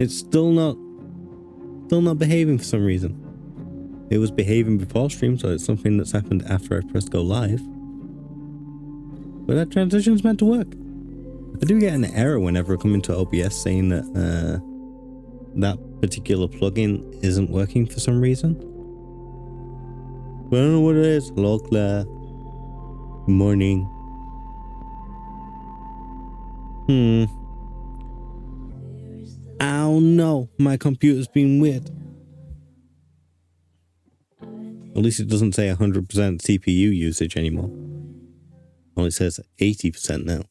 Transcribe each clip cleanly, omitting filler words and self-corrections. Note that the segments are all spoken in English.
It's still not behaving for some reason. It was behaving before stream, so it's something that's happened after I pressed go live. But that transition's meant to work. I do get an error whenever I come into OBS saying that that particular plugin isn't working for some reason. But I don't know what it is. Hello, Claire. Good morning. Oh no, my computer's been weird. At least it doesn't say 100% CPU usage anymore. Only says 80% now.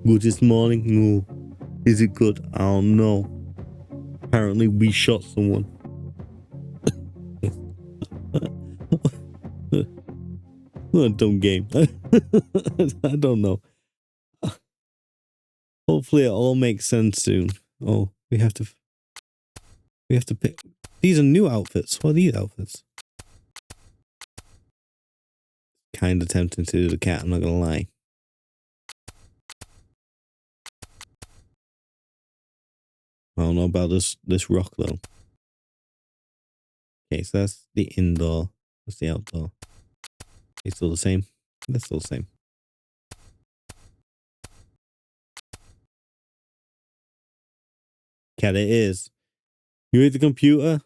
Good this morning? No. Is it good? I don't know. Apparently we shot someone. What a dumb game. I don't know. Hopefully it all makes sense soon. Oh, we have to pick. These are new outfits. What are these outfits? Kind of tempting to do the cat, I'm not gonna lie. I don't know about this rock though. Okay, so that's the indoor. That's the outdoor. It's still the same. That's still the same. Cat, it is. You ate the computer?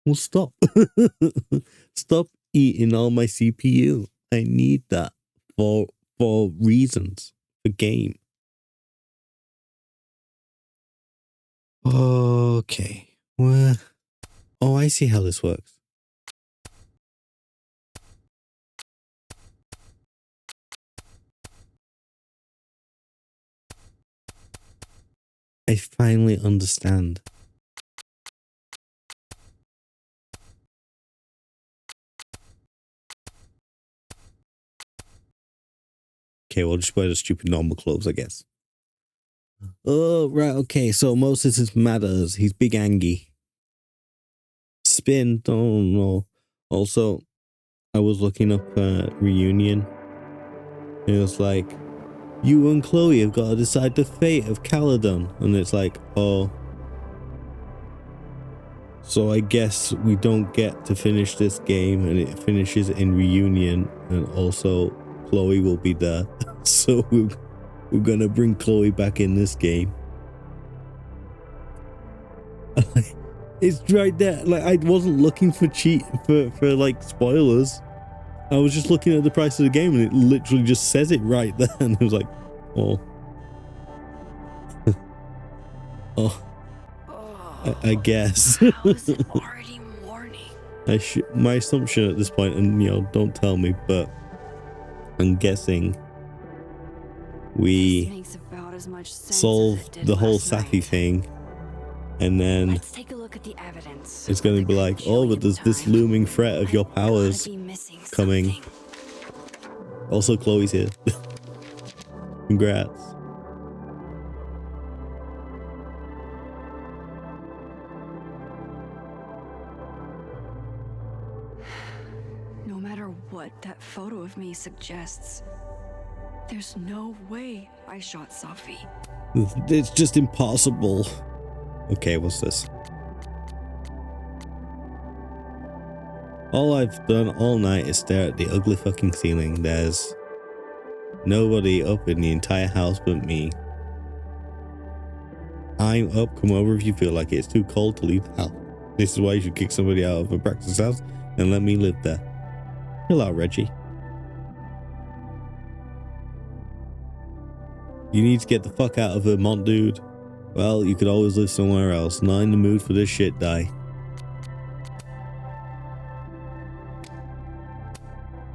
Well, stop. Stop eating all my CPU. I need that for reasons. For game. Okay. Well, oh, I see how this works. I finally understand. Okay, we'll just wear the stupid normal clothes, I guess. Oh, right, okay, so Moses is matters. He's big Angie. Spin, don't know. Also, I was looking up Reunion. It was like, you and Chloe have got to decide the fate of Caledon. And it's like, oh. So I guess we don't get to finish this game and it finishes in Reunion. And also, Chloe will be there. So we're gonna bring Chloe back in this game. It's right there. Like, I wasn't looking for for like spoilers. I was just looking at the price of the game and it literally just says it right there. And I was like, oh. Oh. I guess. How is it already morning? My assumption at this point, and you know, don't tell me, but I'm guessing we solve the whole Safi thing, and then let's take a look at the evidence. it's going to be like, oh, but there's this looming threat of your powers coming. Also, Chloe's here. Congrats. No matter what that photo of me suggests, there's no way I shot Safi. It's just impossible. Okay, what's this? All I've done all night is stare at the ugly fucking ceiling. There's nobody up in the entire house but me. I'm up, come over if you feel like it. It's too cold to leave the house. This is why you should kick somebody out of a practice house and let me live there. Chill out, Reggie. You need to get the fuck out of Vermont, dude. Well, you could always live somewhere else. Not in the mood for this shit, die.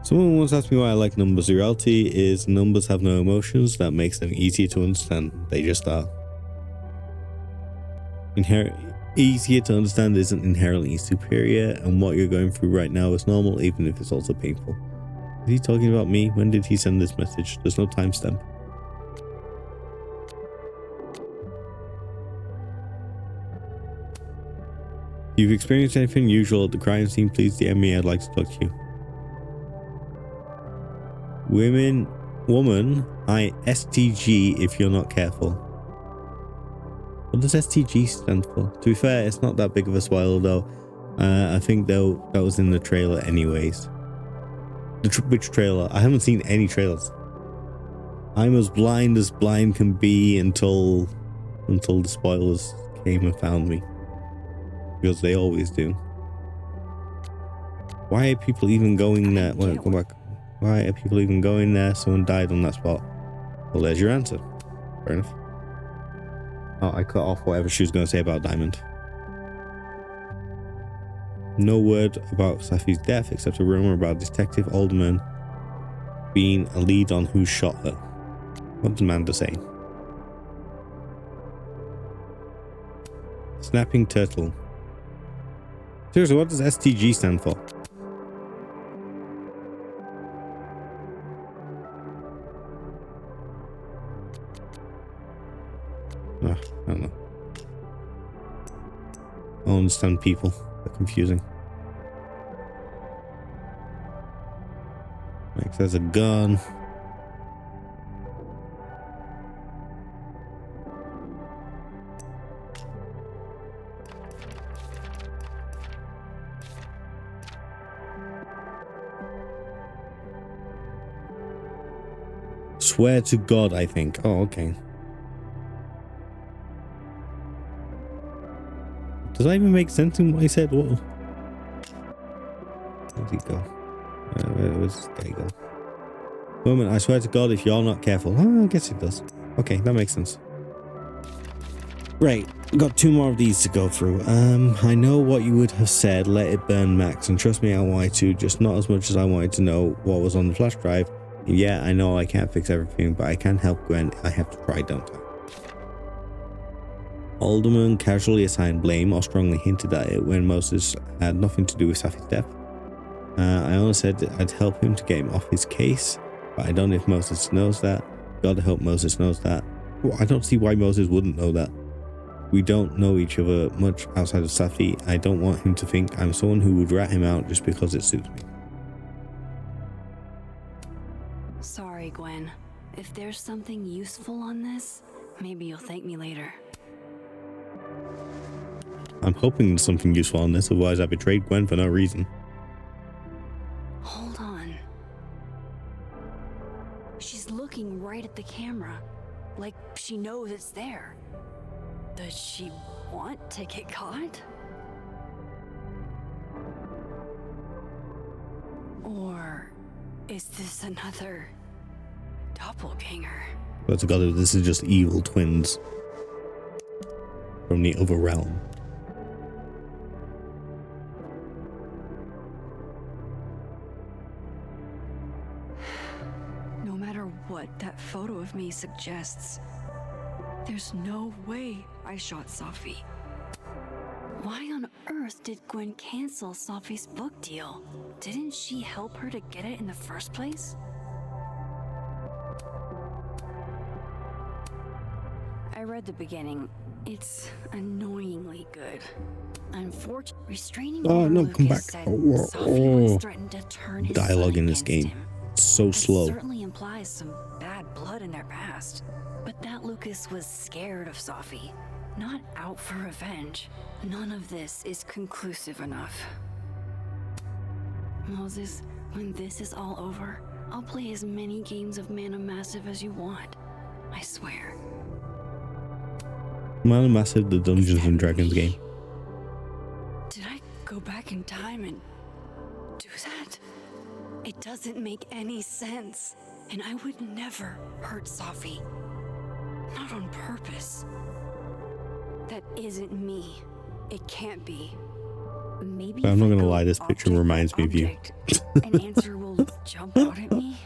Someone once asked me why I like numbers. The reality is numbers have no emotions. That makes them easier to understand. They just are. Easier to understand isn't inherently superior, and what you're going through right now is normal, even if it's also painful. Is he talking about me? When did he send this message? There's no timestamp. If you've experienced anything unusual at the crime scene, please DM me. I'd like to talk to you. Woman, I STG if you're not careful. What does STG stand for? To be fair, it's not that big of a spoiler though. I think though that was in the trailer anyways. Which trailer? I haven't seen any trailers. I'm as blind can be until the spoilers came and found me. Because they always do. Why are people even going there? Wait, go back. Why are people even going there? Someone died on that spot. Well, there's your answer. Fair enough. Oh, I cut off whatever she was going to say about Diamond. No word about Safi's death except a rumor about Detective Alderman being a lead on who shot her. What did Amanda say? Snapping turtle. Seriously, what does STG stand for? I don't know. I don't understand people. They're confusing. Like there's a gun. Swear to God, I think. Oh, okay. Does that even make sense in what I said? What? Where'd he go? There you go. Woman, I swear to God, if you're not careful. Oh, I guess it does. Okay, that makes sense. Right, got 2 more of these to go through. I know what you would have said, let it burn, Max, and trust me, I wanted to, just not as much as I wanted to know what was on the flash drive. And yeah, I know I can't fix everything, but I can help Gwen. I have to try, don't I? Alderman casually assigned blame or strongly hinted at it when Moses had nothing to do with Safi's death. I only said I'd help him to get him off his case, but I don't know if Moses knows that. God help Moses knows that. Well, I don't see why Moses wouldn't know that. We don't know each other much outside of Safi. I don't want him to think I'm someone who would rat him out just because it suits me. Sorry, Gwen. If there's something useful on this, maybe you'll thank me later. I'm hoping there's something useful on this, otherwise I betrayed Gwen for no reason. Hold on. She's looking right at the camera, like she knows it's there. Does she want to get caught? Or is this another doppelganger? But to God, this is just evil twins from the other realm. No matter what that photo of me suggests, there's no way I shot Safi. Why on earth did Gwen cancel Safi's book deal? Didn't she help her to get it in the first place? I read the beginning. It's annoyingly good. Unfortunately, restraining Oh order no, Lucas come back. said Oh, Safi once threatened to turn his dialogue son in this against game. him. It's so That slow. certainly implies some bad blood in their past. But that Lucas was scared of Safi, not out for revenge. None of this is conclusive enough. Moses, when this is all over, I'll play as many games of Mana Massive as you want. I swear. Mana Massive, the Dungeons and Dragons game. Did I go back in time and do that? It doesn't make any sense. And I would never hurt Safi. Not on purpose. That isn't me. It can't be. Maybe I'm not if I gonna go lie, this picture object reminds by me of you. object, an answer will jump out at me.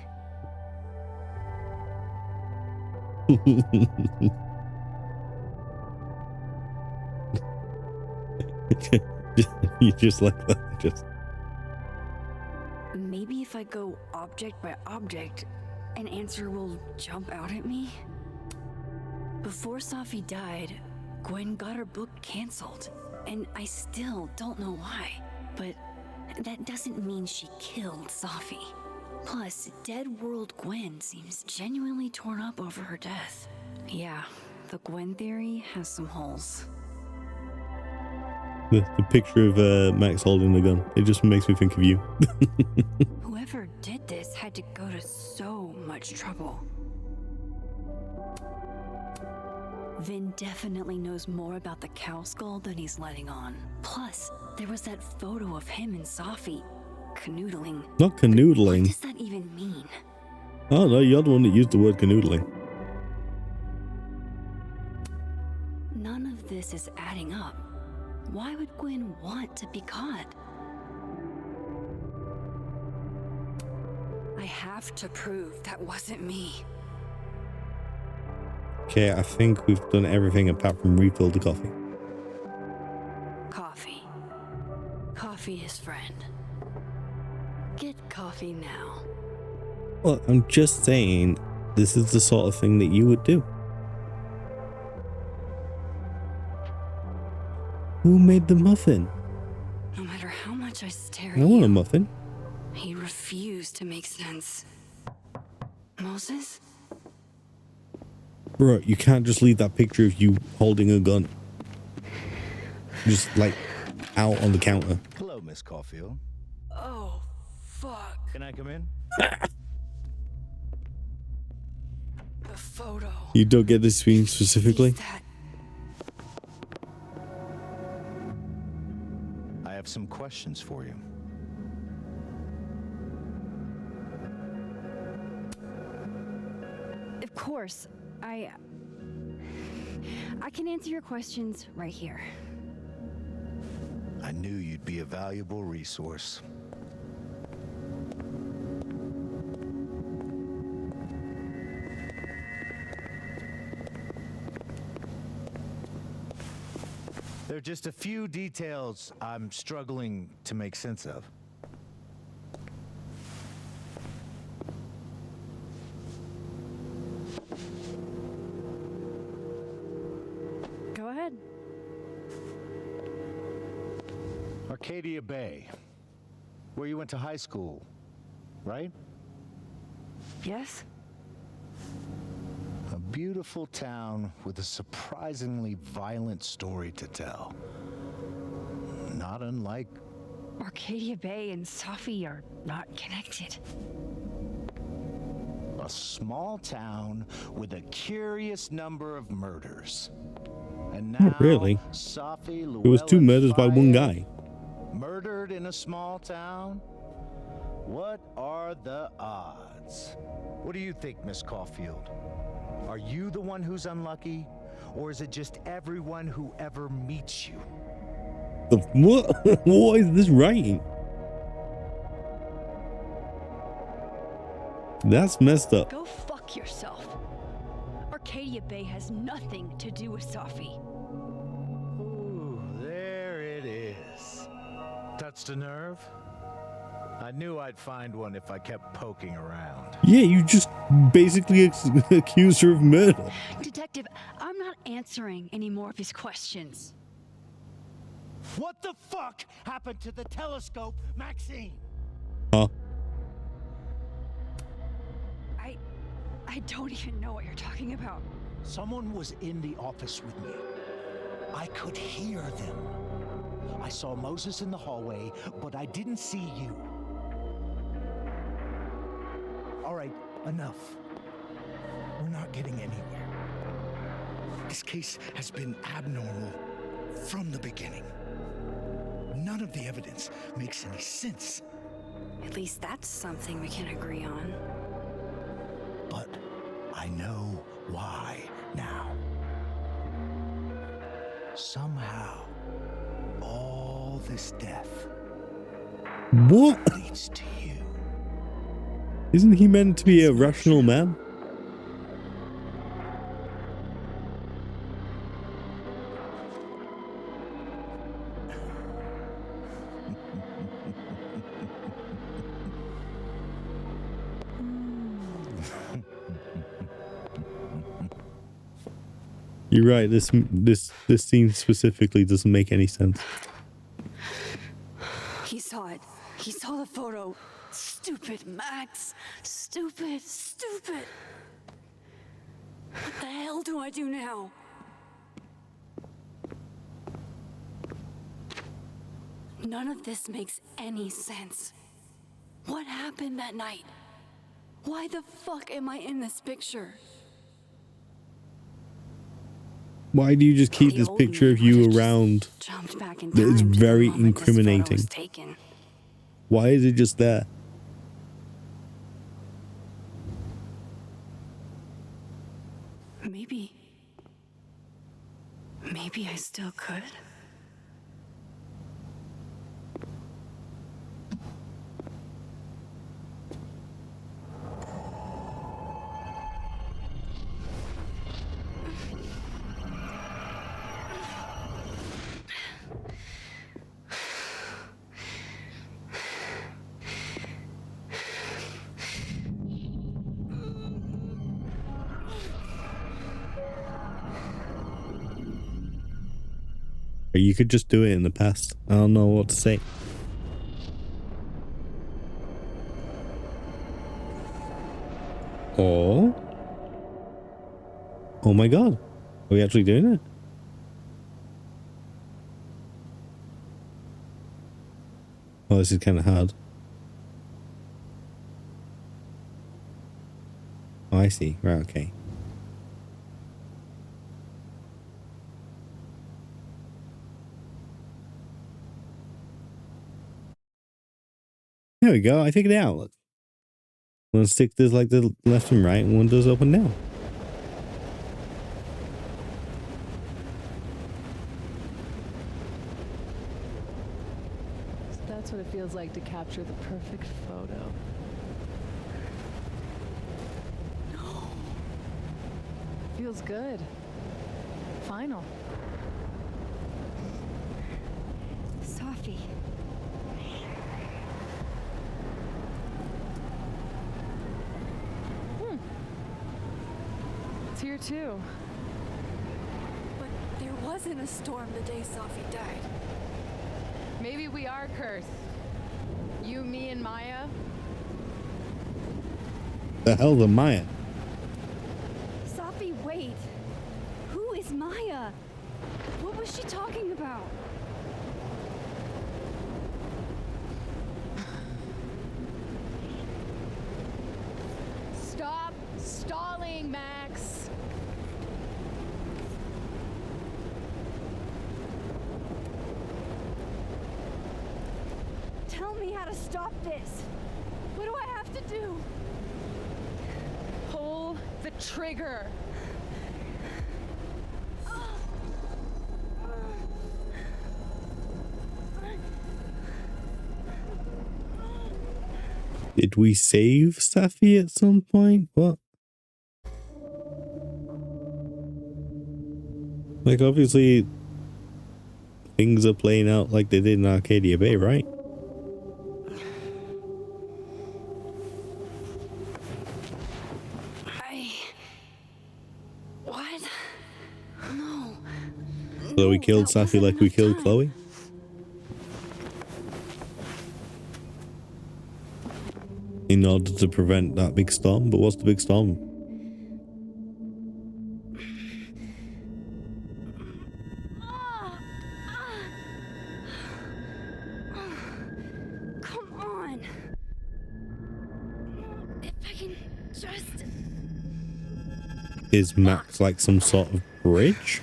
You just like that. Just Maybe if I go object by object, an answer will jump out at me. Before Safi died, Gwen got her book canceled, and I still don't know why. But that doesn't mean she killed Safi. Plus, Dead World Gwen seems genuinely torn up over her death. Yeah, The Gwen theory has some holes. The picture of Max holding the gun. It just makes me think of you. Whoever did this had to go to so much trouble. Vin definitely knows more about the cow skull than he's letting on. Plus, there was that photo of him and Safi canoodling. Not What canoodling. does that even mean? Oh no, you're the one that used the word canoodling. None of this is adding up. Why would Gwen want to be caught? I have to prove that wasn't me. Okay, I think we've done everything apart from refill the coffee. Coffee. Coffee is friend. Get coffee now. Well, I'm just saying, this is the sort of thing that you would do. Who made the muffin? No matter how much I stare I at want a you, muffin. he refused to make sense. Moses? Bro, you can't just leave that picture of you holding a gun. Just like out on the counter. Hello, Miss Caulfield. Oh, fuck. Can I come in? The photo. You don't get this scene specifically? Is that I have some questions for you. Of course. I can answer your questions right here. I knew you'd be a valuable resource. There are just a few details I'm struggling to make sense of. Go ahead. Arcadia Bay, where you went to high school, right? yes? A beautiful town with a surprisingly violent story to tell. Not unlike Arcadia Bay and Safi are not connected. a small town with a curious number of murders. And now, Not really. Safi It was 2 murders by one guy. Murdered in a small town? What are the odds? What do you think, Miss Caulfield? Are you the one who's unlucky? Or is it just everyone who ever meets you? The what? What is this writing? That's messed up. Go fuck yourself. Arcadia Bay has nothing to do with Safi. Ooh, there it is. Touched a nerve? I knew I'd find one if I kept poking around. Yeah, you just basically accused her of murder. Detective, I'm not answering any more of his questions. What the fuck happened to the telescope, Maxine? Huh? I don't even know what you're talking about. Someone was in the office with me. I could hear them. I saw Moses in the hallway, but I didn't see you. All right, enough. We're not getting anywhere. This case has been abnormal from the beginning. None of the evidence makes any sense. At least that's something we can agree on. But I know why now. Somehow, all this death What? leads to you. Isn't he meant to be a rational man? You're right. This scene specifically doesn't make any sense. He saw it. He saw the photo. Stupid Max. Stupid. What the hell do I do now? None of this makes any sense. What happened that night? Why the fuck am I in this picture? Why do you just keep The this old picture me of would you have just around? jumped back in That is time to the very moment this photo incriminating. was taken. Why is it just there? Maybe I still could. You could just do it in the past. I don't know what to say. Or... oh my god. Are we actually doing it? Oh, this is kind of hard. Oh, I see. Right, okay. There we go. I figured it out. One stick does like the left and right, and one does up and down. So that's what it feels like to capture the perfect photo. No. Feels good. Final. Sophie. It's here too. But there wasn't a storm the day Sophie died. Maybe we are cursed. You, me, and Maya. The hell's a Maya? Sophie, wait. Who is Maya? What was she talking about? Stop stalling, Max. Tell me how to stop this. What do I have to do? Pull the trigger. Did we save Safi at some point? What? Like, obviously, things are playing out like they did in Arcadia Bay, right? What? No. So we No, killed that Safi wasn't like we enough killed time. Chloe? In order to prevent that big storm? But what's the big storm? Come on. If I can just... Is Max like some sort of bridge?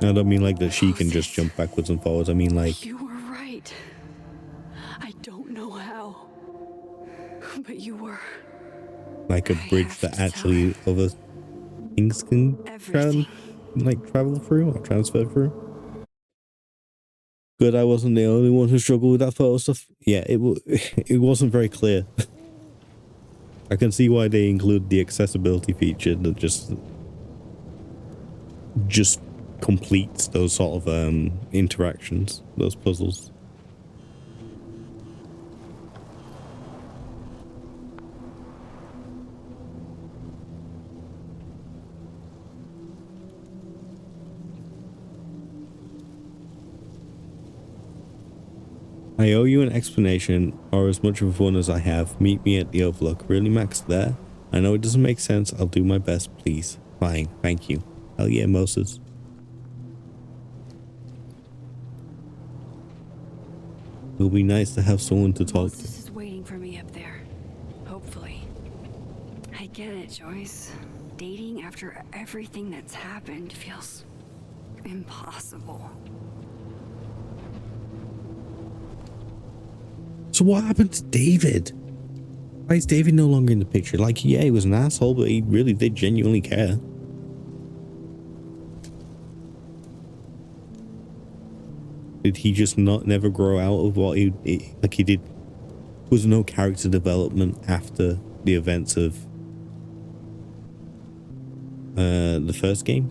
I don't mean like that she can just jump backwards and forwards. I mean like... You were right. I don't know how. But you were. like a I bridge have that to tell actually other things can Everything. travel through or transfer through. Good, I wasn't the only one who struggled with that photo stuff. Yeah, it wasn't very clear. I can see why they include the accessibility feature that just completes those sort of interactions, those puzzles. I I owe you an explanation, or as much of one as I have. Meet me at the Overlook. Really, Max? There? I know it doesn't make sense. I'll do my best, please. Fine, thank you. Hell yeah, Moses. It'll be nice to have someone to talk to. Moses is waiting for me up there. Hopefully. I get it, Joyce. Dating after everything that's happened feels impossible. So what happened to David? Why is David no longer in the picture? Like, yeah, he was an asshole, but he really did genuinely care. Did he just never grow out of what he did? Was no character development after the events of the first game?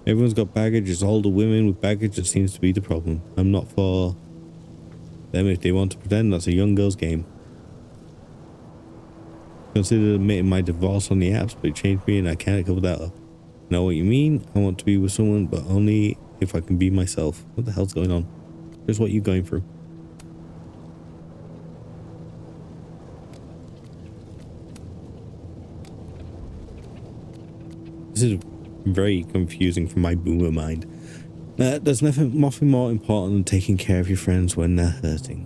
Everyone's got baggage. It's all the women with baggage that seems to be the problem. I'm not for them if they want to pretend. That's a young girl's game. Considered admitting my divorce on the apps, but it changed me and I can't cover that up. Know what you mean? I want to be with someone, but only if I can be myself. What the hell's going on? Here's what you're going through. This is very confusing for my boomer mind. There's nothing more important than taking care of your friends when they're hurting.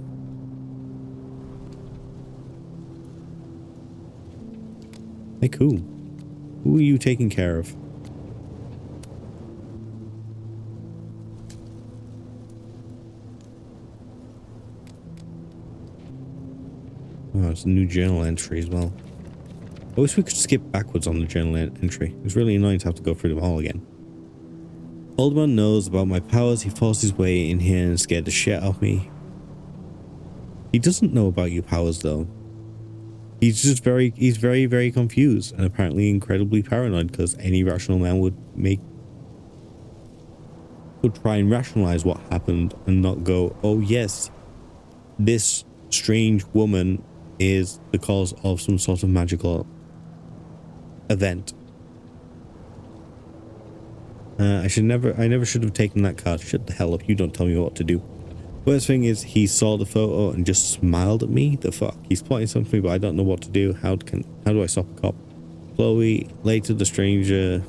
Hey, cool. Who are you taking care of? Oh, it's a new journal entry as well. I wish we could skip backwards on the journal entry. It's really annoying to have to go through them all again. Oldman knows about my powers. He forced his way in here and scared the shit out of me. He doesn't know about your powers though. He's just very confused and apparently incredibly paranoid, because any rational man would try and rationalize what happened and not go, oh yes, this strange woman is the cause of some sort of magical event. I never should have taken that card. Shut the hell up. You don't tell me what to do. Worst thing is he saw the photo and just smiled at me. The fuck? He's plotting something, but I don't know what to do. How do I stop a cop? Chloe, later the stranger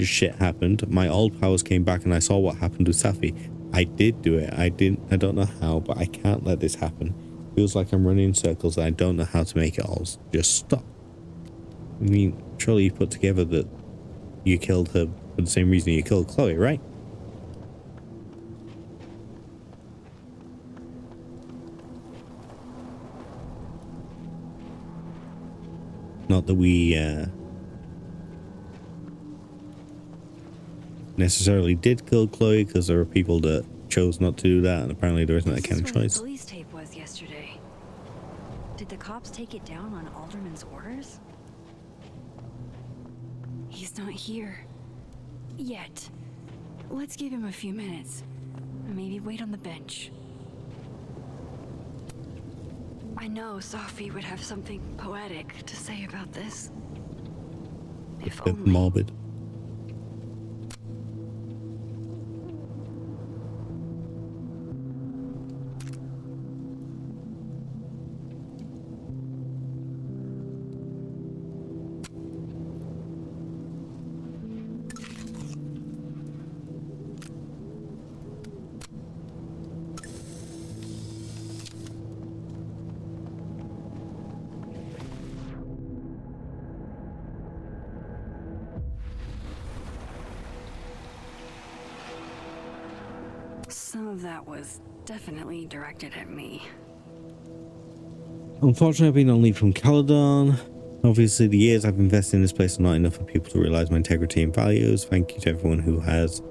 shit happened. My old powers came back and I saw what happened with Safi. I did do it. I don't know how, but I can't let this happen. Feels like I'm running in circles and I don't know how to make it all just stop. I mean, surely you put together that you killed her for the same reason you killed Chloe, right? Not that we necessarily did kill Chloe, because there are people that chose not to do that, and apparently there isn't that kind of choice. The police tape was yesterday. Did the cops take it down on Alderman's orders? He's not here yet. Let's give him a few minutes. Maybe wait on the bench. I know Safi would have something poetic to say about this. If A bit only. morbid. Some of that was definitely directed at me. Unfortunately, I've been on leave from Caledon. Obviously, the years I've invested in this place are not enough for people to realize my integrity and values. Thank you to everyone who has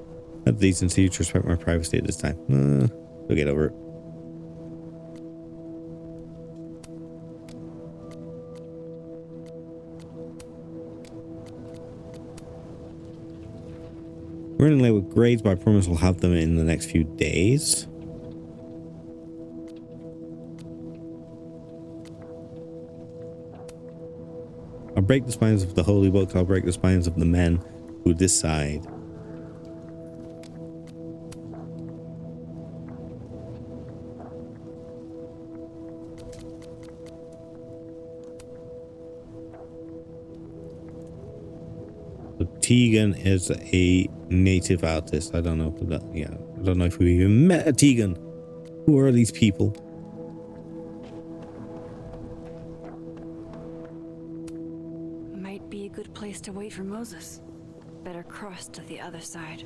had the decency to respect my privacy at this time. We'll get over it. We're running late with grades, but I promise we'll have them in the next few days. I'll break the spines of the holy books. I'll break the spines of the men who decide. So Tegan is a native artist. I don't know if that. Yeah, I don't know if we even met a Tegan. Who are these people? Might be a good place to wait for Moses. Better cross to the other side.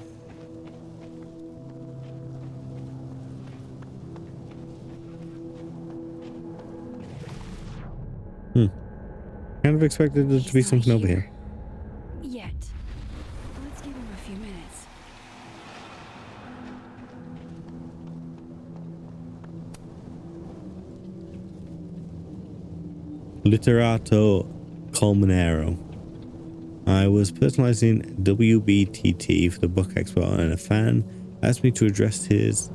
Kind of expected there to be He's not something over here. Yet. Let's give him a few minutes. Literato Colmenero. I was personalizing WBTT for the book expo, and a fan asked me to address his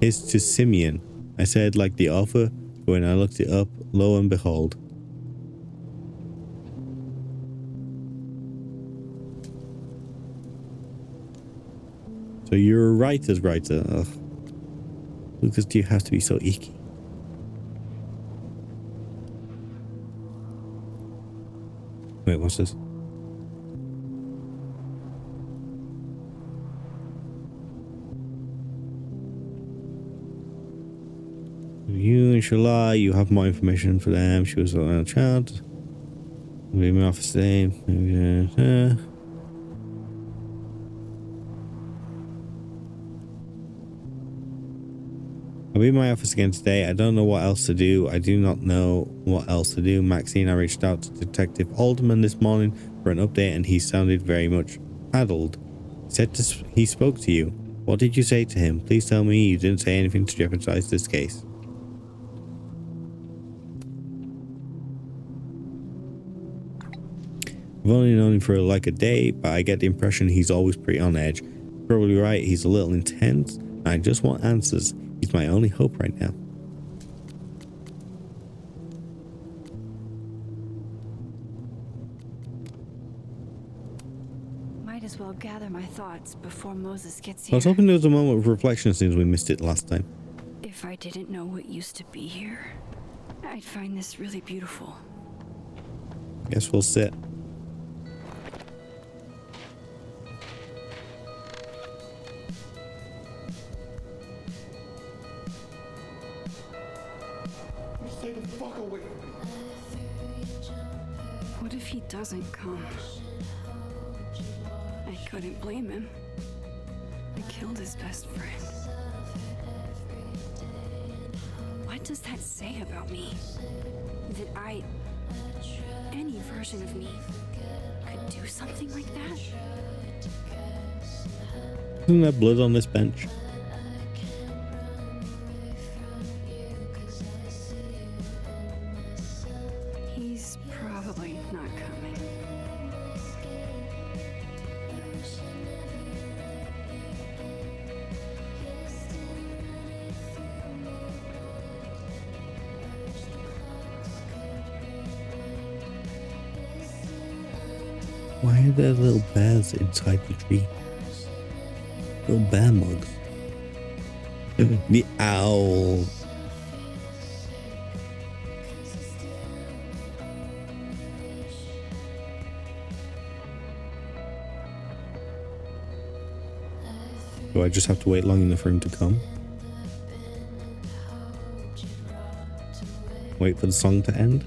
to Simeon. I said, like the author, but when I looked it up, lo and behold. So you're a writer's writer. Ugh. Lucas, do you have to be so icky? Wait, what's this? You, inshallah, you have more information for them. She was a child. Leave me office today. I'll be in my office again today. I don't know what else to do. I do not know what else to do. Maxine, I reached out to Detective Alderman this morning for an update, and he sounded very much addled. He spoke to you. What did you say to him? Please tell me you didn't say anything to jeopardize this case. I've only known him for like a day, but I get the impression he's always pretty on edge. Probably right, he's a little intense, and I just want answers. He's my only hope right now. Might as well gather my thoughts before Moses gets I here. was hoping there was a moment of reflection since we missed it last time. If I didn't know what used to be here, I'd find this really beautiful. Guess we'll sit. Stay the fuck away from me. What if he doesn't come? I couldn't blame him. I killed his best friend. What does that say about me? That any version of me, could do something like that? Isn't there blood on this bench? He's probably not coming. Why are there little bears inside the tree? Little bear mugs. The owl. Do I just have to wait long enough for him to come? Wait for the song to end?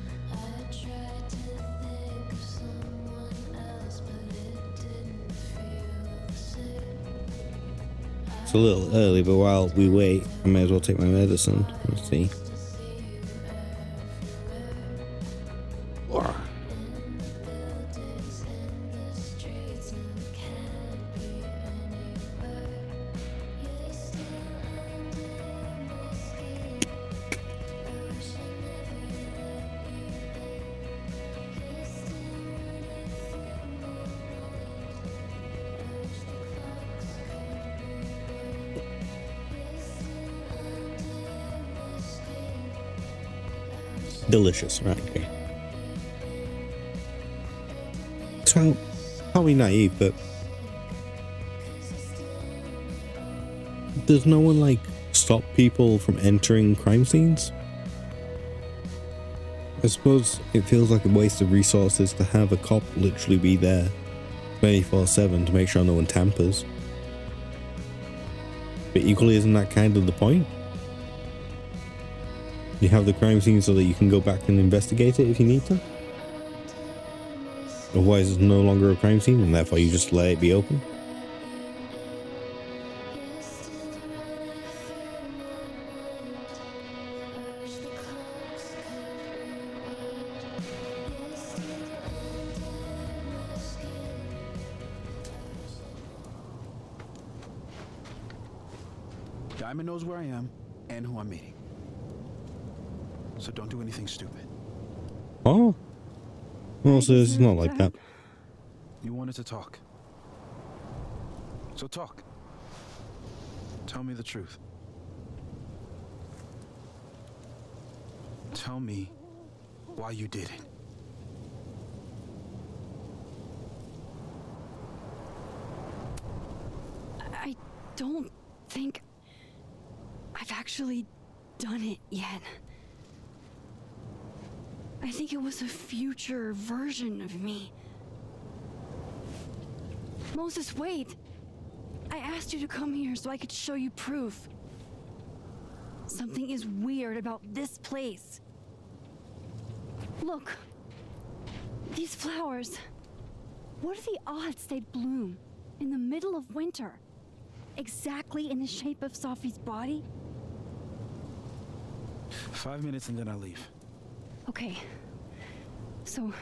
It's a little early, but while we wait, I may as well take my medicine. Let's see. Delicious, right? Okay. can't be naive, but does no one like stop people from entering crime scenes? I suppose it feels like a waste of resources to have a cop literally be there 24/7 to make sure no one tampers. But equally, isn't that kind of the point? You have the crime scene so that you can go back and investigate it if you need to. Otherwise, it's no longer a crime scene, and therefore you just let it be open. Diamond knows where I am and who I'm meeting. So don't do anything stupid. Oh? Well, so it's not like that. You wanted to talk. So talk. Tell me the truth. Tell me why you did it. I don't think I've actually done it yet. I think it was a future version of me. Moses, wait! I asked you to come here so I could show you proof. Something is weird about this place. Look. These flowers. What are the odds they'd bloom in the middle of winter? Exactly in the shape of Sophie's body? 5 minutes and then I leave. Okay. So,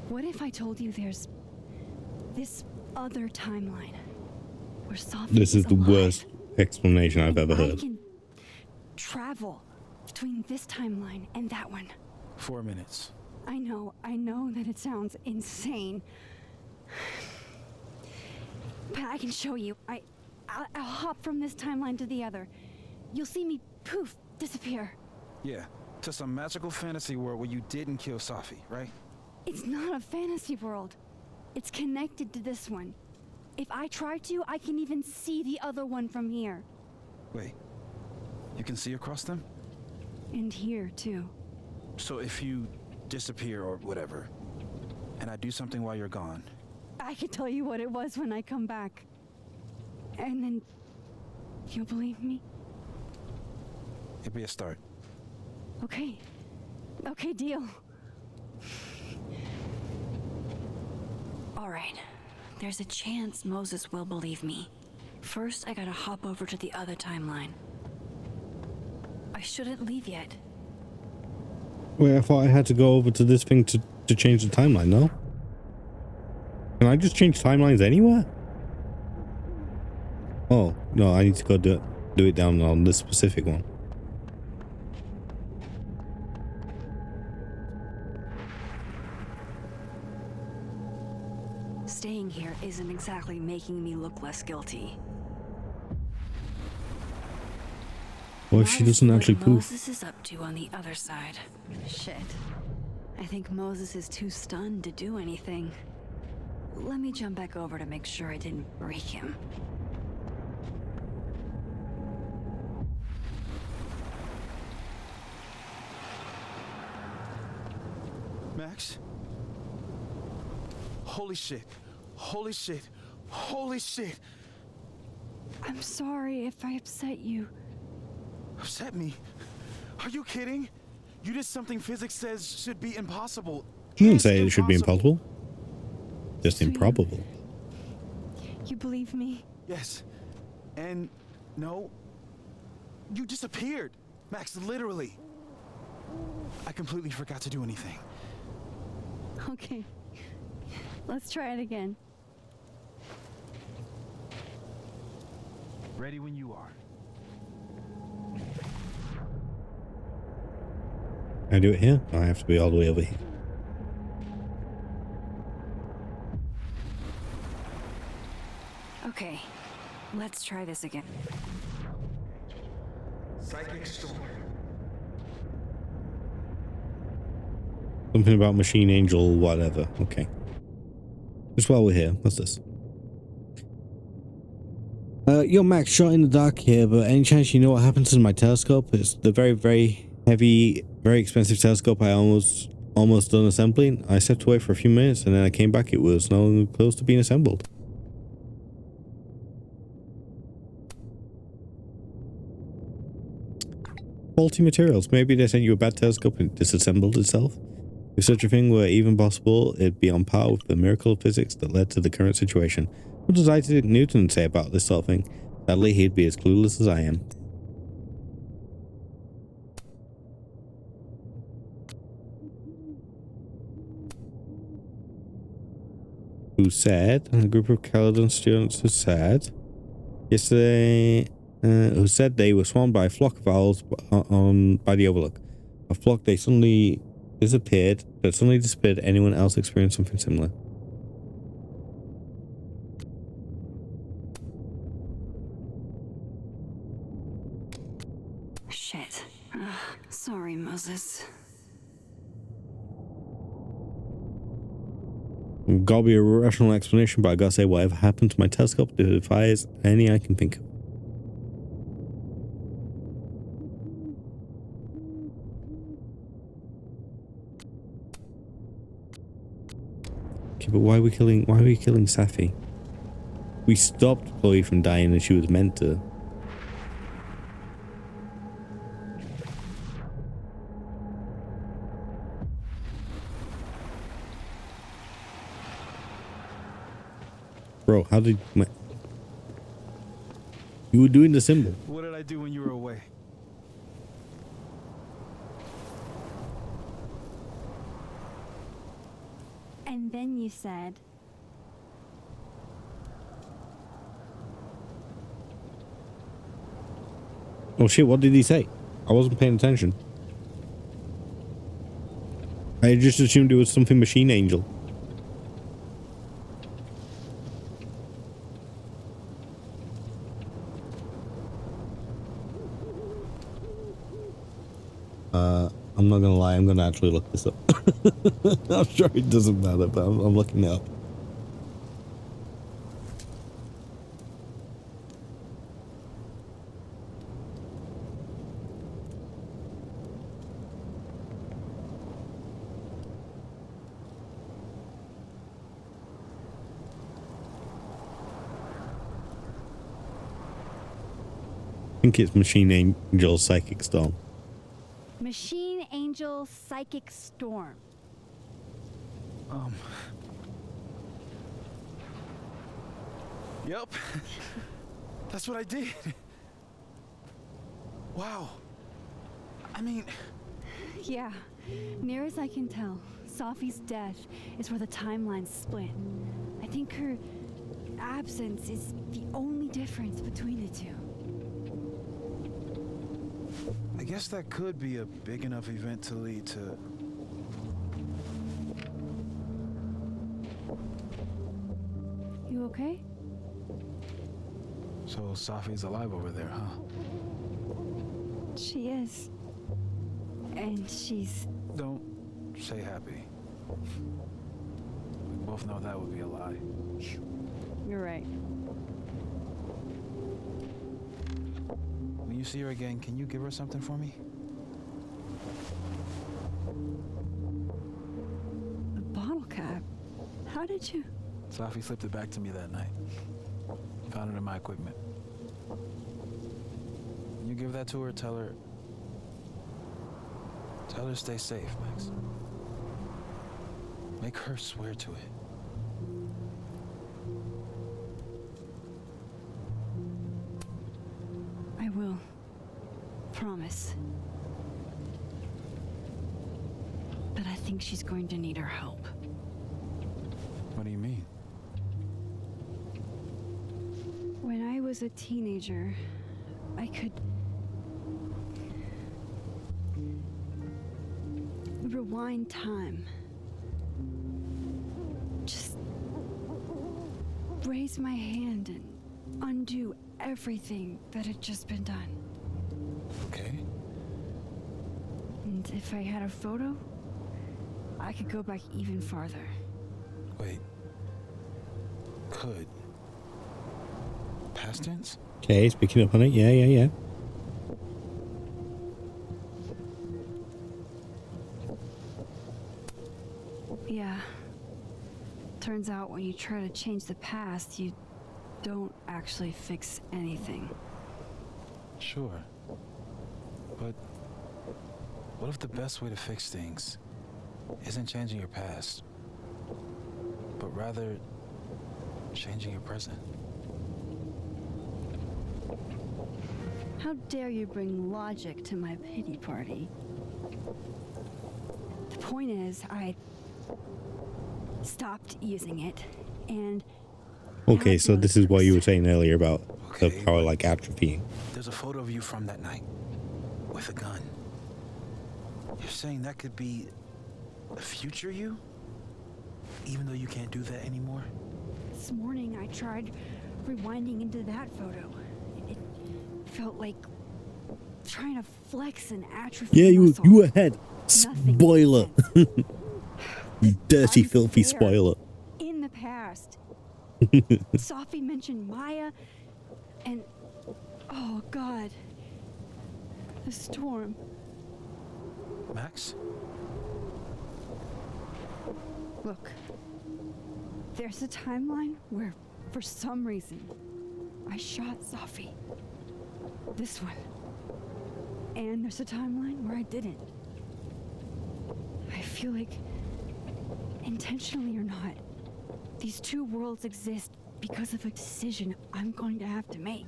what if I told you there's this other timeline where Sophie This is the alive, worst explanation I've ever I heard. can travel between this timeline and that one. 4 minutes. I know that it sounds insane. But I can show you. I'll hop from this timeline to the other. You'll see me poof, disappear. Yeah, to some magical fantasy world where you didn't kill Sophie, right? It's not a fantasy world. It's connected to this one. If I try to, I can even see the other one from here. Wait, you can see across them? And here, too. So if you disappear or whatever, and I do something while you're gone, I can tell you what it was when I come back. And then you'll believe me? it'd be a start. Okay. Okay, deal. All right. There's a chance Moses will believe me. First, I gotta hop over to the other timeline. I shouldn't leave yet. Wait, I thought I had to go over to this thing to change the timeline, no? Can I just change timelines anywhere? Oh, no, I need to go do it down on this specific one. Staying here isn't exactly making me look less guilty. What if she doesn't actually What poof? Moses is up to on the other side. Shit. I think Moses is too stunned to do anything. Let me jump back over to make sure I didn't break him. Max? Holy shit. Holy shit. Holy shit. I'm sorry if I upset you. Upset me? Are you kidding? You did something physics says should be impossible. You didn't It's say it should be impossible. Just So you- improbable. You believe me? Yes. And no. You disappeared. Max, literally. I completely forgot to do anything. Okay. Let's try it again. Ready when you are. Can I do it here? I have to be all the way over here. Okay. Let's try this again. Psychic storm. Something about machine angel, whatever. Okay. Just while we're here, what's this? Yo, Max, shot in the dark here, but any chance you know what happened to my telescope? It's the very, very heavy, very expensive telescope I almost done assembling. I stepped away for a few minutes and then I came back. It was no close to being assembled. Faulty materials. Maybe they sent you a bad telescope and it disassembled itself. If such a thing were even possible, it'd be on par with the miracle of physics that led to the current situation. What does Isaac Newton say about this sort of thing? Sadly, he'd be as clueless as I am. Who said, and a group of Caledon students who said, yesterday, who said they were swarmed by a flock of owls by the overlook. A flock they suddenly disappeared, but suddenly disappeared. Anyone else experienced something similar? Shit. Sorry, Moses. Gotta be a rational explanation, but I gotta say, whatever happened to my telescope defies any I can think of. Okay, but why are we killing Safi? We stopped Chloe from dying as she was meant to. Bro, how did you were doing the symbol? What did I do when you were away? And then you said, Oh shit, what did he say? I wasn't paying attention. I just assumed it was something Machine Angel. I'm not gonna lie, I'm gonna actually look this up. I'm sure it doesn't matter, but I'm looking it up. I think it's Machine Angel Psychic Storm. Machine Angel Psychic Storm. Yep. That's what I did. Wow. I mean... Yeah, near as I can tell, Safi's death is where the timelines split. I think her absence is the only difference between the two. I guess that could be a big enough event to lead to... You okay? So Safi's alive over there, huh? She is. And she's... Don't say happy. We both know that would be a lie. You're right. When you see her again, can you give her something for me? A bottle cap? How did you... Safi slipped it back to me that night. Found it in my equipment. When you give that to her, tell her stay safe, Max. Make her swear to it. I will. Promise. But I think she's going to need our help. What do you mean? When I was a teenager, I could... rewind time. Just raise my hand and undo everything that had just been done. Okay. And if I had a photo, I could go back even farther. Wait. Could. Past tense? Okay, he's picking up on it. Yeah. Yeah. Turns out when you try to change the past, you don't actually fix anything. Sure. But what if the best way to fix things isn't changing your past, but rather changing your present? How dare you bring logic to my pity party? The point is, I stopped using it, and... Okay, so this is what you were saying earlier about the Okay, power but like atrophying. there's a photo of you from that night with a gun. You're saying that could be a future you? Even though you can't do that anymore? This morning, I tried rewinding into that photo. It felt like trying to flex an atrophy Yeah, muscle. you ahead. Nothing Spoiler. makes sense. You dirty, I'm filthy there, spoiler. in the past. Sophie mentioned Maya, and oh god, the storm. Max? Look, there's a timeline where, for some reason, I shot Sophie. This one. And there's a timeline where I didn't. I feel like, intentionally or not, these two worlds exist because of a decision I'm going to have to make.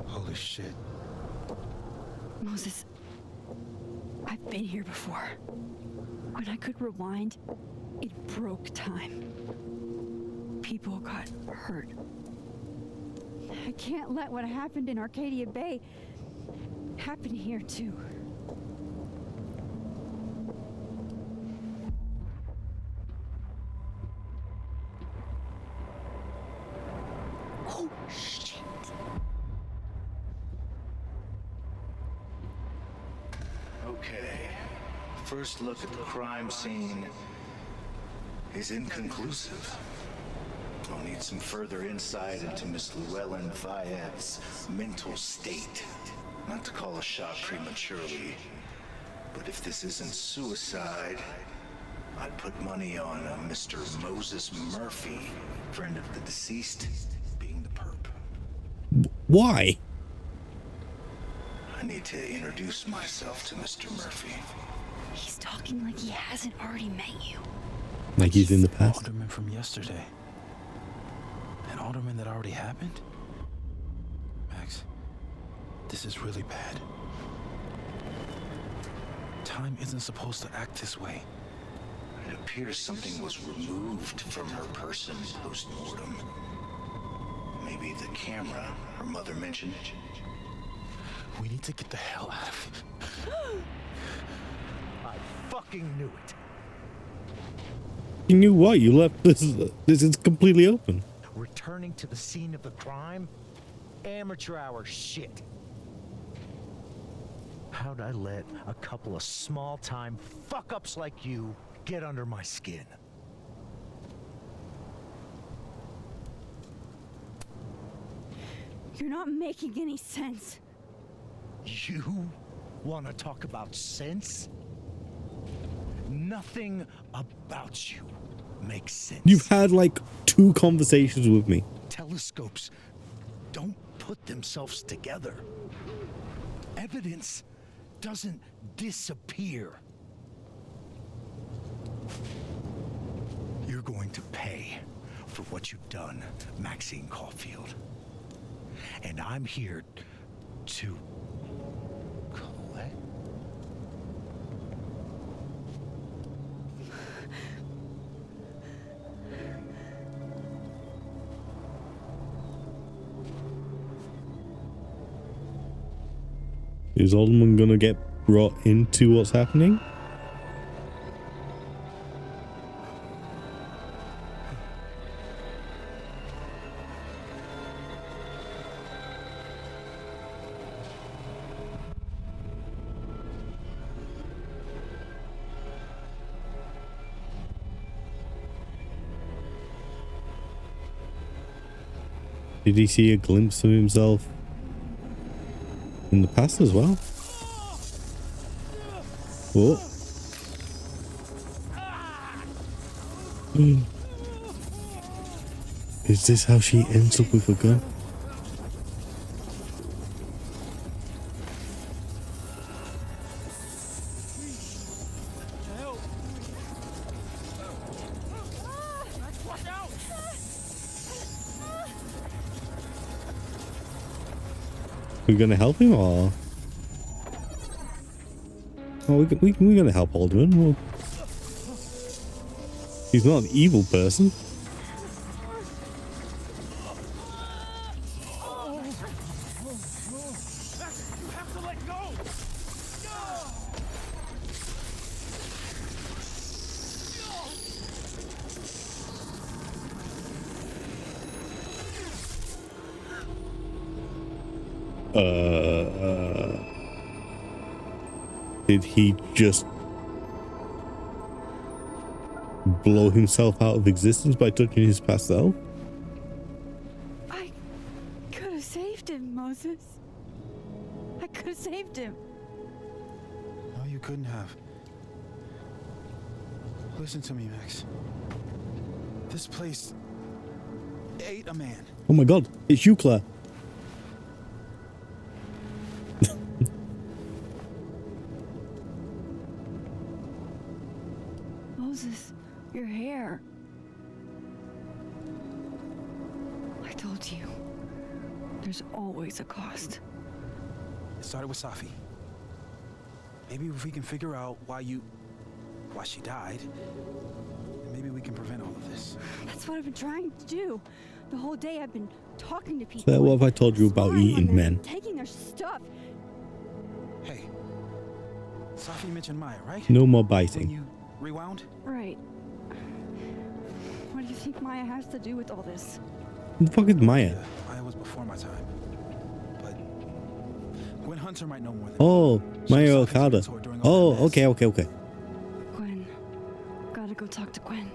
Holy shit. Moses, I've been here before. When I could rewind, it broke time. People got hurt. I can't let what happened in Arcadia Bay happen here too. Oh, shit. Okay. First look at the crime scene is inconclusive. I'll need some further insight into Miss Llewellyn Fayette's mental state. Not to call a shot prematurely, but if this isn't suicide, I'd put money on a Mr. Moses Murphy, friend of the deceased, being the perp. Why? I need to introduce myself to Mr. Murphy. He's talking like he hasn't already met you. Like he's in the past? Alderman from yesterday. An alderman that already happened? Max, this is really bad. Time isn't supposed to act this way. It appears something was removed from her person post-mortem. Maybe the camera her mother mentioned. We need to get the hell out of here. I fucking knew it. You knew what? You left this is completely open. Returning to the scene of the crime? Amateur hour shit. How'd I let a couple of small-time fuck-ups like you get under my skin? You're not making any sense. You want to talk about sense? Nothing about you makes sense. You've had like 2 conversations with me. Telescopes don't put themselves together. Evidence doesn't disappear. You're going to pay for what you've done, Maxine Caulfield. And I'm here to collect. Is Alderman gonna get brought into what's happening? Did he see a glimpse of himself in the past as well? Oh. Is this how she ends up with a gun? We're gonna help him, or? Oh, we're gonna help Alderman. Well, he's not an evil person. Did he just blow himself out of existence by touching his past self? I could have saved him, Moses. I could have saved him. No, you couldn't have. Listen to me, Max. This place ate a man. Oh my god, it's you, Claire. Moses, your hair. I told you, there's always a cost. It started with Safi. Maybe if we can figure out why she died, maybe we can prevent all of this. That's what I've been trying to do. The whole day I've been talking to people. Claire, what have I told you about spying on eating them, men? Taking their stuff. Hey, Safi mentioned Maya, right? No more When biting. you rewound? Right. What do you think Maya has to do with all this? Who the fuck is Maya? Yeah, Maya was before my time. But Gwen Hunter might know more than Oh, me. She Maya was Safi's Okada. mentor during all that Oh, mess. okay. Gwen. Gotta go talk to Gwen.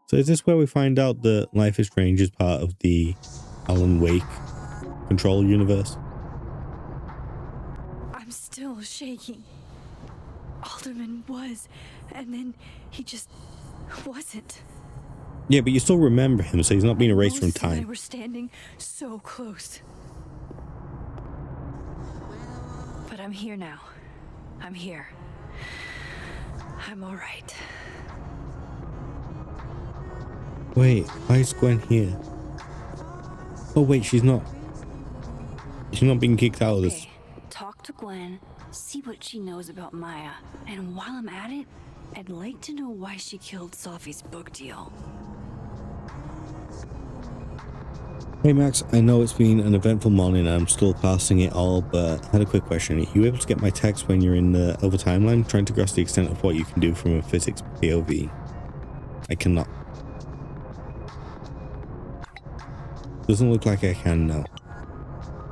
So is this where we find out that Life is Strange is part of the Alan Wake Control universe? I'm still shaking. Alderman was, and then he just wasn't. Yeah, but you still remember him, so he's not being erased from Moses and I time. were standing so close. But I'm here now. I'm here. I'm all right. Wait, why is Gwen here? Oh wait, she's not. She's not being kicked out of this. Okay, talk to Gwen, see what she knows about Maya, and while I'm at it, I'd like to know why she killed Safi's book deal. Hey Max, I know it's been an eventful morning and I'm still passing it all, but I had a quick question. Are you able to get my text when you're in the over timeline? Trying to grasp the extent of what you can do from a physics POV. I cannot. Doesn't look like I can now.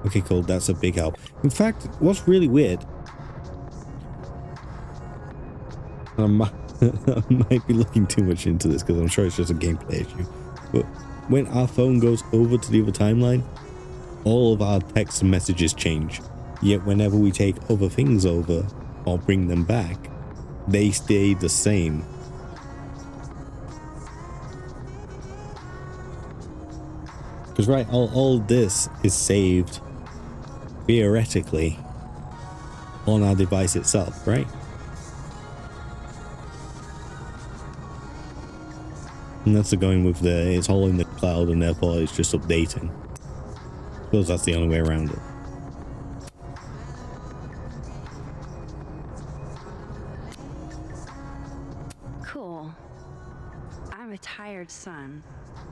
Okay, cool. That's a big help. In fact, what's really weird, and I might be looking too much into this because I'm sure it's just a gameplay issue, but when our phone goes over to the other timeline, all of our text messages change. Yet whenever we take other things over or bring them back, they stay the same. Because right, all this is saved theoretically on our device itself, right? And that's the going with the, it's all in the cloud and therefore it's just updating. I suppose that's the only way around it. Cool. I'm a tired sun,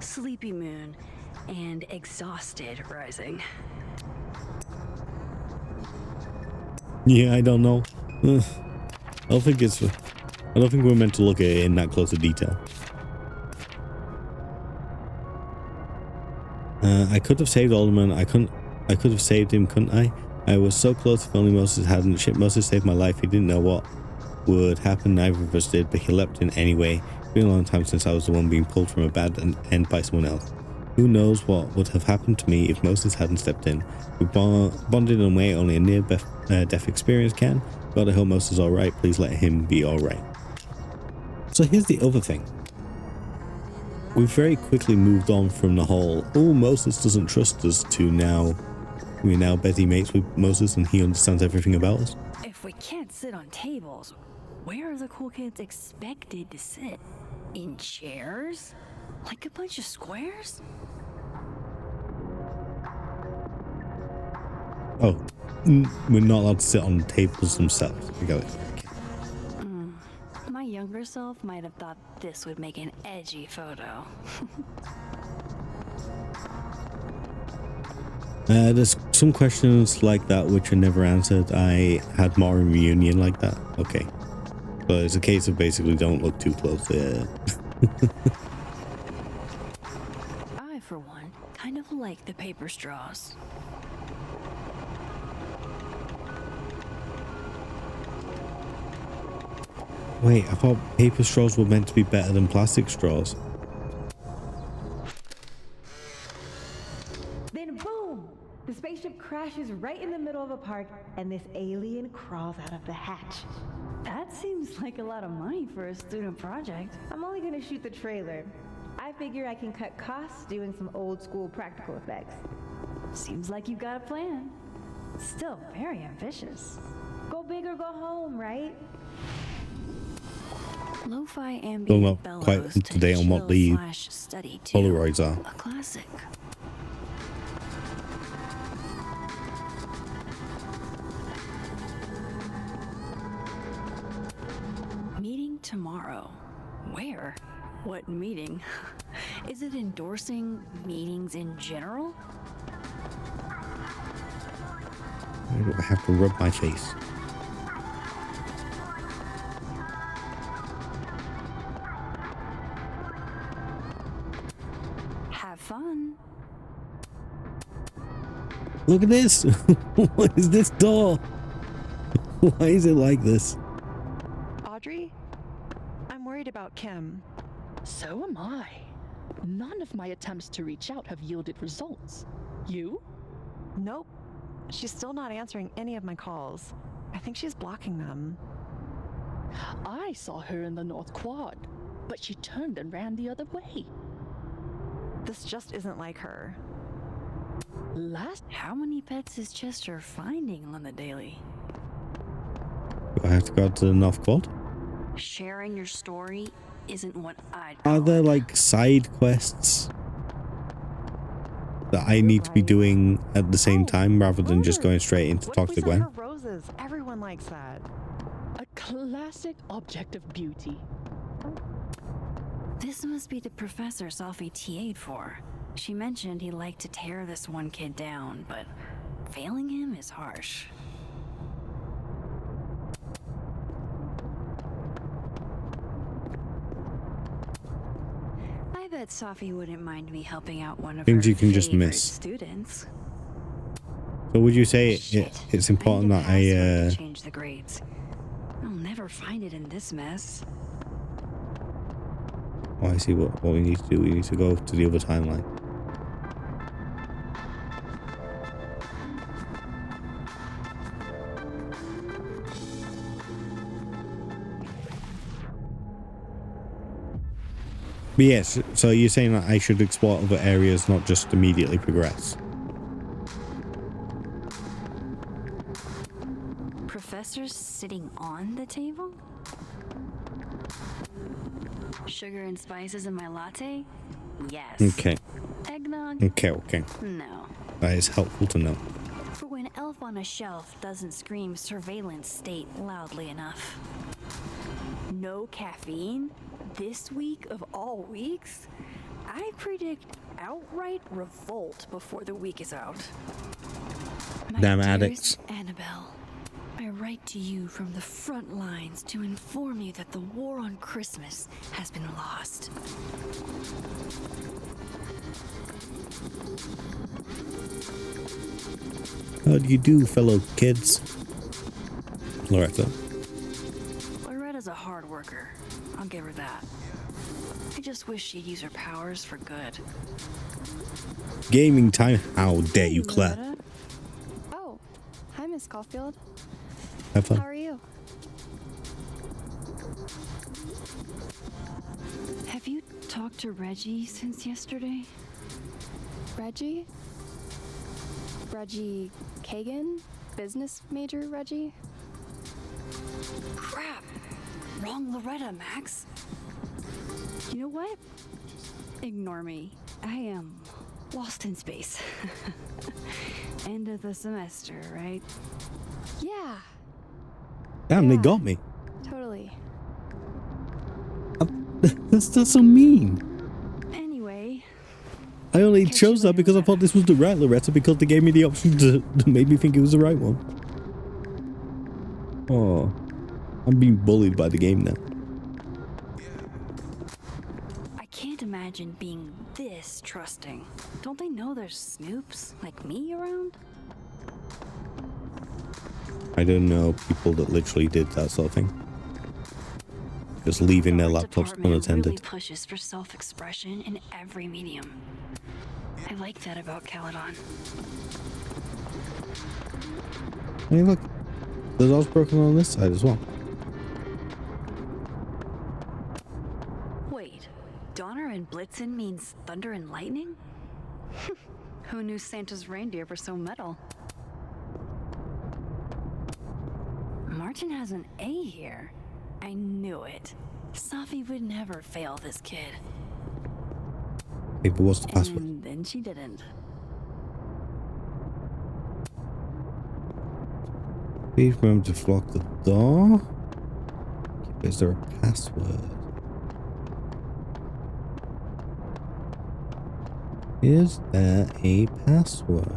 sleepy moon, and exhausted rising. Yeah, I don't know. I don't think we're meant to look at it in that close of detail. I could have saved Alderman. I couldn't. I could have saved him, couldn't I? I was so close. If only Moses hadn't. Shit, Moses saved my life. He didn't know what would happen. Neither of us did, but he leapt in anyway. It's been a long time since I was the one being pulled from a bad end by someone else. Who knows what would have happened to me if Moses hadn't stepped in. We bonded in a way only a near-death experience can. God, I hope Moses is alright. Please let him be alright. So here's the other thing. We very quickly moved on from the whole, oh, Moses doesn't trust us, to now we're now busy mates with Moses and he understands everything about us. If we can't sit on tables, where are the cool kids expected to sit? In chairs? Like a bunch of squares? Oh, we're not allowed to sit on tables themselves. We got it. My younger self might have thought this would make an edgy photo. There's some questions like that which are never answered. I had more in reunion like that. Okay. So it's a case of basically don't look too close there. I, for one, kind of like the paper straws. Wait, I thought paper straws were meant to be better than plastic straws. Then boom! The spaceship crashes right in the middle of a park, and this alien crawls out of the hatch. That seems like a lot of money for a student project. I'm only gonna shoot the trailer. I figure I can cut costs doing some old school practical effects. Seems like you got a plan. Still very ambitious. Go big or go home, right? Lo-fi Still ambient not bellows quite up to date on what the study Polaroids are. A classic. Meeting tomorrow. Where? What meeting? Is it endorsing meetings in general? Why do I have to rub my face? Have fun. Look at this! What is this door? Why is it like this? Audrey? I'm worried about Kim. So am I. None of my attempts to reach out have yielded results. You? Nope. She's still not answering any of my calls. I think she's blocking them. I saw her in the North Quad, but she turned and ran the other way. This just isn't like her. How many pets is Chester finding on the daily? Do I have to go to the North Quad? Sharing your story isn't what I'd Are call there it. like side quests that I need to be doing at the same time rather than just going straight into What talk if to we sent Gwen? her roses? Everyone likes that. A classic object of beauty. This must be the professor Sophie TA'd for. She mentioned he liked to tear this one kid down, but failing him is harsh. I bet Sophie wouldn't mind me helping out one of Things her you can just favorite miss. students. So would you say Shit. it's I important need a that password I to change the grades. I'll never find it in this mess. oh, I see what we need to do. We need to go to the other timeline. But yes, so you're saying that I should explore other areas, not just immediately progress. Professors sitting on the table? Sugar and spices in my latte? Yes. Okay. Eggnog? Okay. No. That is helpful to know. For when Elf on a Shelf doesn't scream surveillance state loudly enough. No caffeine? This week of all weeks? I predict outright revolt before the week is out. My Damn dearest addicts. Annabelle, I write to you from the front lines to inform you that the war on Christmas has been lost. How do you do, fellow kids? Loretta. Loretta's a hard worker. I'll give her that. I just wish she'd use her powers for good. Gaming time. How dare you, Hey, Claire? Loretta. Oh, hi, Miss Caulfield. Have fun. How are you? Have you talked to Reggie since yesterday? Reggie? Reggie Kagan? Business major Reggie? Crap! Wrong Loretta, Max. You know what? Ignore me. I am lost in space. End of the semester, right? Yeah, Damn, they Yeah. got me. totally. That's so mean. Anyway, I only Catch chose you that because I later, thought this was the right Loretta because they gave me the option to make me think it was the right one. Oh, I'm being bullied by the game now. I can't imagine being this trusting. Don't they know there's snoops like me around? I don't know people that literally did that sort of thing. Just leaving their Our laptops department unattended. really pushes for self-expression in every medium. I like that about Caledon. Hey, look. The door's broken on this side as well. Wait, Donner and Blitzen means thunder and lightning? Who knew Santa's reindeer were so metal? Martin has an A here. I knew it. Safi would never fail this kid. Hey, but what's the password? And then she didn't. Please remember to lock the door. Is there a password? Is there a password?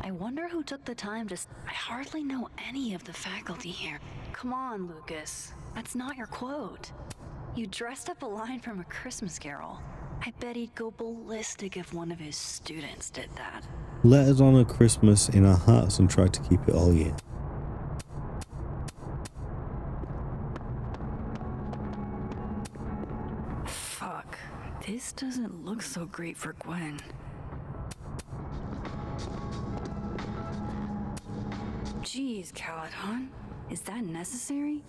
I wonder who took the time to... I hardly know any of the faculty here. Come on, Lucas. That's not your quote. You dressed up a line from A Christmas Carol. I bet he'd go ballistic if one of his students did that. Let us honor Christmas in our hearts and try to keep it all year. Fuck. This doesn't look so great for Gwen. Jeez, Caledon. Is that necessary?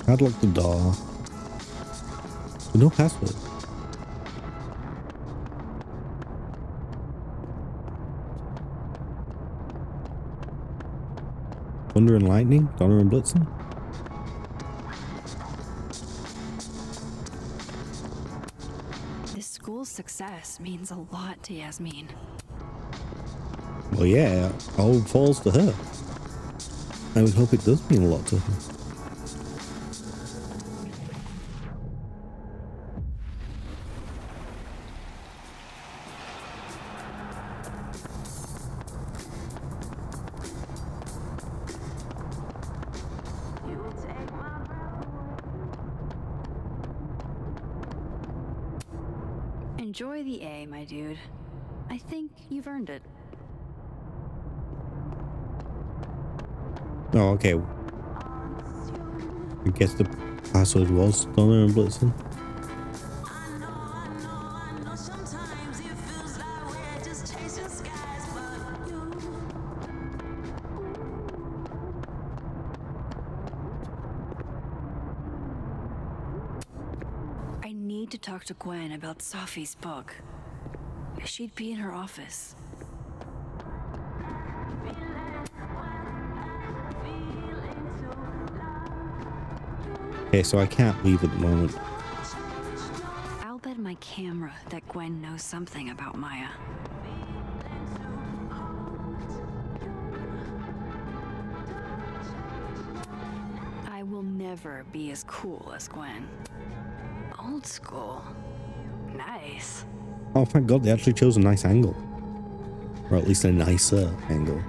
I'd lock the door. No password. Thunder and lightning? Donner and Blitzen? This school's success means a lot to Yasmin. Well, yeah, all falls to her. I would hope it does mean a lot to her. Enjoy the A, my dude. I think you've earned it. Oh, okay. I guess the password was Donner and Blitzen. I need to talk to Gwen about Safi's book. She'd be in her office. Okay, so I can't leave at the moment. I'll bet my camera that Gwen knows something about Maya. I will never be as cool as Gwen. Old school. Nice. Oh, thank God they actually chose a nice angle. Or at least a nicer angle.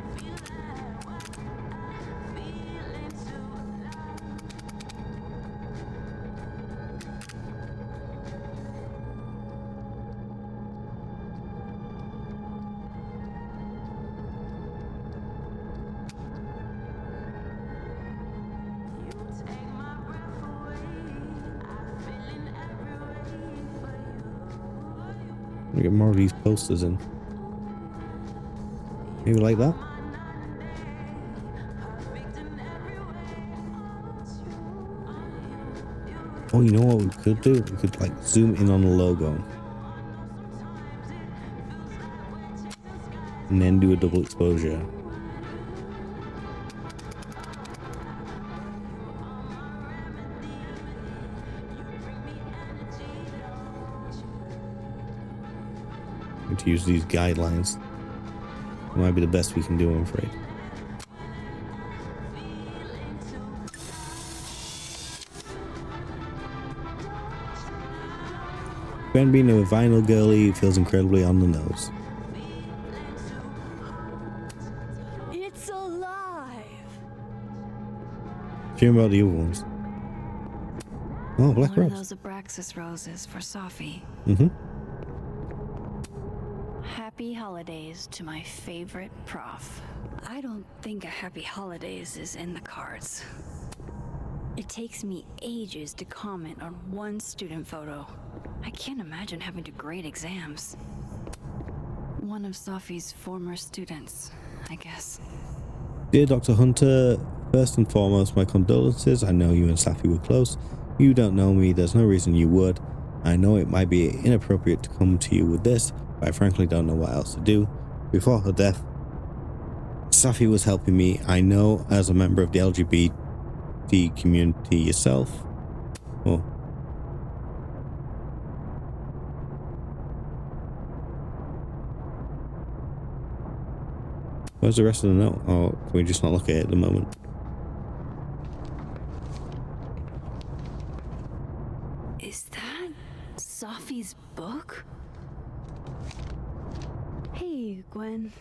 Let me get more of these posters in. Maybe like that? Oh, you know what we could do? We could like zoom in on the logo. And then do a double exposure. To use these guidelines. It might be the best we can do, I'm afraid. Gwen being a vinyl girly feels incredibly on the nose. It's alive! Hearing about the other ones. Oh, black One of rose. those Abraxas roses for Sophie. Mm-hmm. Happy holidays to my favorite prof. I don't think a happy holidays is in the cards. It takes me ages to comment on one student photo. I can't imagine having to grade exams. One of Sophie's former students, I guess. Dear Dr. Hunter, first and foremost, my condolences. I know you and Safi were close. You don't know me. There's no reason you would. I know it might be inappropriate to come to you with this, but I frankly don't know what else to do. Before her death, Safi was helping me. I know as a member of the LGBT community yourself. Oh. Where's the rest of the note? Oh, can we just not look at it at the moment? Is that Sophie's book? Hey, Gwen.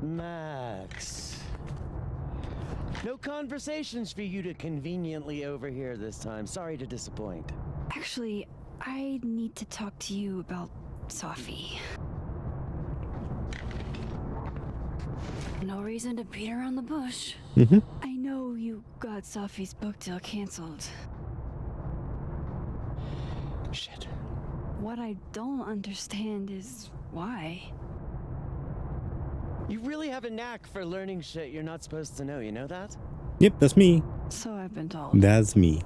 Max. No conversations for you to conveniently overhear this time. Sorry to disappoint. Actually, I need to talk to you about Sophie. No reason to beat around the bush. Mm-hmm. I know you got Sophie's book deal canceled. Shit. What I don't understand is why. You really have a knack for learning shit you're not supposed to know, you know that? Yep, that's me. So I've been told. That's me.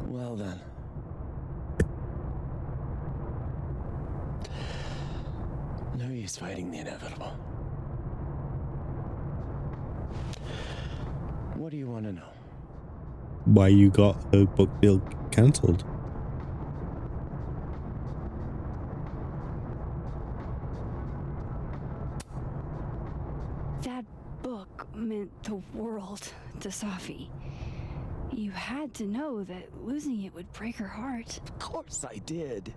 Well then. No use fighting the inevitable. What do you want to know? Why you got her book deal cancelled? That book meant the world to Sophie. You had to know that losing it would break her heart. Of course I did.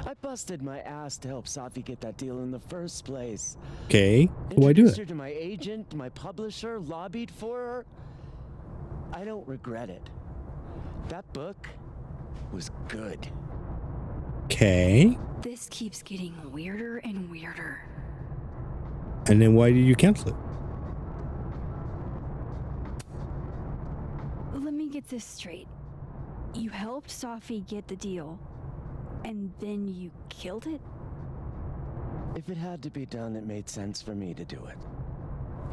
I busted my ass to help Sophie get that deal in the first place. Okay, why do Introduced her it? to my agent, my publisher, lobbied for her. I don't regret it. That book was good. Okay. This keeps getting weirder and weirder. And then why did you cancel it? Let me get this straight. You helped Sophie get the deal, and then you killed it? If it had to be done, it made sense for me to do it.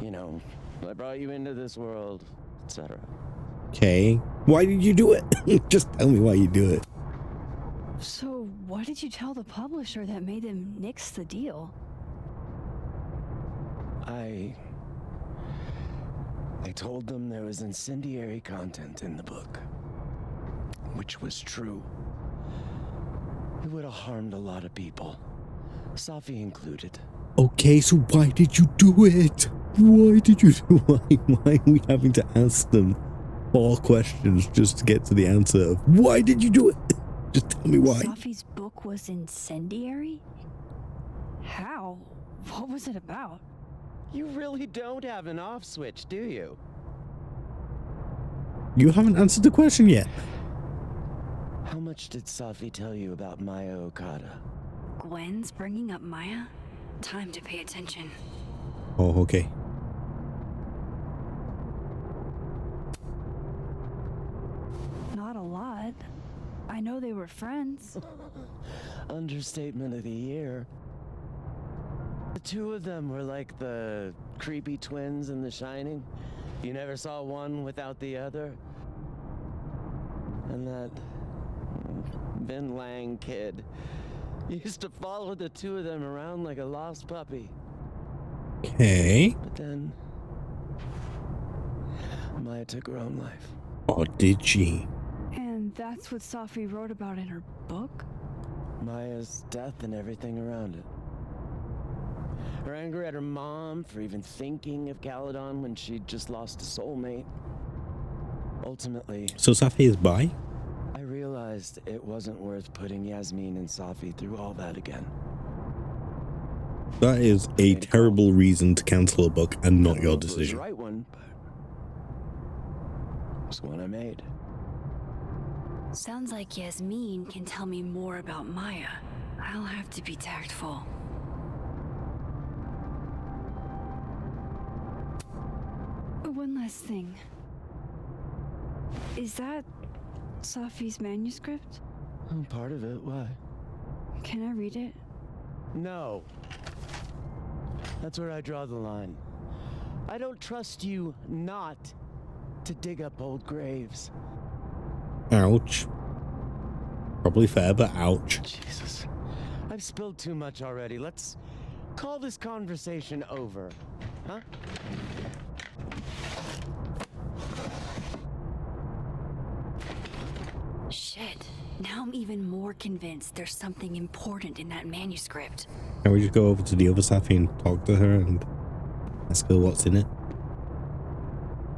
You know, I brought you into this world, etc. Okay. Why did you do it? Just tell me why you do it. So what did you tell the publisher that made them nix the deal? I told them there was incendiary content in the book, which was true. It would have harmed a lot of people, Sophie included. Okay, so why did you do it? Why did you do it? Why are we having to ask them 4 questions just to get to the answer of why did you do it? Just tell me why. Safi's book was incendiary? How? What was it about? You really don't have an off switch, do you? You haven't answered the question yet. How much did Safi tell you about Maya Okada? Gwen's bringing up Maya? Time to pay attention. Oh, okay. Not a lot. I know they were friends. Understatement of the year. The two of them were like the creepy twins in The Shining. You never saw one without the other. And that Vin Lang kid used to follow the two of them around like a lost puppy. Okay. But then Maya took her own life. Oh, did she? And that's what Safi wrote about in her book? Maya's death and everything around it. Her anger at her mom for even thinking of Caledon when she'd just lost a soulmate. Ultimately, So Safi is bi? I realized it wasn't worth putting Yasmin and Safi through all that again. That is a terrible reason to cancel a book and not your It was the decision. right one, but it's the one I made. Sounds like Yasmin can tell me more about Maya. I'll have to be tactful. One last thing. Is that Safi's manuscript? Oh, part of it. Why? Can I read it? No. That's where I draw the line. I don't trust you not to dig up old graves. Ouch. Probably fair, but ouch. Jesus. I've spilled too much already. Let's call this conversation over. Huh? Shit. Now I'm even more convinced there's something important in that manuscript. Can we just go over to the other Safi and talk to her and ask her what's in it?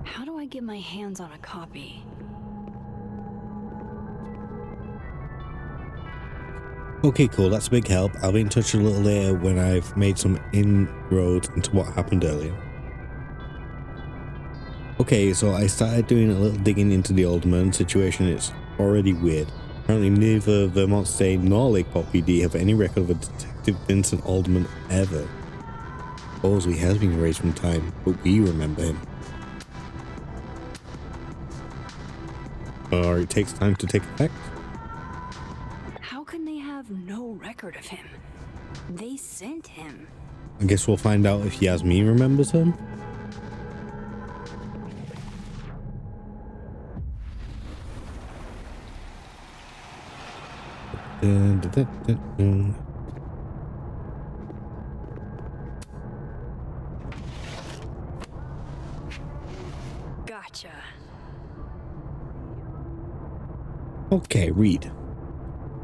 How do I get my hands on a copy? Okay, cool. That's a big help. I'll be in touch a little later when I've made some inroads into what happened earlier. Okay, so I started doing a little digging into the Alderman situation. It's already weird. Apparently neither Vermont State nor Lake Pop PD have any record of a Detective Vincent Alderman ever. Supposedly has been erased from time, but we remember him. Or it takes time to take effect. How can they have no record of him? They sent him. I guess we'll find out if Yasmin remembers him. Gotcha. Okay, read.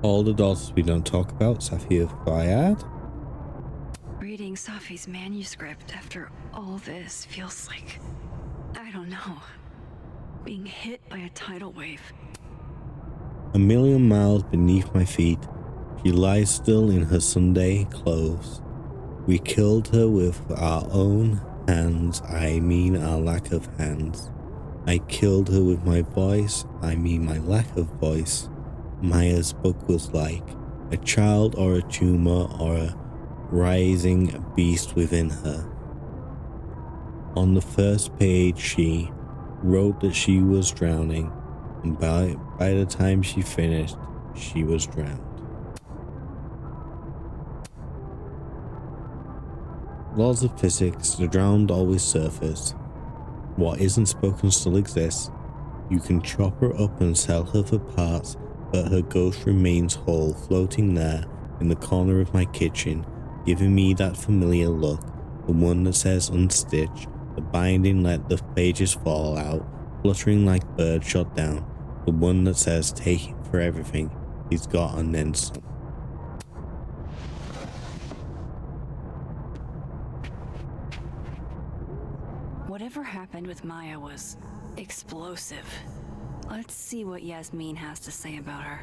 All the daughters we don't talk about, Safi of Fayad. Reading Safi's manuscript after all this feels like, I don't know, being hit by a tidal wave. A million miles beneath my feet, she lies still in her Sunday clothes. We killed her with our own hands, I mean our lack of hands. I killed her with my voice, I mean my lack of voice. Maya's book was like a child or a tumor or a rising beast within her. On the first page she wrote that she was drowning, and by the time she finished, she was drowned. Laws of physics, the drowned always surface. What isn't spoken still exists. You can chop her up and sell her for parts, but her ghost remains whole, floating there in the corner of my kitchen, giving me that familiar look, the one that says unstitch, the binding let the pages fall out, fluttering like birds shot down, the one that says take him for everything he's got and then some. Whatever happened with Maya was explosive. Let's see what Yasmin has to say about her.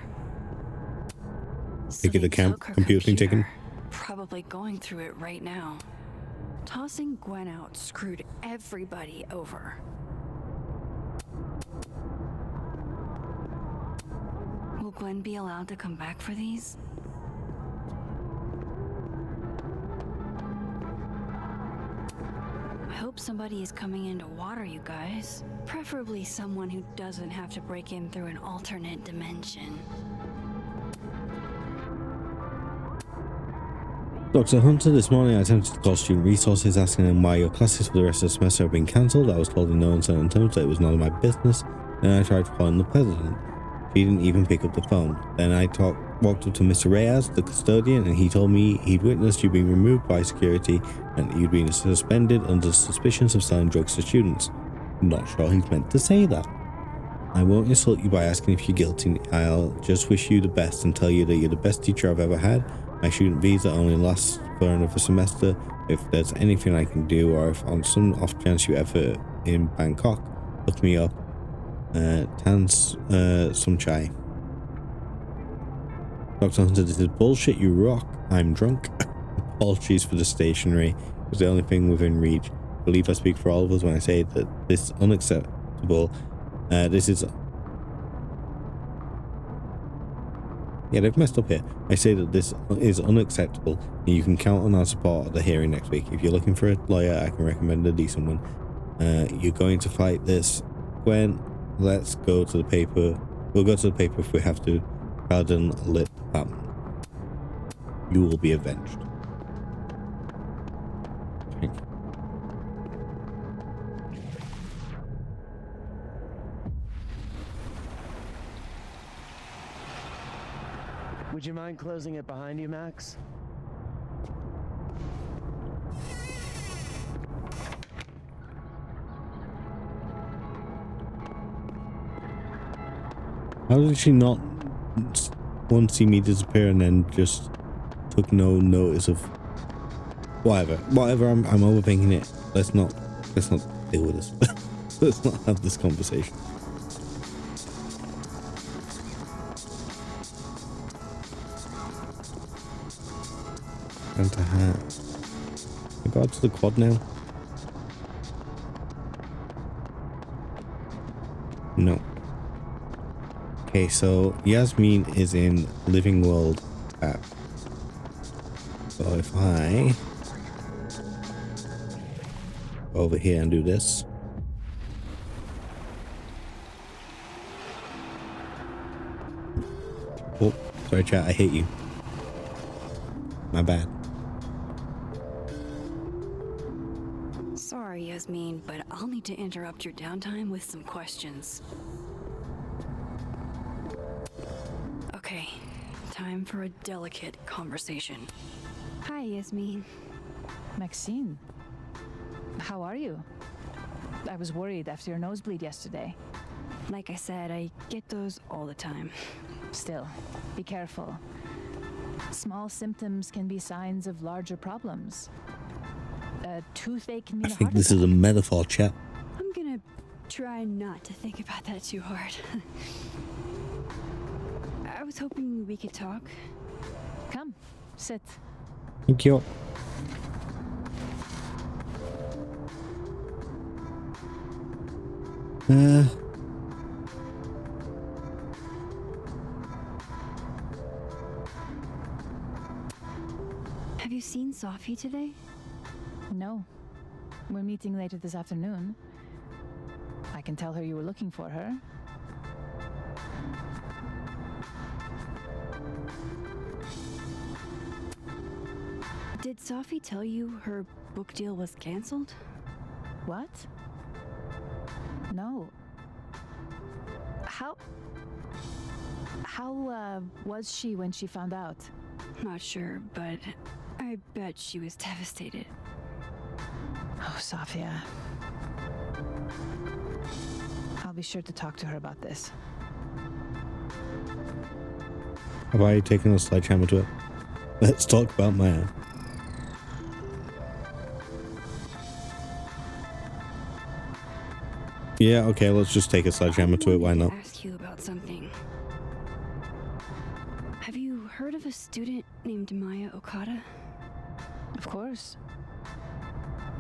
So Ticket they account, took her computing ticket. Probably going through it right now. Tossing Gwen out screwed everybody over. Will Gwen be allowed to come back for these? I hope somebody is coming in to water you guys. Preferably someone who doesn't have to break in through an alternate dimension. Dr. Hunter, this morning I attempted to call student resources asking them why your classes for the rest of the semester have been cancelled. I was told in no uncertain terms that it was none of my business. Then I tried calling the president. She didn't even pick up the phone. Then I walked up to Mr. Reyes, the custodian, and he told me he'd witnessed you being removed by security and you'd been suspended under suspicions of selling drugs to students. I'm not sure he's meant to say that. I won't insult you by asking if you're guilty. I'll just wish you the best and tell you that you're the best teacher I've ever had. My student visa only lasts for another semester. If there's anything I can do, or if on some off chance you ever in Bangkok, look me up. Some chai. Dr. Hunter, this is bullshit, you rock. I'm drunk. Apologies for the stationery. It was the only thing within reach. I believe I speak for all of us when I say that this is unacceptable. Yeah, they've messed up here. I say that this is unacceptable, and you can count on our support at the hearing next week. If you're looking for a lawyer, I can recommend a decent one. You're going to fight this. Gwen, let's go to the paper. We'll go to the paper if we have to. Garden lit department. You will be avenged. Thank you. Would you mind closing it behind you, Max? How did she not once see me disappear and then just took no notice of whatever? I'm overthinking it. Let's not deal with this. Let's not have this conversation. Santa hat. I got to the quad now. No. Okay, so Yasmin is in Living World app. So if I go over here and do this. Oh, sorry chat, I hate you. My bad. Sorry, Yasmin, but I'll need to interrupt your downtime with some questions. Okay, time for a delicate conversation. Hi, Yasmin. Maxine, how are you? I was worried after your nosebleed yesterday. Like I said, I get those all the time. Still, be careful. Small symptoms can be signs of larger problems. A toothache can mean I think this is a metaphor, chat. I'm gonna try not to think about that too hard. I was hoping we could talk. Come, sit. Thank you. Have you seen Sophie today? No. We're meeting later this afternoon. I can tell her you were looking for her. Did Sophie tell you her book deal was canceled? What? No. How was she when she found out? Not sure, but I bet she was devastated. Oh, Sophia. I'll be sure to talk to her about this. Have I taken a sledgehammer to it? Let's talk about Maya. Yeah, okay, let's just take a sledgehammer to it, why not? Ask you about something. Have you heard of a student named Maya Okada? Of course.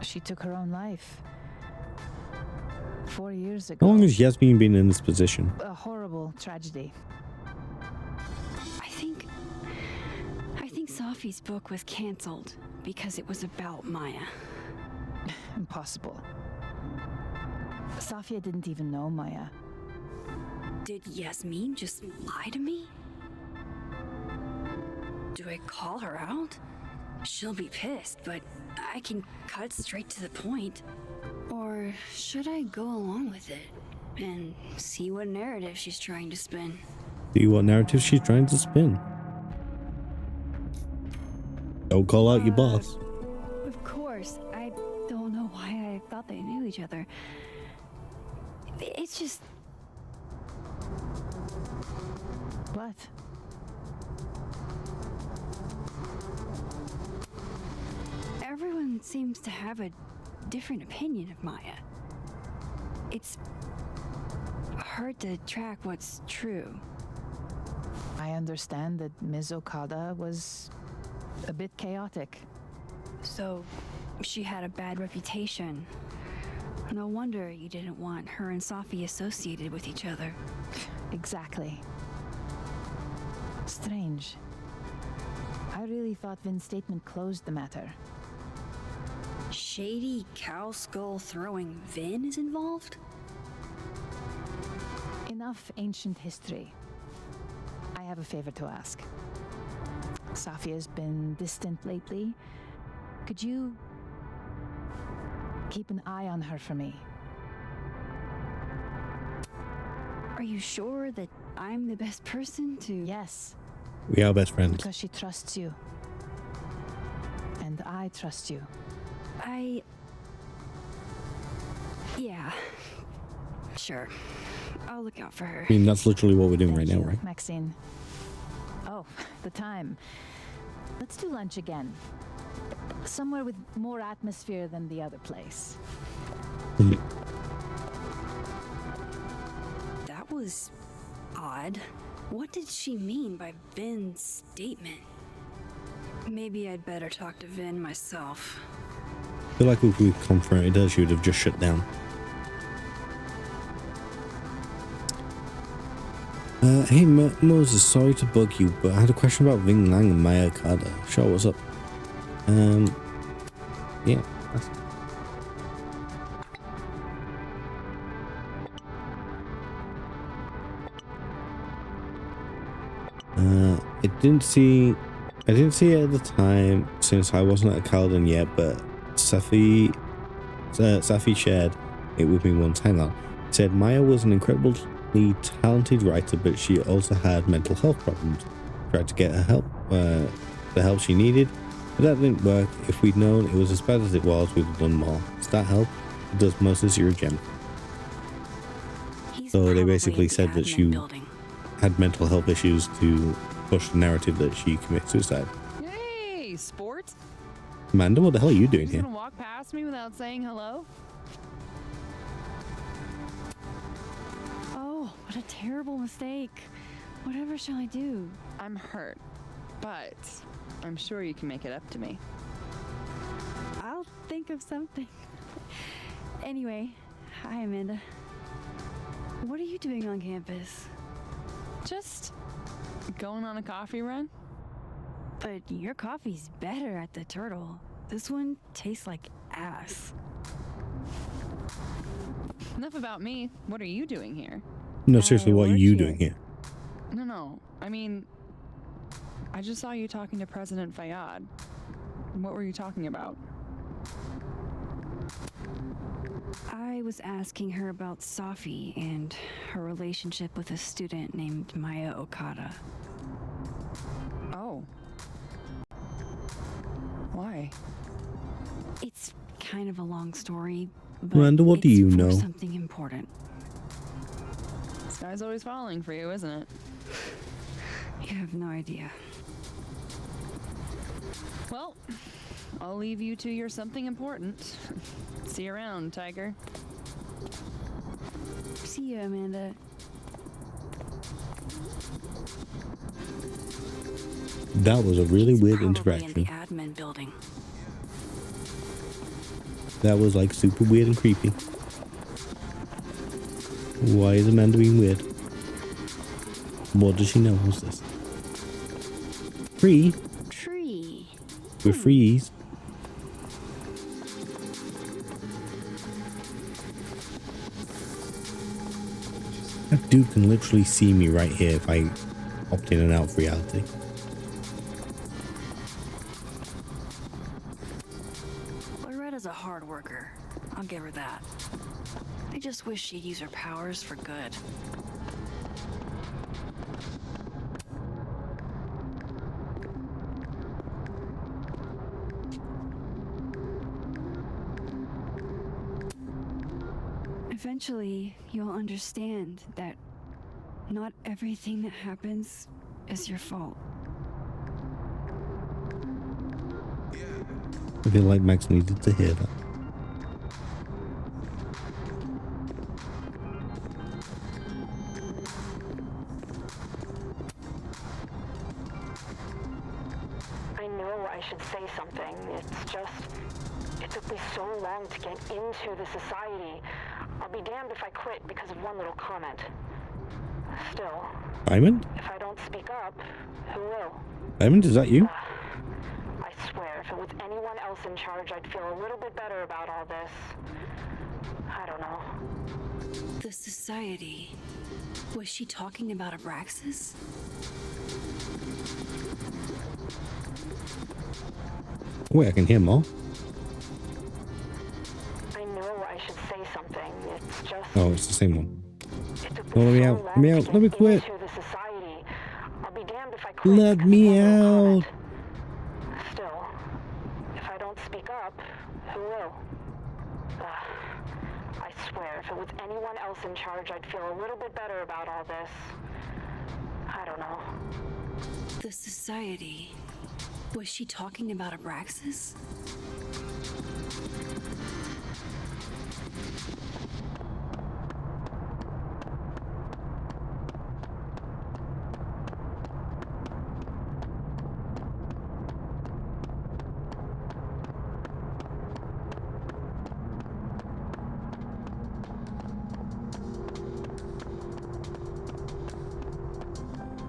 She took her own life 4 years ago. How long has Yasmin been in this position? A horrible tragedy. I think Safi's book was cancelled because it was about Maya. Impossible. Safia didn't even know Maya. Did Yasmin just lie to me? Do I call her out? She'll be pissed, but I can cut straight to the point. Or should I go along with it and see what narrative she's trying to spin? See what narrative she's trying to spin. Don't call out your boss. Of course. I don't know why I thought they knew each other. It's just... What? Everyone seems to have a different opinion of Maya. It's hard to track what's true. I understand that Ms. Okada was a bit chaotic. So, she had a bad reputation. No wonder you didn't want her and Safi associated with each other. Exactly. Strange. I really thought Vin's statement closed the matter. Shady cow skull throwing Vin is involved? Enough ancient history. I have a favor to ask. Safia's been distant lately. Could you keep an eye on her for me? Are you sure that I'm the best person to... Yes. We are best friends. Because she trusts you. And I trust you. Yeah. Sure. I'll look out for her. I mean, that's literally what we're doing right now, right? Maxine. Oh, the time. Let's do lunch again. Somewhere with more atmosphere than the other place. That was odd. What did she mean by Vin's statement? Maybe I'd better talk to Vin myself. I feel like if we confronted her, she would have just shut down. Hey Moses, sorry to bug you, but I had a question about Ving Lang and Maya Okada. Sure, what's up? Yeah. I didn't see it at the time since I wasn't at Calden yet, but Safi shared it with me once. Hang on. Said Maya was an incredibly talented writer, but she also had mental health problems. Tried to get her help, the help she needed, but that didn't work. If we'd known it was as bad as it was, we'd have done more. Does that help? It does. Moses, you're a gem. So they basically said that she had mental health issues to push the narrative that she commits suicide. Hey, sport. Amanda, what the hell are you doing You're here? gonna walk past me without saying hello? Oh, what a terrible mistake. Whatever shall I do? I'm hurt, but I'm sure you can make it up to me. I'll think of something. Anyway, hi Amanda. What are you doing on campus? Just going on a coffee run? But your coffee's better at the Turtle. This one tastes like ass. Enough about me. What are you doing here? No, seriously, what are you doing here? No. I mean, I just saw you talking to President Fayyad. What were you talking about? I was asking her about Safi and her relationship with a student named Maya Okada. Oh. Why? It's kind of a long story, but Amanda, what do you know? Something important. This guy's always falling for you, isn't it? You have no idea. Well, I'll leave you to your something important. See you around, Tiger. See you, Amanda. That was a really weird Probably interaction. in the admin building. That was like super weird and creepy. Why is Amanda being weird? What does she know? What's this? Free? Tree. We're freeze. That dude can literally see me right here if I opt in and out of reality. Loretta's a hard worker. I'll give her that. I just wish she'd use her powers for good. Eventually, you'll understand that not everything that happens is your fault. I feel like Max needed to hear that. I know I should say something. It's just, it took me so long to get into the society. I'll be damned if I quit because of one little comment. Still, Diamond? if I don't speak up, who will? Diamond, is that you? I swear, if it was anyone else in charge, I'd feel a little bit better about all this. I don't know. The society. Was she talking about Abraxas? Wait, I can hear more. I know I should say something. It's just. Oh, it's the same one. It took Oh, let me so out. long Let me to out. get Let me quit. into the society. I'll be damned if I quit. Let because me of one little out. comment. Still, if I don't speak up, who will? I swear, if it was anyone else in charge, I'd feel a little bit better about all this. I don't know. The society. Was she talking about Abraxas?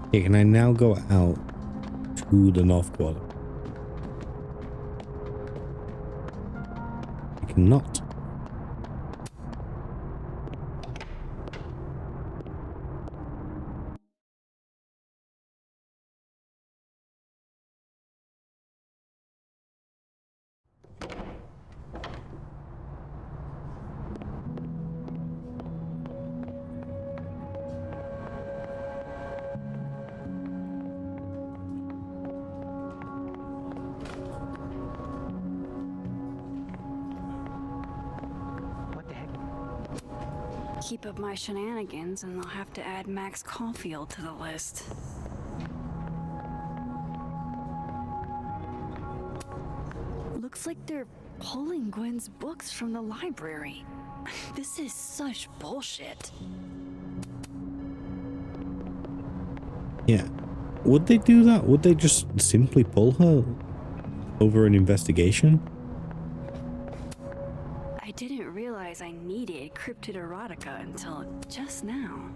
Okay, can I now go out to the North Quadrant? I cannot. Keep up my shenanigans and I'll have to add Max Caulfield to the list. Looks like they're pulling Gwen's books from the library. This is such bullshit. Yeah. Would they do that? Would they just simply pull her over an investigation? I didn't realize I needed cryptid erotica until just now.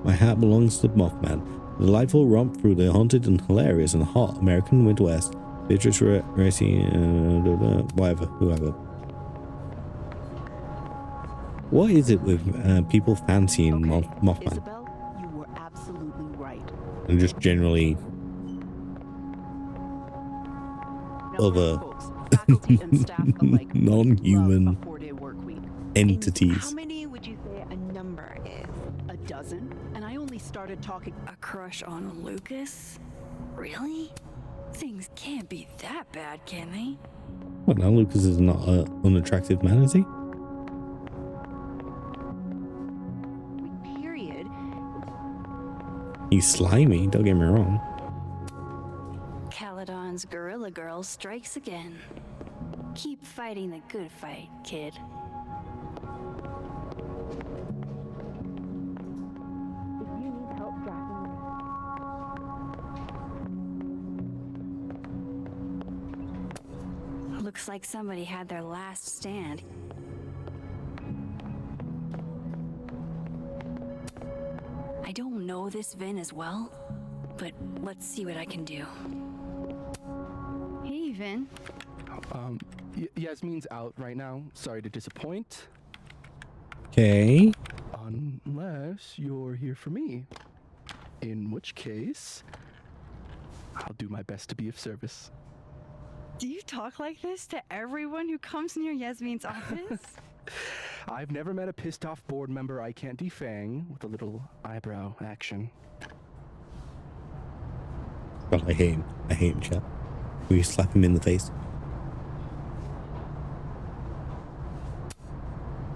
My hat belongs to Mothman. A delightful romp through the haunted and hilarious and hot American Winter West. Beatrice Racing, whatever, whoever. What is it with people fancying Mothman? Isabel, you were absolutely right. And just generally other Faculty and staff alike non-human love a 4-day work week. entities. How many would you say a number is? A dozen? And I only started talking. A crush on Lucas? Really? Things can't be that bad, can they? What now? Lucas is not an unattractive man, is he? Period. He's slimy, don't get me wrong. Caledon's Gorilla Girl strikes again. Keep fighting the good fight, kid. If Looks like somebody had their last stand. I don't know this Vin as well, but let's see what I can do. Hey, Vin. Yasmin's out right now. Sorry to disappoint. Okay. Unless you're here for me. In which case, I'll do my best to be of service. Do you talk like this to everyone who comes near Yasmin's office? I've never met a pissed off board member I can't defang with a little eyebrow action. God, I hate him. I hate him, chap. Will you slap him in the face?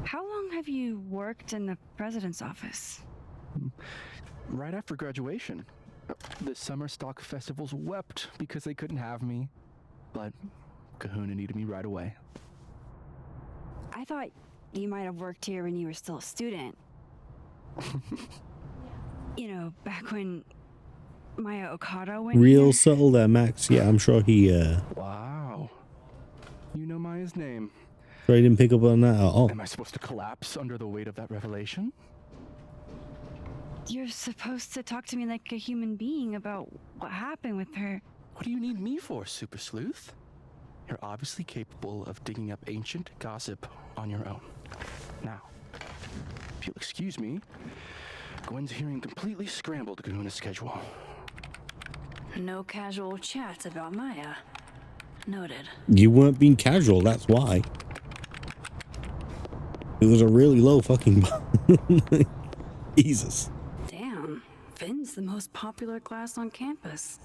How long have you worked in the president's office? Right after graduation. The summer stock festivals wept because they couldn't have me. But Kahuna needed me right away. I thought you might have worked here when you were still a student. You know, back when Maya Okada went Real here. subtle there, Max. Yeah, I'm sure he, Wow. You know Maya's name. sure he didn't pick up on that at all. Am I supposed to collapse under the weight of that revelation? You're supposed to talk to me like a human being about what happened with her. What do you need me for, Super Sleuth? You're obviously capable of digging up ancient gossip on your own. Now, if you'll excuse me, Gwen's hearing completely scrambled Kahuna's schedule. No casual chats about Maya. Noted. You weren't being casual, that's why. It was a really low fucking bar. Jesus. Damn, Vin's the most popular class on campus.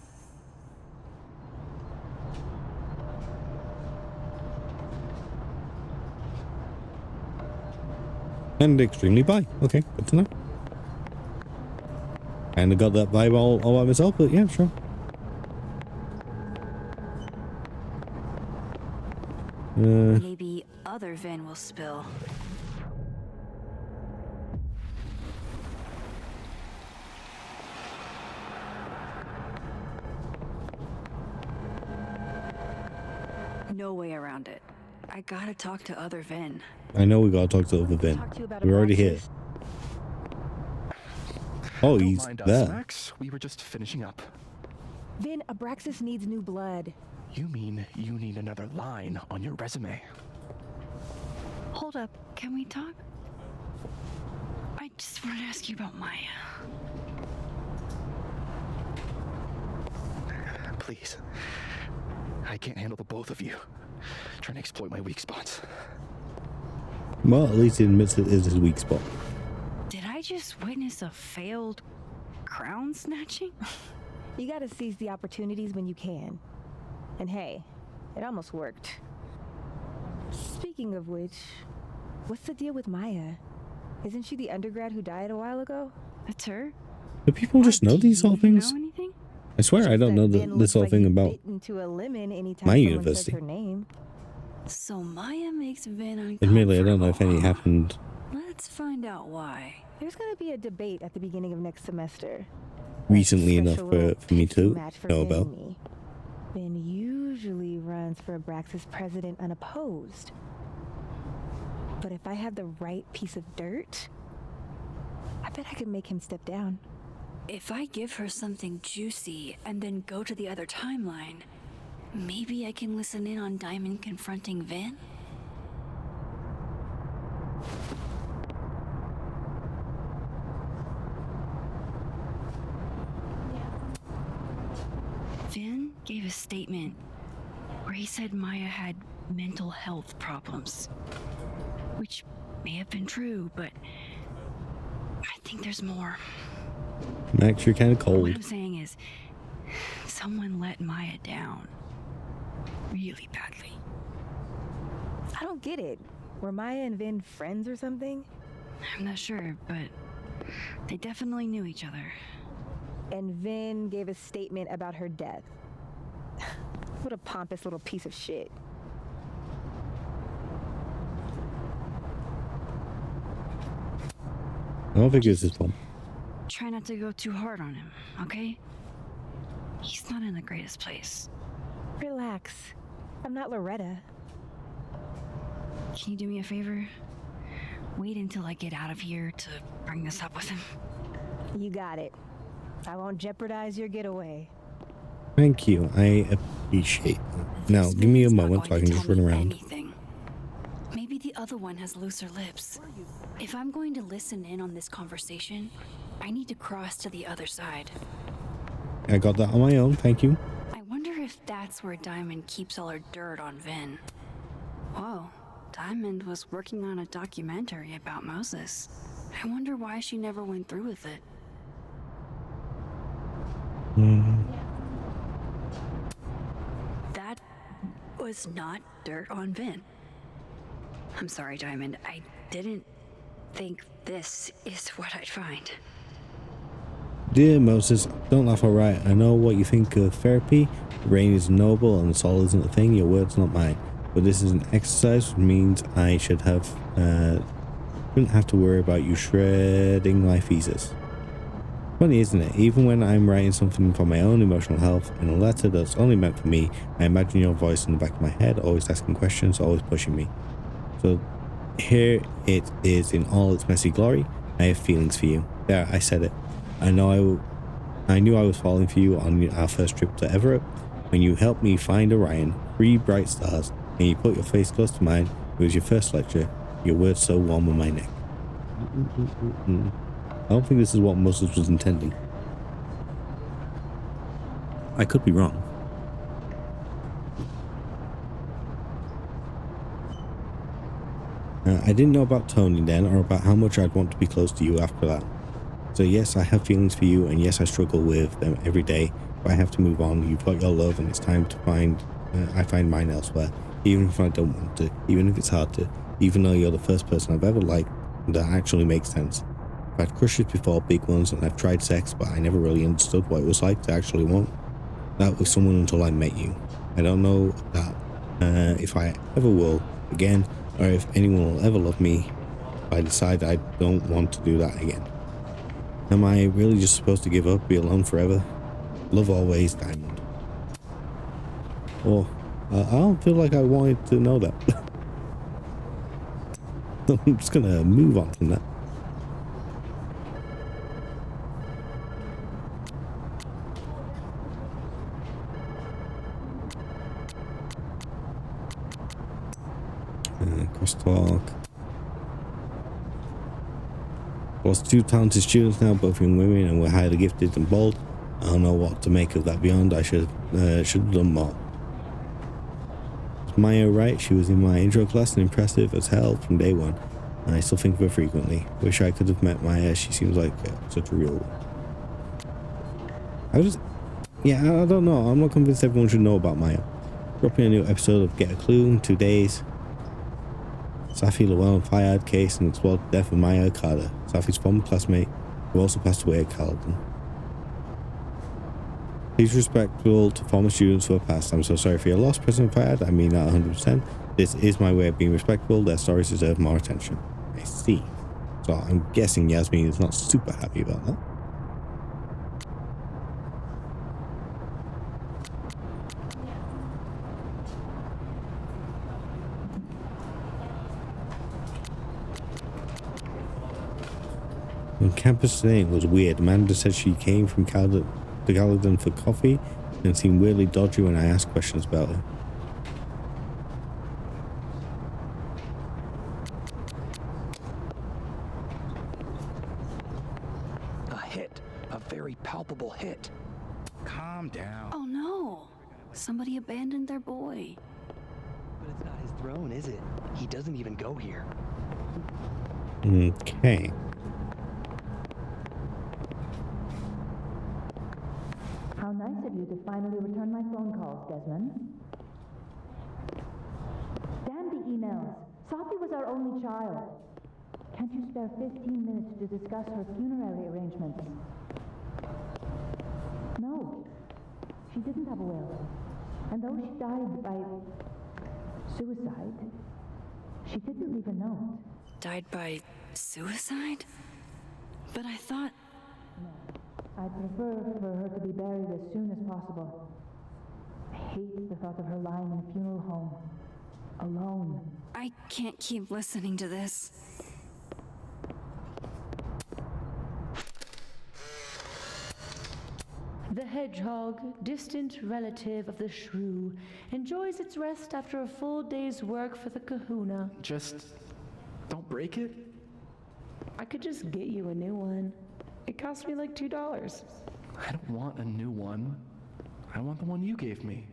And extremely bi. Okay, good to know. Kinda got that vibe all by myself, but yeah, sure. Maybe other Vin will spill. No way around it. I gotta talk to other Vin. I know we gotta talk to other Ben. We're already here. Oh, Don't he's mind us, there. Max. We were just finishing up. Vin, Abraxas needs new blood. You mean you need another line on your resume? Hold up, can we talk? I just wanted to ask you about Maya. Please. I can't handle the both of you. Trying to exploit my weak spots. Well, at least he admits it is his weak spot. Did I just witness a failed crown snatching? You gotta seize the opportunities when you can. And hey, it almost worked. Speaking of which, what's the deal with Maya? Isn't she the undergrad who died a while ago? That's her? Do people just know these whole things? I swear I don't know this whole thing about Into a lemon anytime my someone university. says her name. So Maya makes Vin uncomfortable. Admittedly, I don't know if any happened. Let's find out why. There's gonna be a debate at the beginning of next semester. Recently enough for me to Match for know Vin about. and me. Vin usually runs for Abraxas president unopposed. But if I had the right piece of dirt, I bet I could make him step down. If I give her something juicy and then go to the other timeline, maybe I can listen in on Diamond confronting Vin? Vin gave a statement where he said Maya had mental health problems, which may have been true, but I think there's more. Max, you're kind of What cold. I'm saying is, someone let Maya down really badly. I don't get it. Were Maya and Vin friends or something? I'm not sure, but they definitely knew each other. And Vin gave a statement about her death. What a pompous little piece of shit. I don't think it's his fault. Try not to go too hard on him, okay? He's not in the greatest place. Relax. I'm not Loretta. Can you do me a favor? Wait until I get out of here to bring this up with him. You got it. I won't jeopardize your getaway. Thank you. I appreciate it. Now, give me a moment so I can just run around. Anything. Maybe the other one has looser lips. If I'm going to listen in on this conversation, I need to cross to the other side. I got that on my own, thank you. I wonder if that's where Diamond keeps all her dirt on Vin. Whoa, Diamond was working on a documentary about Moses. I wonder why she never went through with it. That was not dirt on Vin. I'm sorry, Diamond. I didn't think this is what I'd find. Dear Moses, don't laugh, alright. I know what you think of therapy. The brain is noble and the soul isn't a thing. Your words, not mine. But this is an exercise, which means I shouldn't have to worry about you shredding my feces. Funny, isn't it? Even when I'm writing something for my own emotional health in a letter that's only meant for me, I imagine your voice in the back of my head, always asking questions, always pushing me. So here it is in all its messy glory. I have feelings for you. There, I said it. I knew I was falling for you on our first trip to Everett. When you helped me find Orion, 3 bright stars, and you put your face close to mine. It was your first lecture. Your words so warm on my neck. I don't think this is what Moses was intending. I could be wrong. I didn't know about Tony then, or about how much I'd want to be close to you after that. So yes, I have feelings for you, and yes, I struggle with them every day, but I have to move on. You've got your love, and it's time to I find mine elsewhere, even if I don't want to, even if it's hard to, even though you're the first person I've ever liked that actually makes sense. I've had crushes before, big ones, and I've tried sex, but I never really understood what it was like to actually want that with someone until I met you. I don't know that if I ever will again, or if anyone will ever love me. I decide I don't want to do that again. Am I really just supposed to give up, be alone forever? Love always, Diamond. Oh, I don't feel like I wanted to know that. I'm just gonna move on from that. Crosstalk. Lost 2 talented students now, both young women, and we're highly gifted and bold. I don't know what to make of that beyond. I should have done more. Was Maya right? She was in my intro class and impressive as hell from day one. And I still think of her frequently. Wish I could have met Maya. She seems like such a real one. I don't know. I'm not convinced everyone should know about Maya. Dropping a new episode of Get a Clue in 2 days. Safi, Llewellyn, and Fayad case and explored the death of Maya Okada, Safi's former classmate, who also passed away at Caledon. Please respectful to former students who have passed. I'm so sorry for your loss, President Fayad. I mean that 100%. This is my way of being respectful. Their stories deserve more attention. I see. So I'm guessing Yasmin is not super happy about that. On campus today, it was weird. Amanda said she came from Caledon for coffee and seemed weirdly dodgy when I asked questions about her. A hit. A very palpable hit. Calm down. Oh no! Somebody abandoned their boy. But it's not his throne, is it? He doesn't even go here. Okay. How nice of you to finally return my phone calls, Desmond. Damn the emails. Safi was our only child. Can't you spare 15 minutes to discuss her funerary arrangements? No. She didn't have a will. And though she died by suicide, she didn't leave a note. Died by suicide? But I thought... No. I'd prefer for her to be buried as soon as possible. I hate the thought of her lying in a funeral home. Alone. I can't keep listening to this. The hedgehog, distant relative of the shrew, enjoys its rest after a full day's work for the kahuna. Just don't break it? I could just get you a new one. It cost me like $2. I don't want a new one. I want the one you gave me.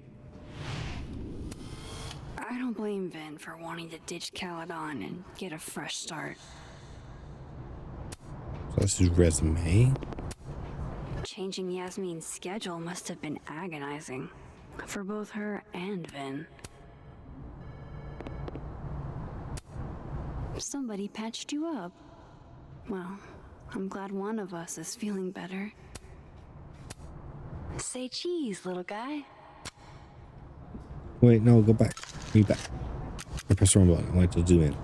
I don't blame Vin for wanting to ditch Caledon and get a fresh start. So that's his resume. Changing Yasmin's schedule must have been agonizing for both her and Vin. Somebody patched you up. Well, I'm glad one of us is feeling better. Say cheese, little guy. Wait, no, go back. Be back. I pressed the wrong button. I like to zoom in.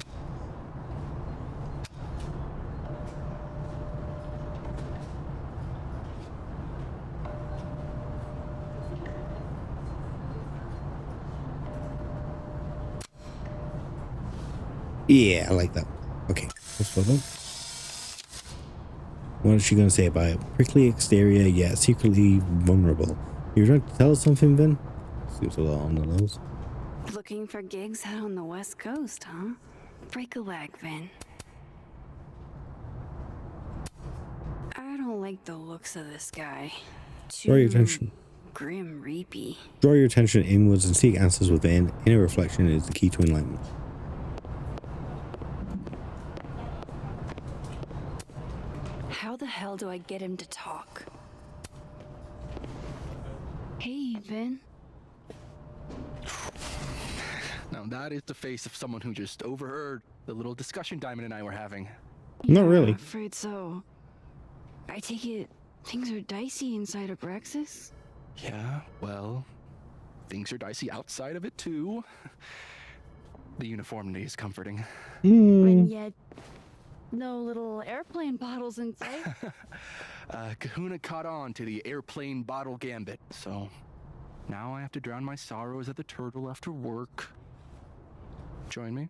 Yeah, I like that. Okay, let's put them. What is she gonna say about it? Prickly exterior, yet secretly vulnerable. You're trying to tell us something, Vin? Seems a little on the nose. Looking for gigs out on the West Coast, huh? Break a leg, Vin. I don't like the looks of this guy. Draw your attention. Grim Reapy. Draw your attention inwards and seek answers within. Inner reflection is the key to enlightenment. How the hell do I get him to talk? Hey, Vin. Now that is the face of someone who just overheard the little discussion Diamond and I were having. Not really. I'm afraid so. I take it things are dicey inside of Brexis? Yeah, well, things are dicey outside of it too. The uniformity is comforting. And yet, no little airplane bottles in sight. Kahuna caught on to the airplane bottle gambit, so now I have to drown my sorrows at the Turtle after work. Join me?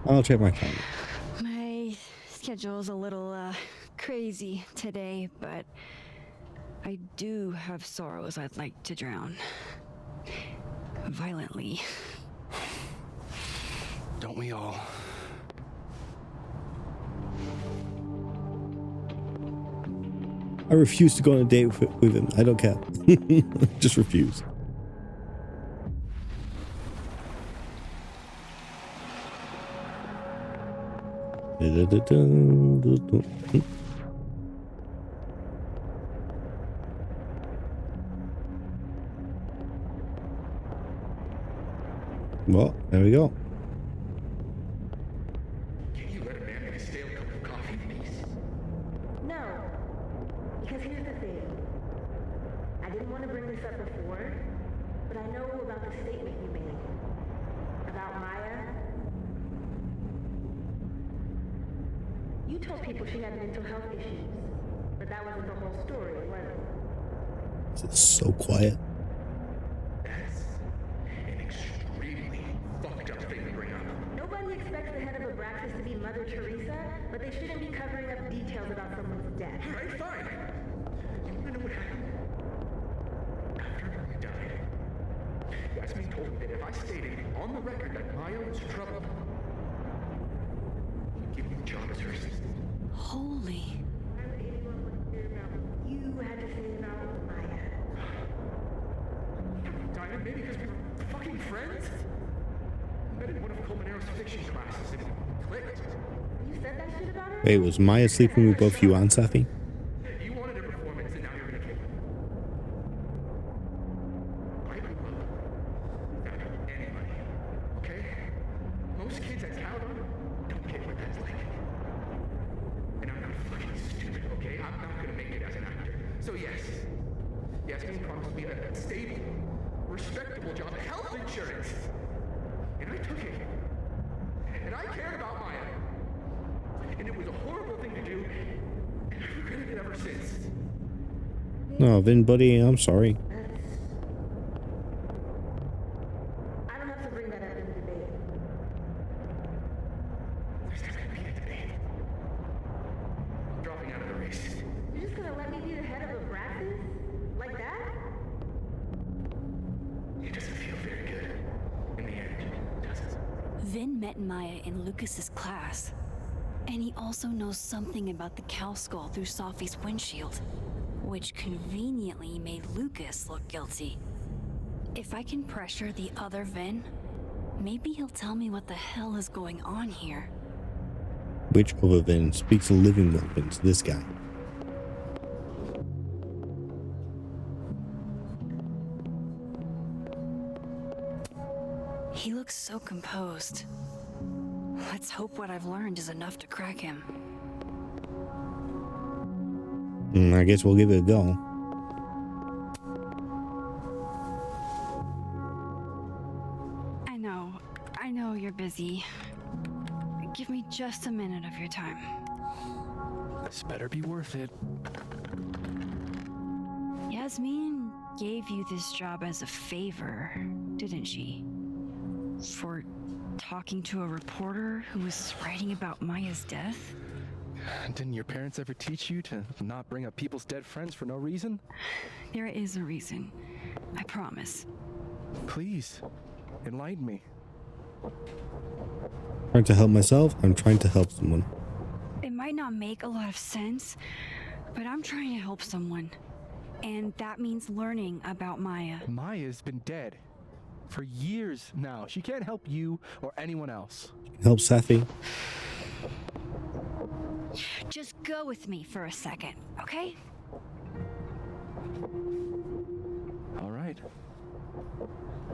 I'll check my calendar. My schedule's a little, crazy today, but I do have sorrows I'd like to drown. Violently. Don't we all? I refuse to go on a date with him. I don't care. Just refuse. Well, there we go. Can you let a man make a stale cup of coffee in peace? No. Because here's the thing. I didn't want to bring this up before, but I know about the statement you made. About Maya. You told people she had mental health issues, but that wasn't the whole story, was it? It's so quiet. That's an extremely fucked up thing to bring up. Nobody expects the head of Abraxas to be Mother Teresa, but they shouldn't be covering up details about someone's death. Alright, fine. You wanna know what happened? After Maya died, Yasmin told me that if I stated on the record that Maya was troubled, he'd give me the job as her assistant. Holy. Why would anyone want to hear about what you had to say about Maya? Diamond, maybe because we were fucking friends? I met in one of Colmenaro's fiction classes and it clicked. You said that shit about her? Wait, was Maya sleeping with both you and Safi? You wanted a performance and now you're gonna get one. I would love that of anybody, okay? Most kids at Caledon don't get what that's like. And I'm not fucking stupid, okay? I'm not gonna make it as an actor. So yes, Yasmin promised me a stable, respectable job, health insurance. And I took it. And I cared about Maya. And it was a horrible thing to do, and I've regretted it ever since. No, Vin, buddy, I'm sorry. Vin met Maya in Lucas's class. And he also knows something about the cow skull through Sophie's windshield, which conveniently made Lucas look guilty. If I can pressure the other Vin, maybe he'll tell me what the hell is going on here. Which other Vin speaks a living weapon to this guy? He looks so composed. Let's hope what I've learned is enough to crack him. I guess we'll give it a go. I know you're busy. Give me just a minute of your time. This better be worth it. Yasmin gave you this job as a favor, didn't she? For talking to a reporter who was writing about Maya's death? Didn't your parents ever teach you to not bring up people's dead friends for no reason? There is a reason. I promise. Please, enlighten me. Trying to help myself, I'm trying to help someone. It might not make a lot of sense, but I'm trying to help someone. And that means learning about Maya. Maya's been dead for years now. She can't help you or anyone else. Help Safi. Just go with me for a second, okay? All right.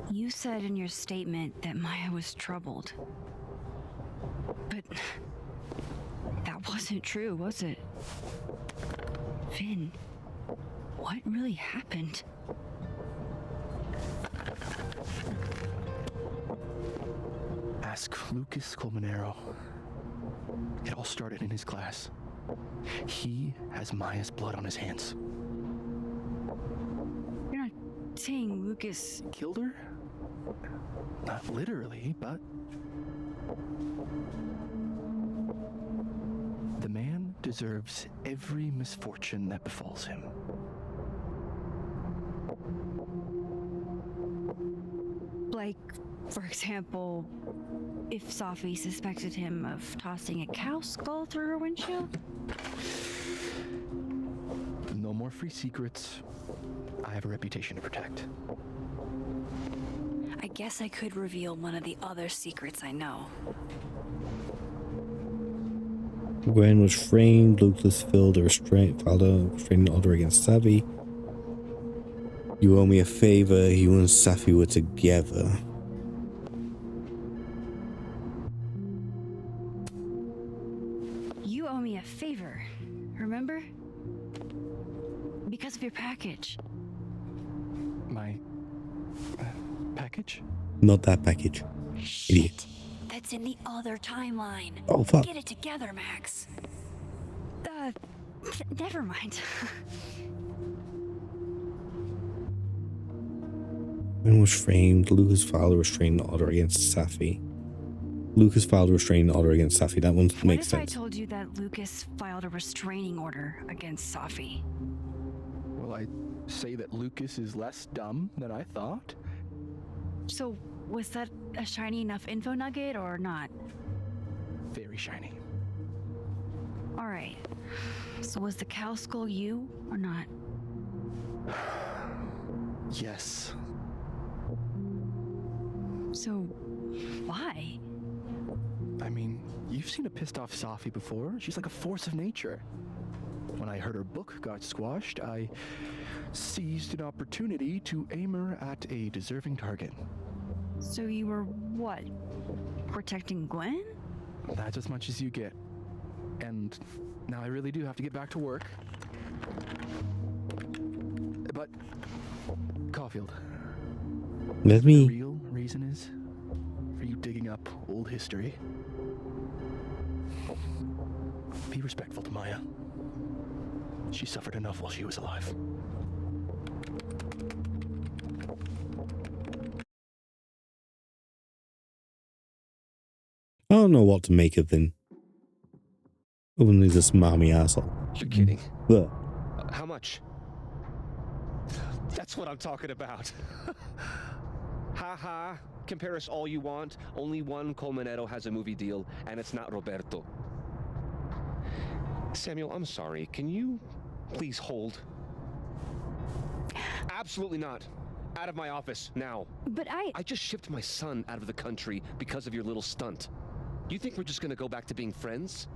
You said in your statement that Maya was troubled. But that wasn't true, was it? Vin, what really happened? Ask Lucas Colmenero. It all started in his class. He has Maya's blood on his hands. You're not saying Lucas killed her? Not literally, but the man deserves every misfortune that befalls him. Like, for example, if Sophie suspected him of tossing a cow skull through her windshield? No more free secrets. I have a reputation to protect. I guess I could reveal one of the other secrets I know. Gwen was framed. Lucas filed a restraining order against Safi. You owe me a favor. You and Safi were together. You owe me a favor, remember? Because of your package. My package? Not that package. Idiot. That's in the other timeline. Oh, fuck. Get it together, Max. Never mind. Gwen was framed. Lucas filed a restraining order against Safi. Lucas filed a restraining order against Safi. That one makes What if sense. I told you that Lucas filed a restraining order against Sophie? Will I say that Lucas is less dumb than I thought? So, was that a shiny enough info nugget or not? Very shiny. Alright. So was the cow skull you or not? Yes. So, why? I mean, you've seen a pissed off Sophie before. She's like a force of nature. When I heard her book got squashed, I seized an opportunity to aim her at a deserving target. So you were what? Protecting Gwen? That's as much as you get. And now I really do have to get back to work. But, Caulfield, Let me. the real reason is for you digging up old history. Be respectful to Maya. She suffered enough while she was alive. I don't know what to make of him. Other than he's a smarmy asshole. You're kidding. But How much? That's what I'm talking about. Ha ha. Compare us all you want. Only one Colmenero has a movie deal, and it's not Roberto. Samuel, I'm sorry. Can you please hold? Absolutely not. Out of my office, now. But I just shipped my son out of the country because of your little stunt. You think we're just gonna go back to being friends?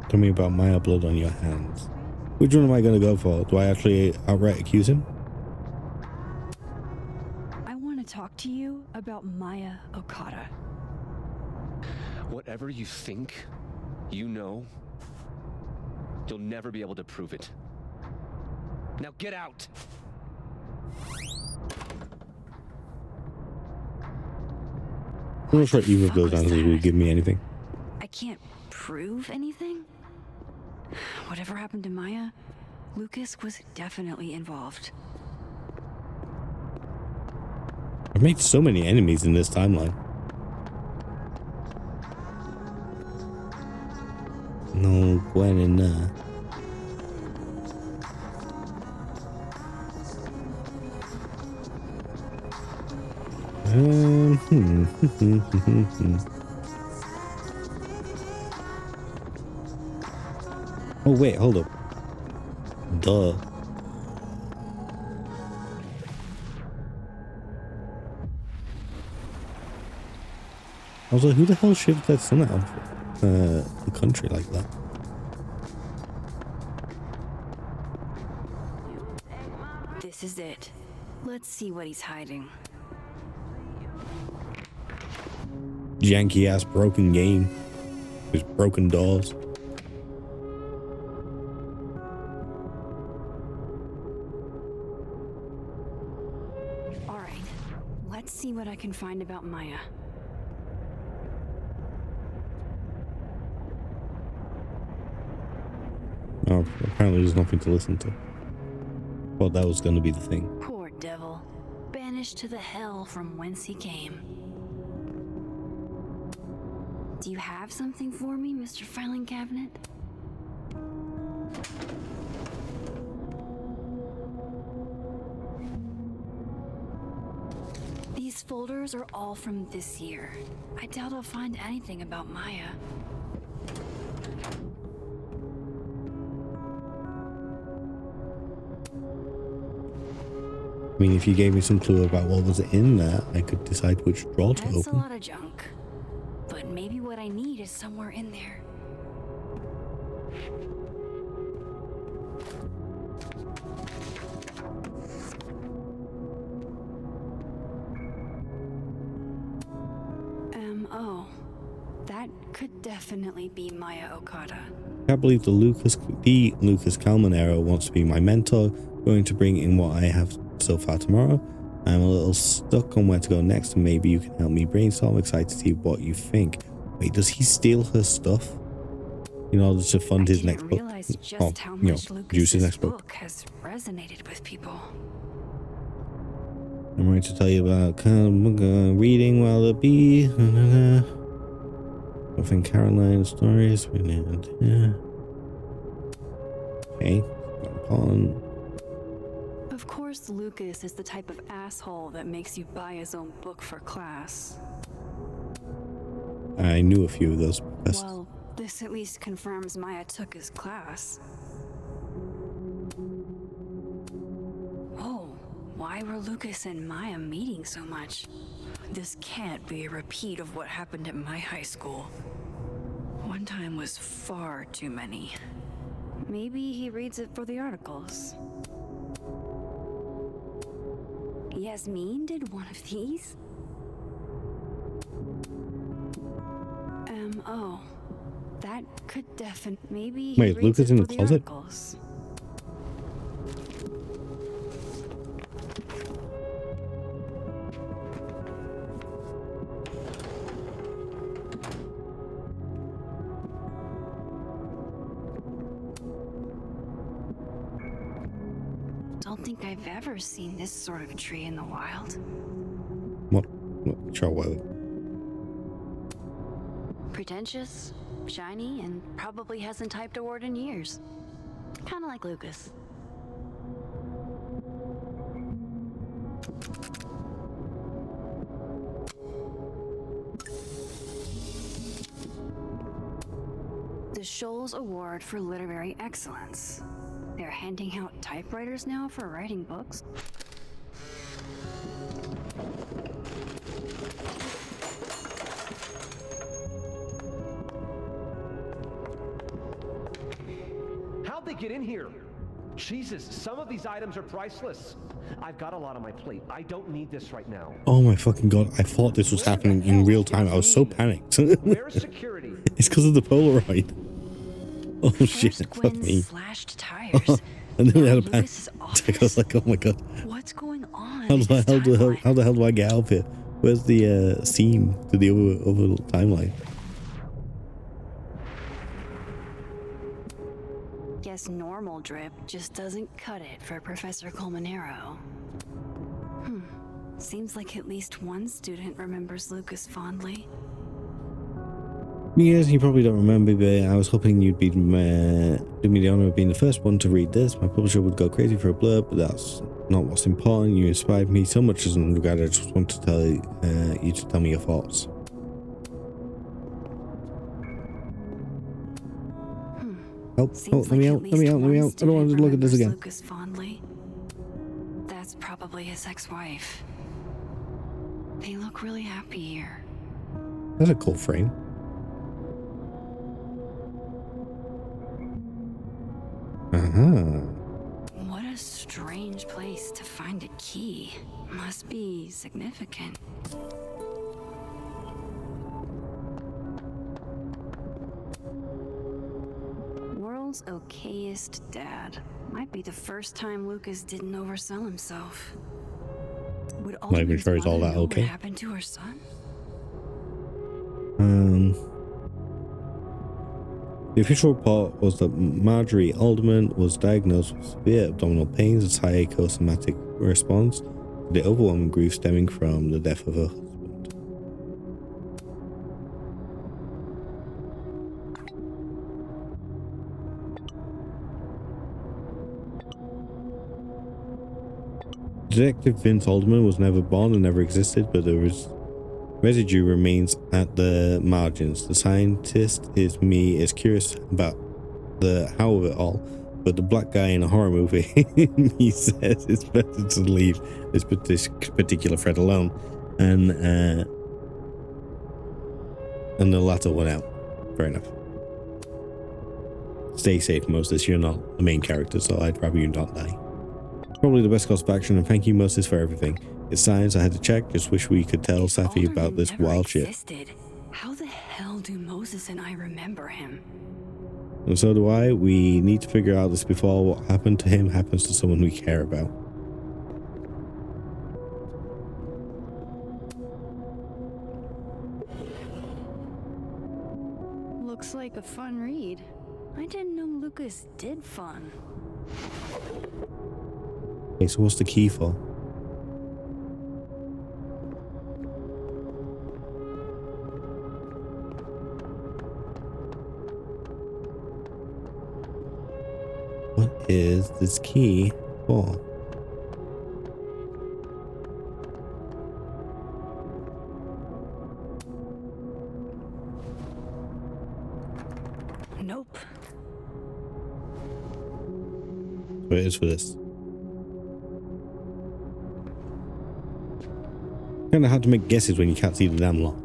Tell me about Maya blood on your hands. Which one am I going to go for? Do I actually outright accuse him? I want to talk to you about Maya Okada. Whatever you think, you know, you'll never be able to prove it. Now get out! I'm not sure either of those answers will give me anything. I can't prove anything? Whatever happened to Maya, Lucas was definitely involved. I've made so many enemies in this timeline. No Gwen in there. Oh wait, hold up. Duh. I was like, who the hell shipped that son out of the country like that? This is it. Let's see what he's hiding. Janky ass broken game. There's broken doors. Alright, let's see what I can find about Maya. Oh, apparently there's nothing to listen to. Well, that was going to be the thing. Poor devil. Banished to the hell from whence he came. Do you have something for me, Mr. Filing Cabinet? These folders are all from this year. I doubt I'll find anything about Maya. I mean, if you gave me some clue about what was in there, I could decide which drawer to That's a open. lot of junk. But maybe what I need is somewhere in there. Oh. That could definitely be Maya Okada. I can't believe the Lucas Calmanero wants to be my mentor. Going to bring in what I have so far tomorrow. I'm a little stuck on where to go next, and maybe you can help me brainstorm. Excited to see what you think. Wait, does he steal her stuff in order to fund his next book? Just how much use his Lucas's next book. book has resonated with people. I'm going to tell you about reading while the bee. Nothing Caroline stories. Yeah. Okay. Pawn. Of course, Lucas is the type of asshole that makes you buy his own book for class. I knew a few of those professors. Well, this at least confirms Maya took his class. Oh, why were Lucas and Maya meeting so much? This can't be a repeat of what happened at my high school. One time was far too many. Maybe he reads it for the articles. Yasmin did one of these? Oh. That could definitely... Maybe he Wait, reads Lucas it in for the the closet? articles. Don't think I've ever seen this sort of tree in the wild. What? Sure, well. Pretentious, shiny, and probably hasn't typed a word in years. Kinda like Lucas. The Scholes Award for Literary Excellence. They're handing out typewriters now for writing books. How'd they get in here? Jesus, some of these items are priceless. I've got a lot on my plate. I don't need this right now. Oh my fucking god, I thought this was happening in real time. I was so panicked. Where's security? It's because of the Polaroid. Oh shit, fuck me. Slashed tires. And then we had a panic attack. I was like, oh my god. What's going on? How the hell do I get out of here? Where's the seam to the other timeline? Guess normal drip just doesn't cut it for Professor Colmenero. Seems like at least one student remembers Lucas fondly. Yes, you probably don't remember, but I was hoping you'd do me the honor of being the first one to read this. My publisher would go crazy for a blurb, but that's not what's important. You inspired me so much as an undergrad. I just want to tell you to tell me your thoughts. Help, let me out. I don't want to look at this again. Lucas fondly. That's probably his ex-wife. They look really happy here. That's a cool frame. What a strange place to find a key. Must be significant. World's okayest dad. Might be the first time Lucas didn't oversell himself. Would Not even sure he's all that okay. What happened to her son? The official report was that Marjorie Alderman was diagnosed with severe abdominal pains and psychosomatic response to the overwhelming grief stemming from the death of her husband. Detective Vince Alderman was never born and never existed, but there is residue remains at the margins. The scientist is curious about the how of it all, but the black guy in a horror movie, he says it's better to leave this particular thread alone, and the latter one out. Fair enough. Stay safe, Moses. You're not the main character, so I'd rather you not die. Probably the best course of action, and thank you, Moses, for everything. It's science, I had to check. Just wish we could tell Safi about this wild shit. How the hell do Moses and I remember him? And so do I. We need to figure out this before what happened to him happens to someone we care about. Looks like a fun read. I didn't know Lucas did fun. Okay, so what's the key for? What is this key for? Nope. So it is for this. Kind of hard to make guesses when you can't see the damn lot.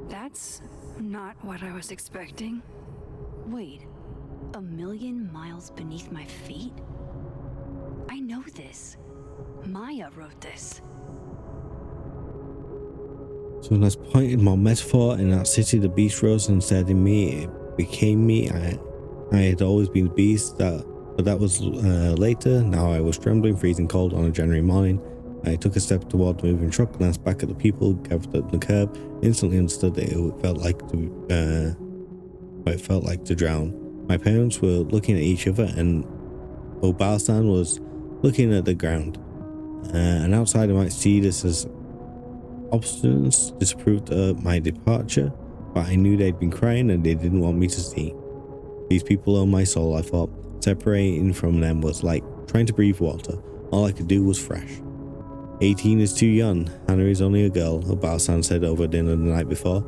That's not what I was expecting. Wait, 1,000,000 miles beneath my feet? I know this. Maya wrote this. So when I pointed my metaphor in that city, the beast rose and said in me, it became me. I had always been the beast, but that was later. Now I was trembling, freezing cold on a January morning. I took a step toward the moving truck, glanced back at the people gathered at the curb, instantly understood that it felt like to drown. My parents were looking at each other, and Obalsan was looking at the ground. An outsider might see this as obstinance, disapproved of my departure, but I knew they'd been crying and they didn't want me to see. These people own my soul, I thought. Separating from them was like trying to breathe water. All I could do was fresh. 18 is too young. Hannah is only a girl, Obasan said over dinner the night before,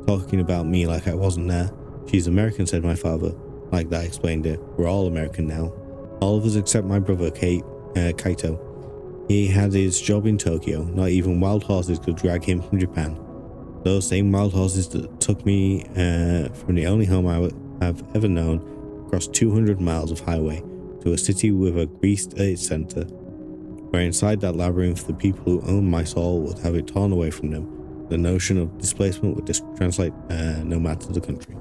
talking about me like I wasn't there. She's American, said my father. Like that explained it. We're all American now. All of us except my brother, Kaito. He had his job in Tokyo. Not even wild horses could drag him from Japan. Those same wild horses that took me from the only home I have ever known across 200 miles of highway to a city with a greased at its center, where inside that labyrinth the people who owned my soul would have it torn away from them. The notion of displacement would translate no matter the country.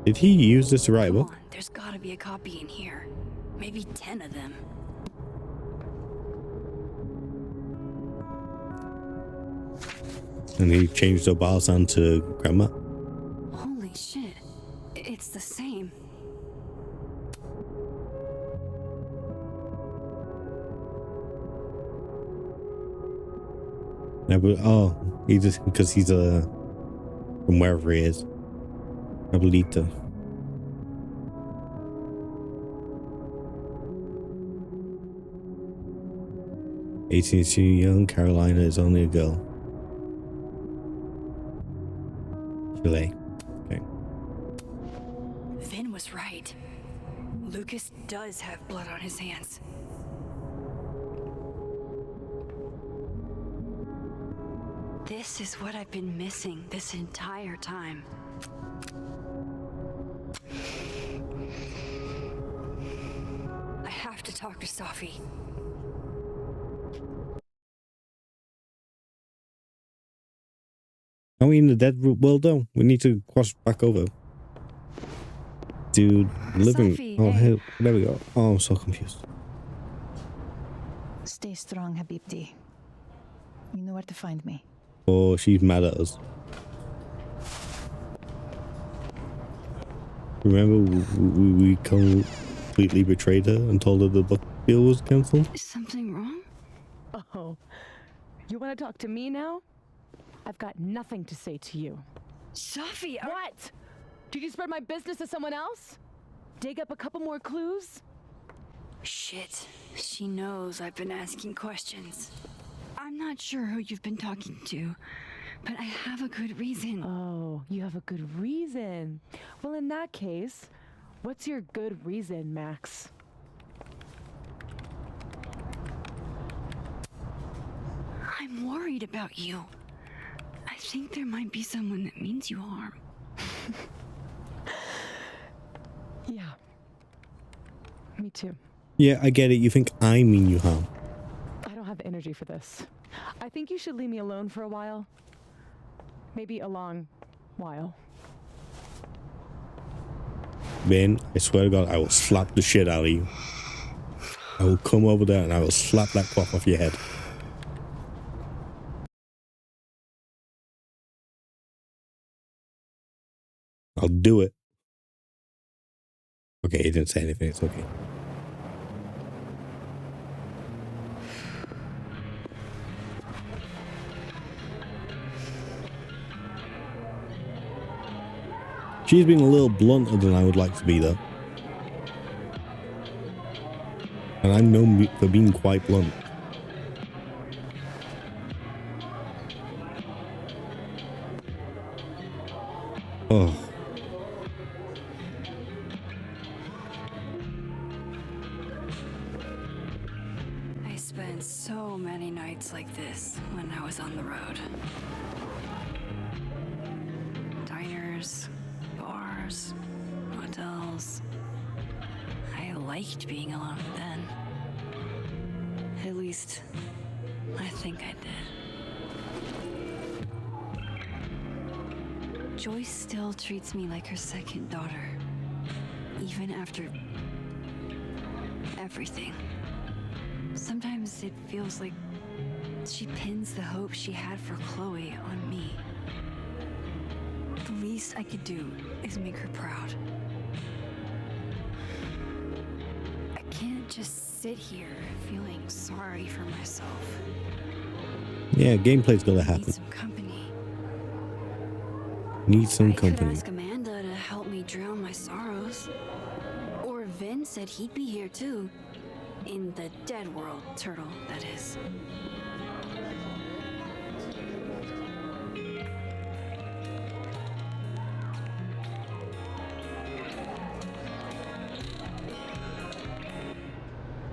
Did he use this to write a book? Come on, there's gotta be a copy in here. Maybe 10 of them. And he changed Obasan to grandma. Holy shit. It's the same. Yeah, but, oh, he just because he's from wherever he is. Abuelita. "18 is too young. Carolina is only a girl." Chile. Okay. Vin was right. Lucas does have blood on his hands. This is what I've been missing this entire time. I have to talk to Safi. Are we in the dead world though? We need to cross back over. Dude, living. Safi, Oh, hey. hey, there we go. Oh, I'm so confused. Stay strong, Habibti. You know where to find me. Oh, she's mad at us. Remember, we completely betrayed her and told her the book deal was cancelled? Is something wrong? Oh, you want to talk to me now? I've got nothing to say to you. Safi, What? Did you spread my business to someone else? Dig up a couple more clues? Shit. She knows I've been asking questions. I'm not sure who you've been talking to, but I have a good reason. Oh, you have a good reason. Well, in that case, what's your good reason, Max? I'm worried about you. I think there might be someone that means you harm. Yeah. Me too. Yeah, I get it. You think I mean you harm. I don't have energy for this. I think you should leave me alone for a while. Maybe a long while. Ben, I swear to God, I will slap the shit out of you. I will come over there and I will slap that cloth off your head. I'll do it. Okay, he didn't say anything. It's okay. She's been a little blunter than I would like to be, though. And I'm known for being quite blunt. Oh. I spent so many nights like this when I was on the road. Diners, bars, hotels. I liked being alone then. At least, I think I did. Joyce still treats me like her second daughter, even after everything. Sometimes it feels like she pins the hope she had for Chloe on me. The least I could do is make her proud. I can't just sit here feeling sorry for myself. Yeah, gameplay's gonna I happen. need some company. Need some I could company. ask Amanda to help me drown my sorrows. Gwen said he'd be here too. In the dead world, Turtle, that is.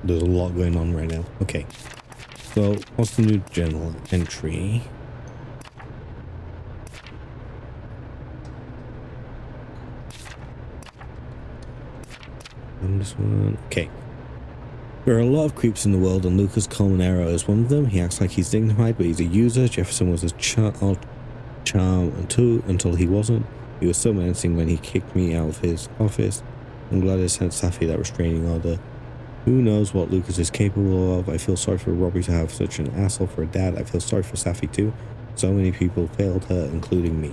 There's a lot going on right now. Okay. So, what's the new journal entry? And this one. Okay. There are a lot of creeps in the world, and Lucas Colmenero is one of them. He acts like he's dignified, but he's a user. Jefferson was a charm too, until he wasn't. He was so menacing when he kicked me out of his office. I'm glad I sent Safi that restraining order. Who knows what Lucas is capable of? I feel sorry for Robbie to have such an asshole for a dad. I feel sorry for Safi too. So many people failed her, including me.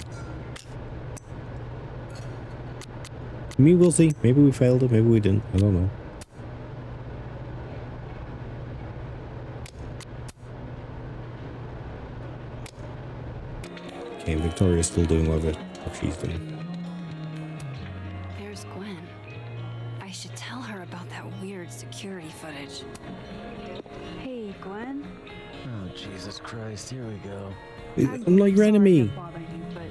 We'll see. Maybe we failed her, maybe we didn't. I don't know. Okay, Victoria's still doing whatever she's doing. There's Gwen. I should tell her about that weird security footage. Hey, Gwen. Oh, Jesus Christ, here we go. I'm like your enemy. Bother you, but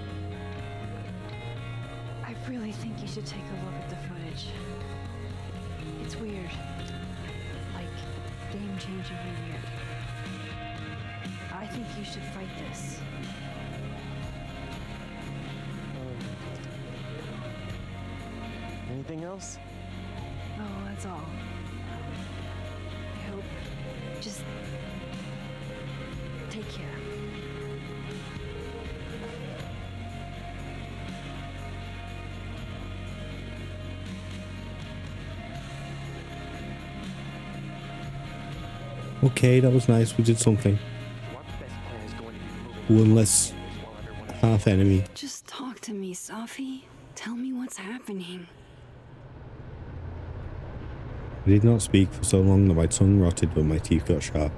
I really think you should take a look at the footage. It's weird. Like, game-changingly weird. I think you should fight this. Anything else? No, that's all. I hope. Just take care. Okay, that was nice. We did something. One less half enemy. Just talk to me, Safi. Tell me what's happening. I did not speak for so long that my tongue rotted, but my teeth got sharp.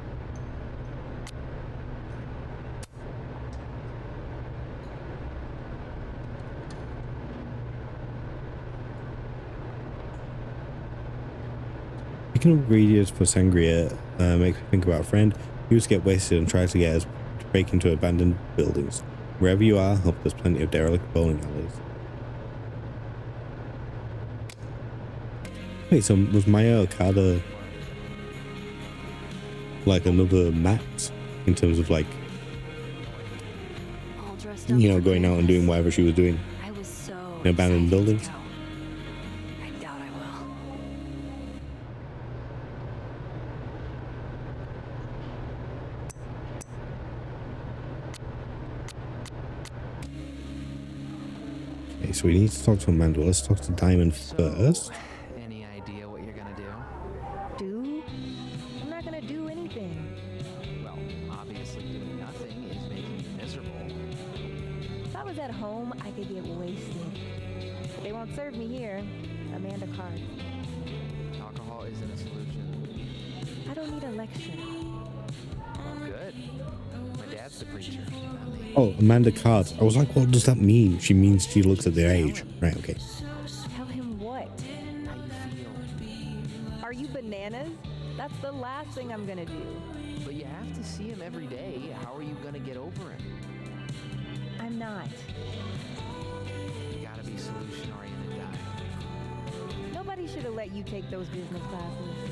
Picking up ingredients for sangria makes me think about a friend who used to get wasted and tries to get us to break into abandoned buildings. Wherever you are, hope there's plenty of derelict bowling alleys. Wait, so was Maya Okada like another Max in terms of like, you know, going out and doing whatever she was doing in abandoned buildings? I doubt I will. Okay, so we need to talk to Amanda. Let's talk to Diamond first. Any idea what you're gonna do? Do? I'm not gonna do anything. Well, obviously doing nothing is making you miserable. If I was at home, I could get wasted. But they won't serve me here. Amanda card. Alcohol isn't a solution. I don't need a lecture. Oh, good. My dad's the preacher. Oh, Amanda Cards. I was like, what does that mean? She means she looks at their age. Right, okay. Tell him what? How you feel. Are you bananas? That's the last thing I'm gonna do. But you have to see him every day. How are you gonna get over him? I'm not. You gotta be solution-oriented, guy. Nobody should have let you take those business classes.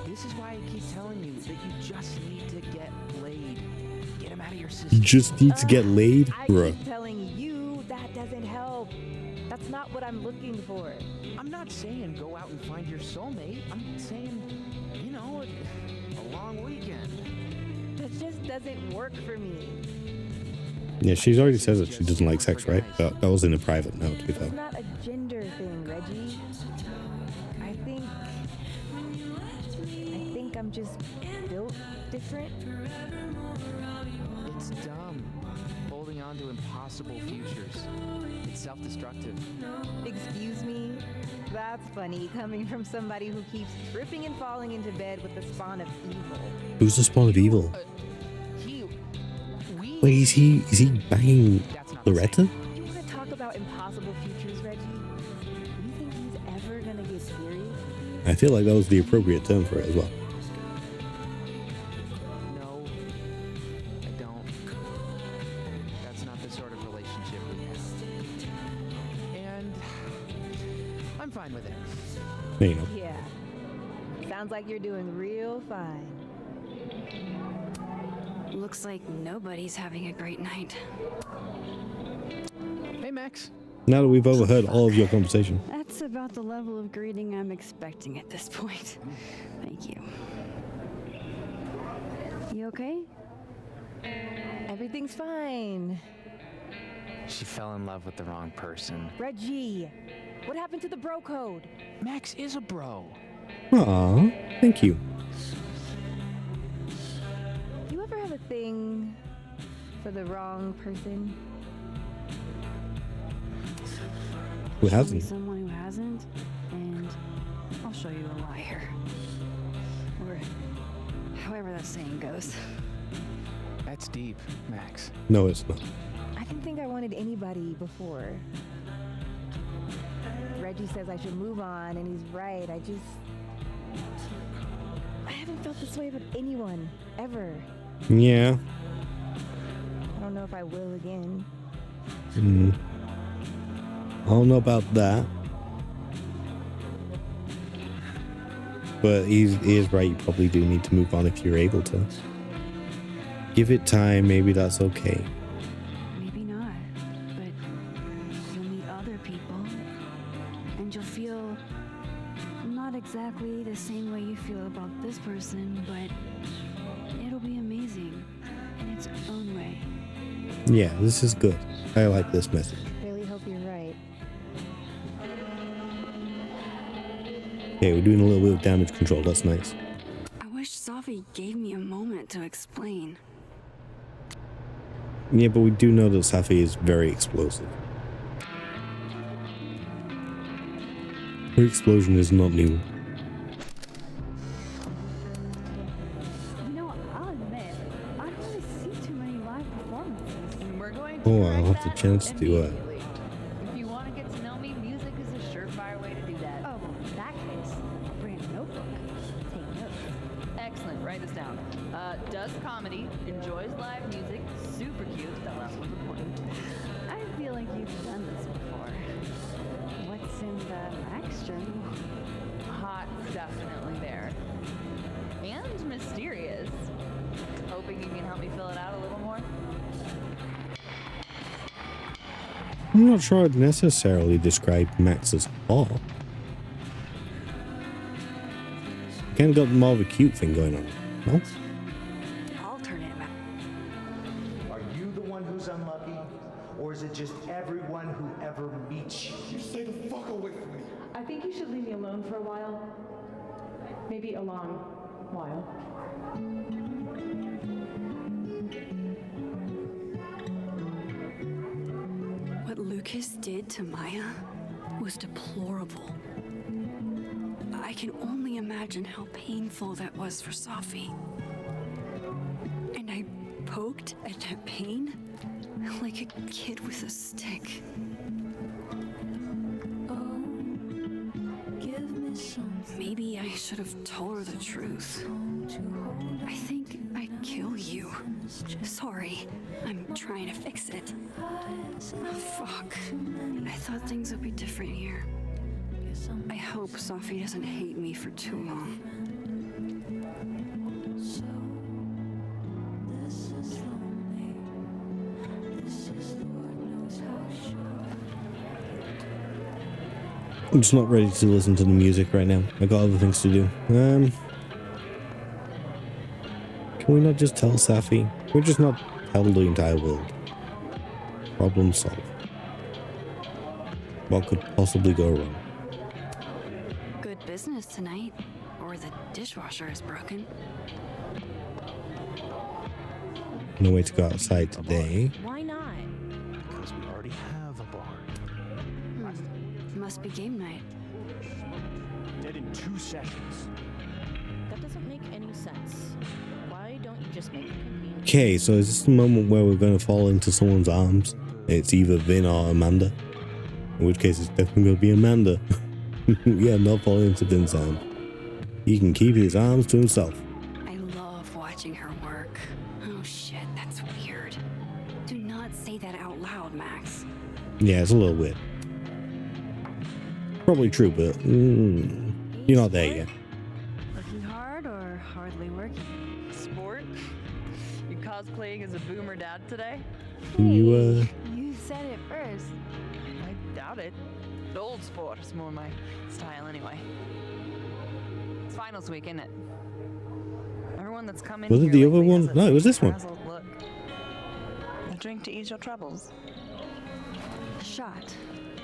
This is why I keep telling you that you just need to get laid. Get him out of your system. You just need to get laid, I bruh. keep telling you that doesn't help. That's not what I'm looking for. I'm not saying go out and find your soulmate. I'm saying, you know, a long weekend. That just doesn't work for me. Yeah, she's already said that she doesn't like sex, right? That was in a private note, to be fair. It's not a gender thing, Reggie. I think I'm just built different. It's dumb. Holding on to impossible futures. It's self-destructive. Excuse me? That's funny coming from somebody who keeps tripping and falling into bed with the spawn of evil. Who's the spawn of evil? Wait, is he banging Loretta? You want to talk about impossible futures, Reggie? You think he's ever gonna get I feel like that was the appropriate term for it as well. No, I don't. That's not the sort of relationship we have. And I'm fine with it. There you go. Yeah. Sounds like you're doing real fine. Looks like nobody's having a great night. Hey, Max. Now that we've overheard all of your conversation. That's about the level of greeting I'm expecting at this point. Thank you. You okay? Everything's fine. She fell in love with the wrong person. Reggie, what happened to the bro code? Max is a bro. Aw, thank you. You ever have a thing for the wrong person? Who Show me hasn't? someone who hasn't, and I'll show you a liar. Or however that saying goes. That's deep, Max. No, it's not. I didn't think I wanted anybody before. Reggie says I should move on, and he's right. I haven't felt this way about anyone, ever. Yeah. I don't know if I will again. I don't know about that. But he is right. You probably do need to move on if you're able to. Give it time. Maybe that's okay. Maybe not, but you'll meet other people, and you'll feel not exactly the same way you feel about this person, but it'll be amazing in its own way. Yeah, this is good. I like this message. Really hope you're right. Okay, we're doing a little bit of damage control. That's nice. I wish Safi gave me a moment to explain. Yeah, but we do know that Safi is very explosive. Her explosion is not new. You know, I'll admit, I don't really see too many live performances. We're going Oh, I'll have the chance to If you want to get to know me, music is a surefire way to do that. Oh, well, in that case, I'll bring a notebook. Take notes. Excellent. Write this down. Does comedy, enjoys live music, super cute. That last one's important. I feel like you've done this before. What's in the Max journal? Hot, definitely there. And mysterious. Hoping you can help me fill it out a little more. I'm not sure I'd necessarily describe Max as hot. Kind of got more of a cute thing going on. No? I'll turn it back. Are you the one who's unlucky? Or is it just everyone who ever meets you? You stay the fuck away from me. I think you should leave me alone for a while. Maybe a long while. What Lucas did to Maya was deplorable. I can only imagine how painful that was for Safi. And I poked at that pain like a kid with a stick. Maybe I should have told her the truth. I think I'd kill you. Sorry, I'm trying to fix it. Fuck. I thought things would be different here. I hope Safi doesn't hate me for too long. I'm just not ready to listen to the music right now. I got other things to do. Can we not just tell Safi? Can we just not tell the entire world? Problem solved. What could possibly go wrong? Good business tonight, or the dishwasher is broken. No way to go outside today. Why not? Because we already have a bar. Must be game night. Dead in 2 seconds. That doesn't make any sense. Why don't you just make it convenient? Okay, so is this the moment where we're going to fall into someone's arms? It's either Vin or Amanda. In which case it's definitely going to be Amanda. Yeah, not falling into Vin's arm. He can keep his arms to himself. I love watching her work. Oh shit, that's weird. Do not say that out loud, Max. Yeah, it's a little weird. Probably true, but you're not there yet. Working hard or hardly working? Sport? You cosplaying as a boomer dad today? You You said it first. I doubt it. The old sport is more my style anyway. It's finals week, isn't it? Everyone that's come in Was it here the other lately one? has a No, it was this one. frazzled look. A drink to ease your troubles. Shot,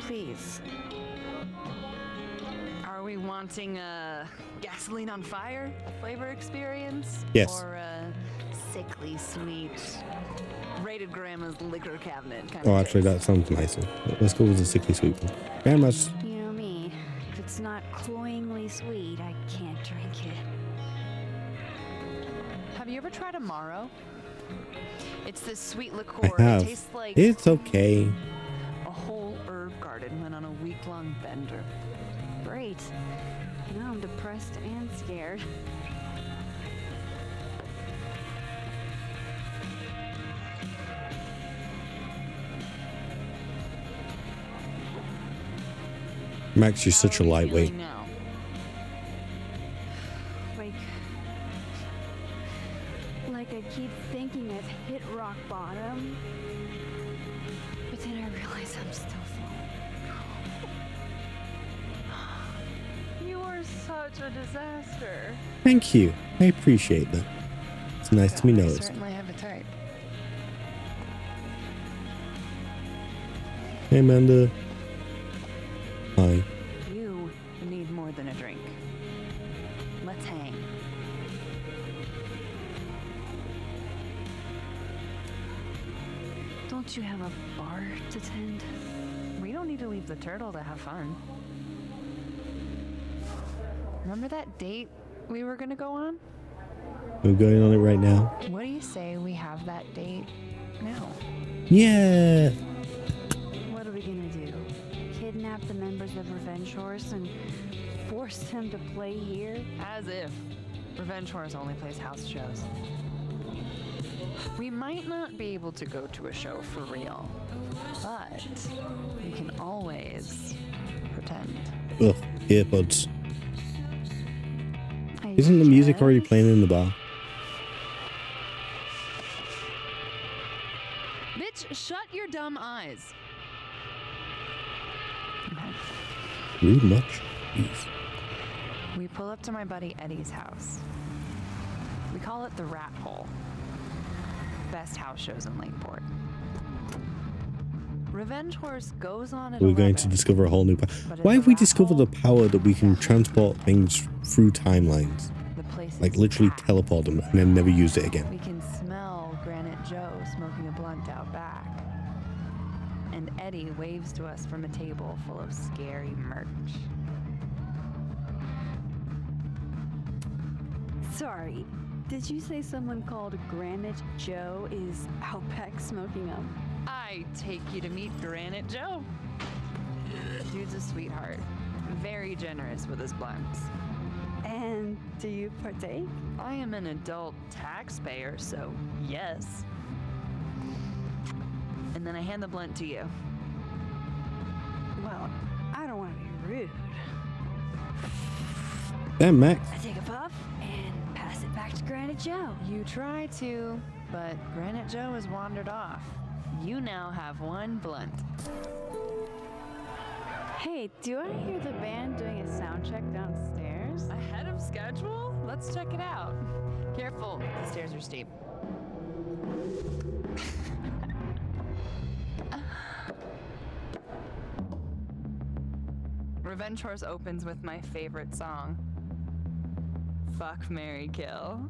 please. Are we wanting a gasoline on fire flavor experience? Yes. Or a sickly sweet rated grandma's liquor cabinet kind Oh, of actually, that sounds nicer. Let's go with the sickly sweet one. Grandma's. You know me. If it's not cloyingly sweet, I can't drink it. Have you ever tried Amaro? It's this sweet I liqueur. have. It tastes like It's okay. a whole herb garden went on a week-long bender. Great. Now I'm depressed and scared. Max, you're such a lightweight. No. Like I keep thinking I've hit rock bottom, but then I realize I'm still falling. You are such a disaster. Thank you. I appreciate that. It's nice to be I noticed. certainly have a type. Hey, Amanda. Hi. You need more than a drink. Let's hang. Don't you have a bar to tend? We don't need to leave the turtle to have fun. Remember that date we were gonna go on? We're going on it right now. What do you say we have that date now? Yeah. What are we gonna do? Kidnap the members of Revenge Horse and force them to play here? As if. Revenge Horse only plays house shows. We might not be able to go to a show for real, but we can always pretend. Ugh, earbuds. Isn't the music already playing in the bar? Bitch, shut your dumb eyes. Rude much? Jeez. We pull up to my buddy Eddie's house. We call it the Rat Hole. Best house shows in Lakeport. Revenge Horse goes on at We're going 11, to discover a whole new power. but at Why the have we Rat discovered Hole, the power that we can transport things through timelines? the place Like is literally packed. teleport them and then never use it again. We can smell Granite Joe smoking a blunt out back. And Eddie waves to us from a table full of scary merch. Sorry, did you say someone called Granite Joe is out back smoking them? I take you to meet Granite Joe. Dude's a sweetheart. Very generous with his blunts. And do you partake? I am an adult taxpayer, so yes. And then I hand the blunt to you. Well, I don't want to be rude. Damn, Max. I take a puff and pass it back to Granite Joe. You try to, but Granite Joe has wandered off. You now have one blunt. Hey, do I hear the band doing a sound check downstairs? Ahead of schedule? Let's check it out. Careful, the stairs are steep. Revenge Horse opens with my favorite song. Fuck, Marry, Kill.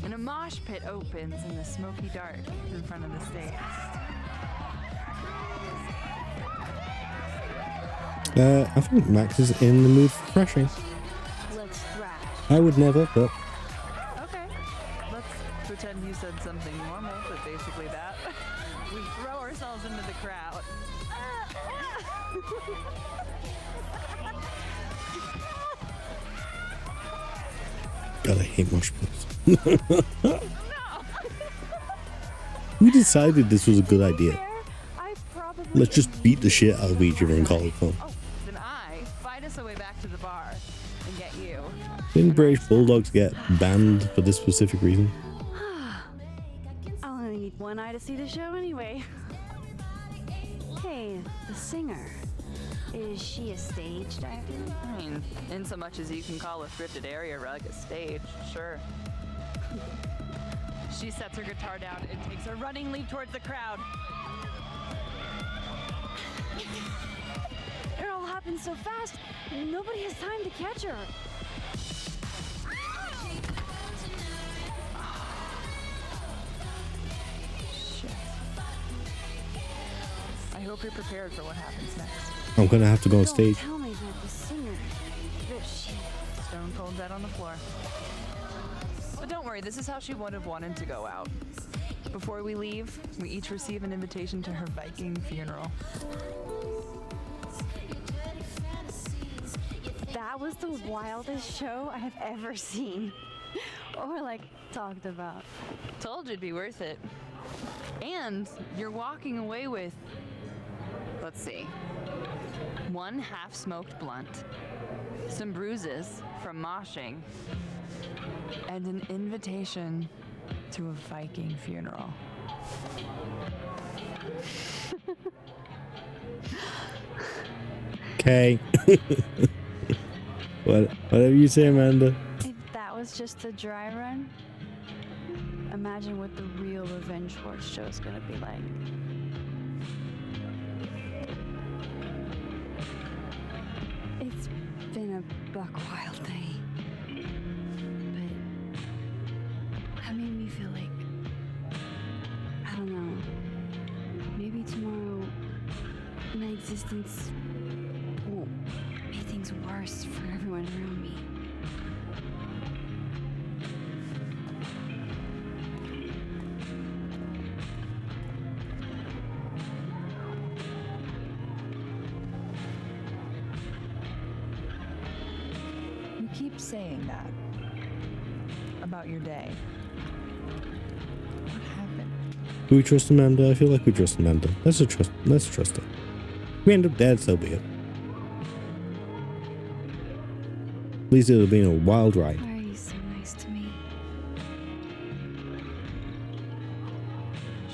And a mosh pit opens in the smoky dark in front of the stage. I think Max is in the mood for crashing. Let's thrash. I would never, but Okay, let's pretend you said something normal, but basically that. We throw ourselves into the crowd. God, I hate marshmallows. Who decided this was a good idea? Let's just beat the shit out of each other and call it fun. Oh, then I fight us a way back to the bar and get you. Didn't British Bulldogs get banned for this specific reason? I'll only need one eye to see the show anyway. Hey, the singer. Is she a stage diver? I mean, in so much as you can call a thrifted area rug a stage, sure. She sets her guitar down and takes a running leap towards the crowd. It all happened so fast, nobody has time to catch her. Shit. I hope you're prepared for what happens next. I'm gonna have to go on stage. Tell me that the singer, that she... Stone cold dead on the floor. But don't worry, this is how she would have wanted to go out. Before we leave, we each receive an invitation to her Viking funeral. That was the wildest show I have ever seen. Or like, talked about. Told you it'd be worth it. And you're walking away with, let's see, 1 half-smoked blunt, some bruises from moshing, and an invitation to a Viking funeral. Okay. Whatever you say, Amanda. If that was just a dry run, imagine what the real Revenge Horse show is gonna be like. It's been a buck wild day, but that made me feel like, I don't know, maybe tomorrow my existence won't make things worse for everyone around me. You keep saying that about your day. What happened? Do we trust Amanda? I feel like we trust Amanda. Let's trust her. We end up dead, so be it. At least it'll be a wild ride. Why are you so nice to me?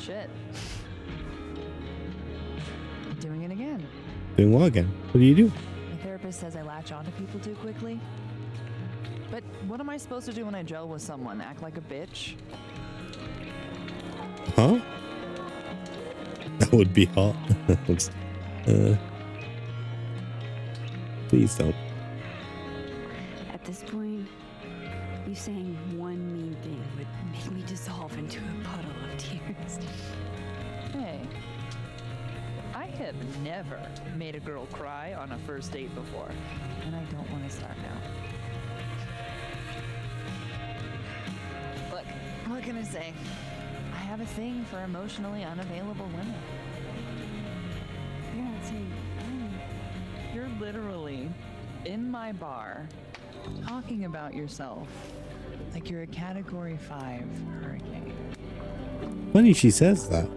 Shit. Doing it again. Doing what again? What do you do? My therapist says I latch onto people too quickly. But what am I supposed to do when I gel with someone? Act like a bitch? Huh? That would be hot. Please don't. At this point, you saying one mean thing would make me dissolve into a puddle of tears. Hey, I have never made a girl cry on a first date before, and I don't want to start now. Look, what can I say? I have a thing for emotionally unavailable women. You're not saying You're literally in my bar talking about yourself like you're a Category 5 hurricane. Funny she says that.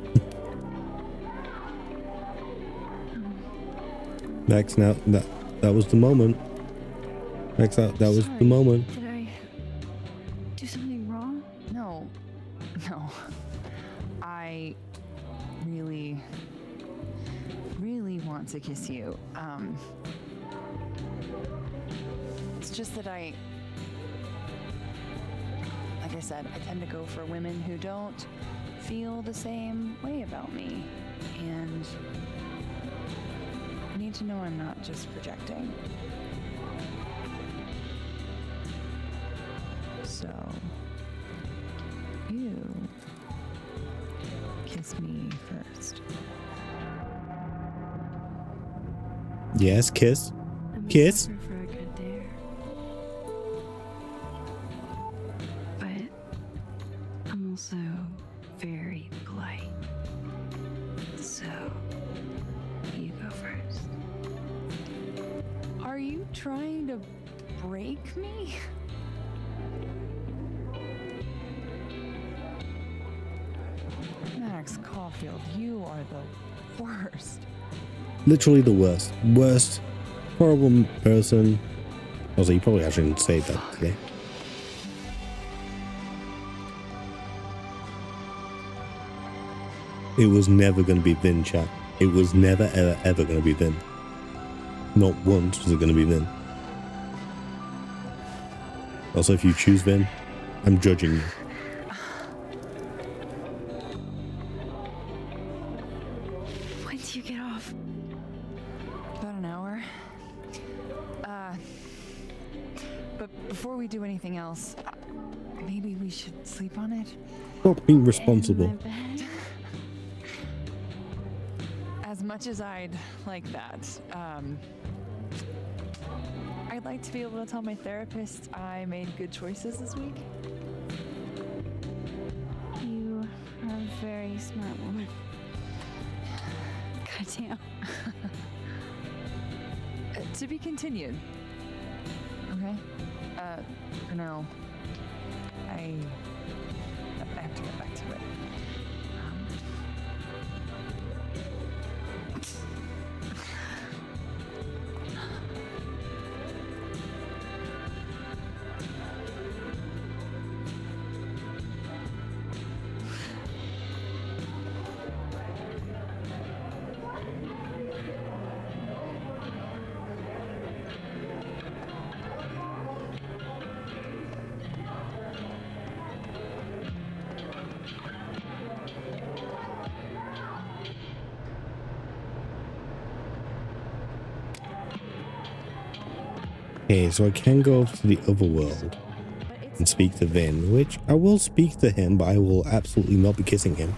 Max, now that was the moment. Max, that was the moment. Did I do something wrong? No. I really want to kiss you. It's just that like I said, I tend to go for women who don't feel the same way about me. And I need to know I'm not just projecting. So, you kiss me first. Yes, kiss. I'm a Kiss. sucker for a good dare. But I'm also very polite. So, you go first. trying to break me? Max Caulfield, you are the worst. Literally the worst. Worst. Horrible person. Also, you probably shouldn't say that today. It was never going to be Vin, chat. It was never, ever, ever going to be Vin. Not once was it going to be Vin. Also, if you choose Vin, I'm judging you. When do you get off? About an hour. But before we do anything else, maybe we should sleep on it? Stop being responsible. As much as I'd like that, I'd like to be able to tell my therapist I made good choices this week. You are a very smart woman. Goddamn. To be continued. Okay? For now, I have to get back to it. Okay, so I can go over to the other world and speak to Vin, which I will speak to him, but I will absolutely not be kissing him.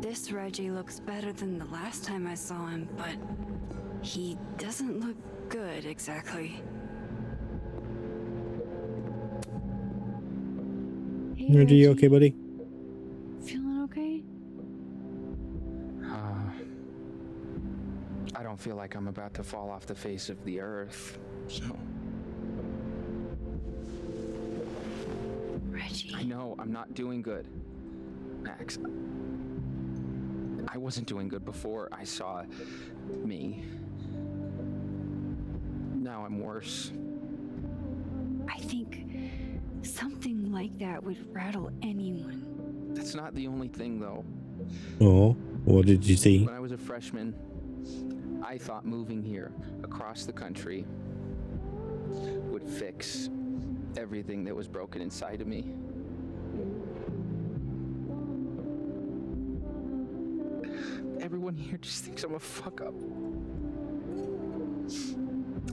This Reggie looks better than the last time I saw him, but he doesn't look good exactly. Hey, Reggie, you okay, buddy? Feeling okay? I don't feel like I'm about to fall off the face of the earth, so. Reggie. I know, I'm not doing good. Max. I wasn't doing good before I saw me. Now I'm worse. I think something like that would rattle anyone. That's not the only thing, though. Oh, what did you see? When I was a freshman, I thought moving here across the country would fix everything that was broken inside of me. Everyone here just thinks I'm a fuck up.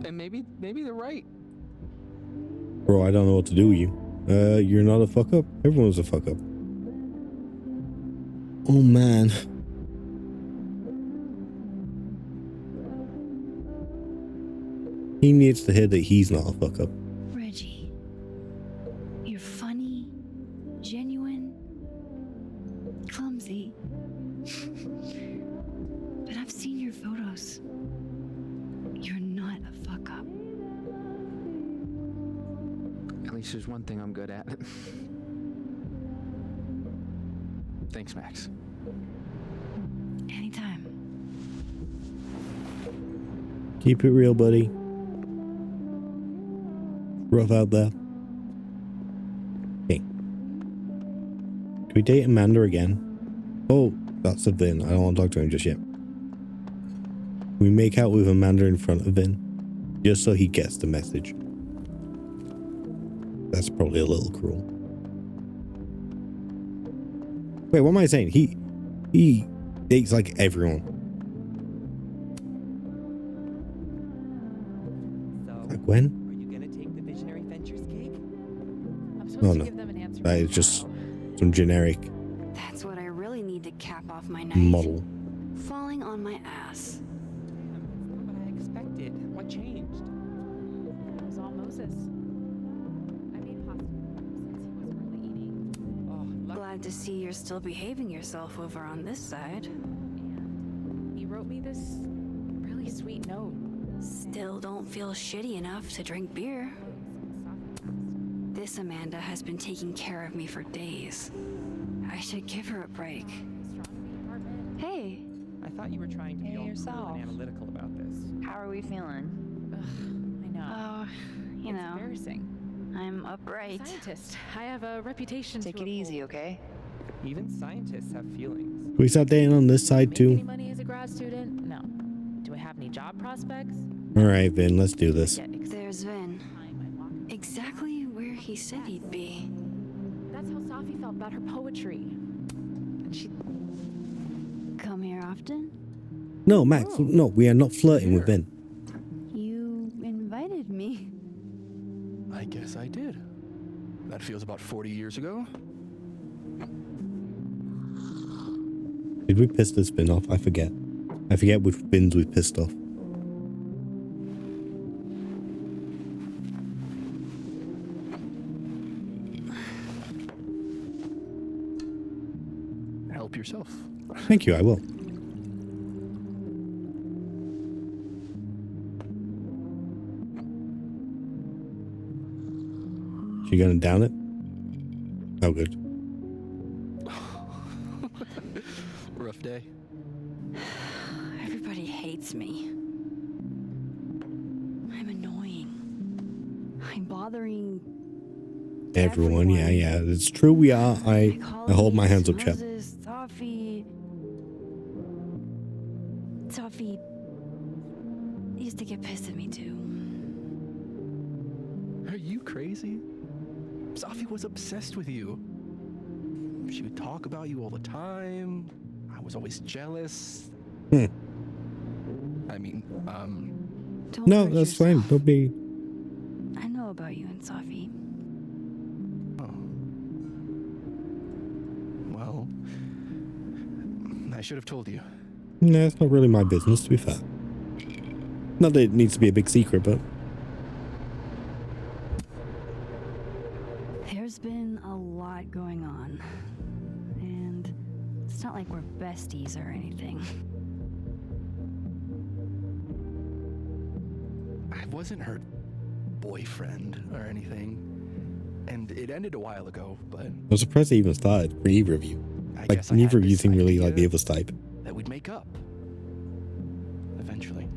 And maybe they're right. Bro, I don't know what to do with you. You're not a fuck up. Everyone's a fuck up. Oh man. He needs to hear that he's not a fuck up. Reggie, you're funny, genuine, clumsy. But I've seen your photos. You're not a fuck up. At least there's one thing I'm good at. Thanks, Max. Anytime. Keep it real, buddy. Rough out there. Hey. Can we date Amanda again? Oh, that's a Vin. I don't want to talk to him just yet. We make out with Amanda in front of Vin, just so he gets the message. That's probably a little cruel. Wait, what am I saying? He dates like everyone. So, Gwen? are you gonna take the Visionary Ventures gig? I'm supposed to give them an answer. That is just some generic That's what I really need to cap off my night. model. Falling on my ass. Damn, that's not what I expected. What changed? It was all Moses. I made pasta since he wasn't really eating. Glad to see you're still behaving yourself over on this side. And this really sweet note. Still don't feel shitty enough to drink beer. This Amanda has been taking care of me for days. I should give her a break. Hey, I thought you were trying to be all cool and analytical about this. how are we feeling? I know. Oh, you It's know, embarrassing. I'm upright. Scientist. I have a reputation Take to it easy, okay? Even scientists have feelings. Can we start dating on this side Make any too? money as a grad student? No. Do I have any job prospects? Alright, Vin, let's do this. There's Vin. Exactly where he said he'd be. That's how Safi felt about her poetry. And she Come here often? No, Max, no, we are not flirting with Vin. You invited me. I guess I did. That feels about 40 years ago. Did we piss this Vin off? I forget. I forget which Vins we pissed off. Help yourself. Thank you, I will. You gonna down it? Oh, good. Rough day. Everybody hates me. I'm annoying. I'm bothering Everyone, yeah, it's true. We are. I hold my hands up, Chep. Moses, Safi used to get pissed at me too. Are you crazy? Safi was obsessed with you. She would talk about you all the time. I was always jealous. I mean, No, that's fine. Don't be. I know about you and Safi. Well, I should have told you. No, it's not really my business, to be fair. Not that it needs to be a big secret, but There's been a lot going on. And it's not like we're besties or anything. I wasn't her boyfriend or anything. And it ended a while ago, but I'm surprised they even started for either of you. I Like, guess I neither had of you this seem really idea like the other type. that we'd make up. Eventually.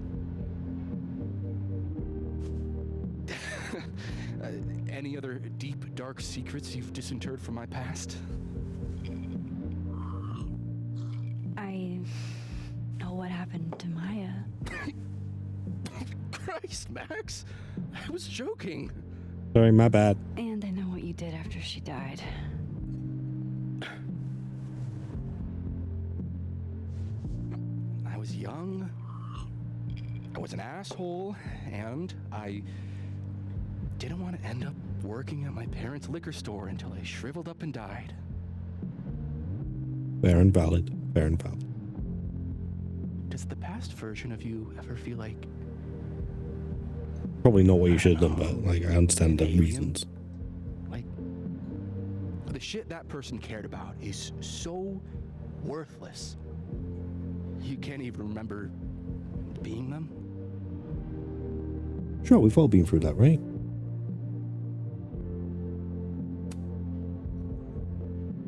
Any other deep, dark secrets you've disinterred from my past? I know what happened to Maya. Christ, Max! I was joking. Sorry, my bad. And I know what you did after she died. I was young. I was an asshole, and I didn't want to end up working at my parents' liquor store until I shriveled up and died. Fair and valid. Fair and valid. Does the past version of you ever feel like Probably not what you should have done, but like I understand the reasons. like the shit that person cared about is so worthless? You can't even remember being them? Sure, we've all been through that, right?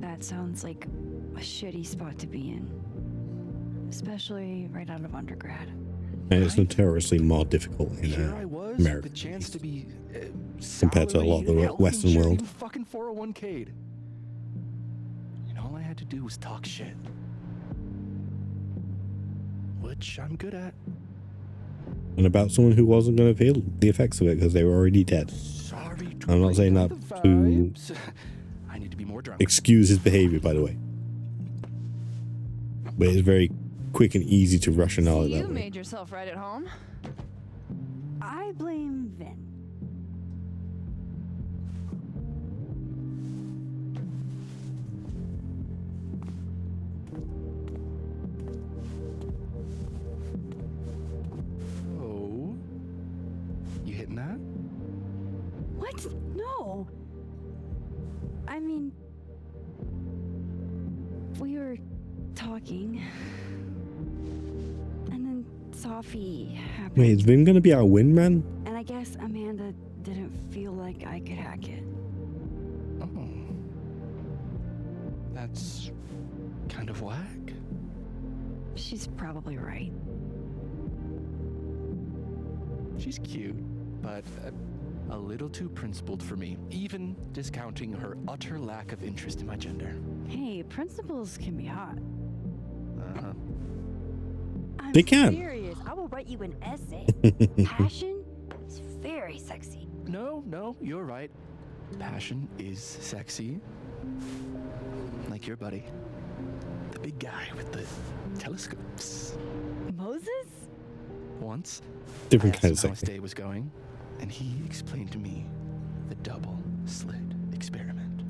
That sounds like a shitty spot to be in. Especially right out of undergrad. And it's notoriously more difficult in Here I was, with America the chance to be compared to a lot of the salaried, Western health world. insured, even fucking 401k'd. And all I had to do was talk shit. Which I'm good at. And about someone who wasn't going to feel the effects of it because they were already dead. Sorry to I'm not saying that the to vibes. I need to be more drunk. excuse his behavior, by the way. But it's very quick and easy to rationalize You that way. made yourself right at home. I blame Vin. Oh. You hitting that? What? No. I mean, we were talking, and then Sophie happened. Wait, is Vin gonna be our wingman? And I guess Amanda didn't feel like I could hack it. Oh. That's kind of whack. She's probably right. She's cute, but a little too principled for me, even discounting her utter lack of interest in my gender. Hey, principals can be hot. Uh-huh. I'm They can. serious. I will write you an essay. Passion is very sexy. No, you're right. Passion is sexy. Like your buddy. The big guy with the telescopes. Moses? Once, Different I kind asked of him how his sexy. day was going, and he explained to me the double slit experiment.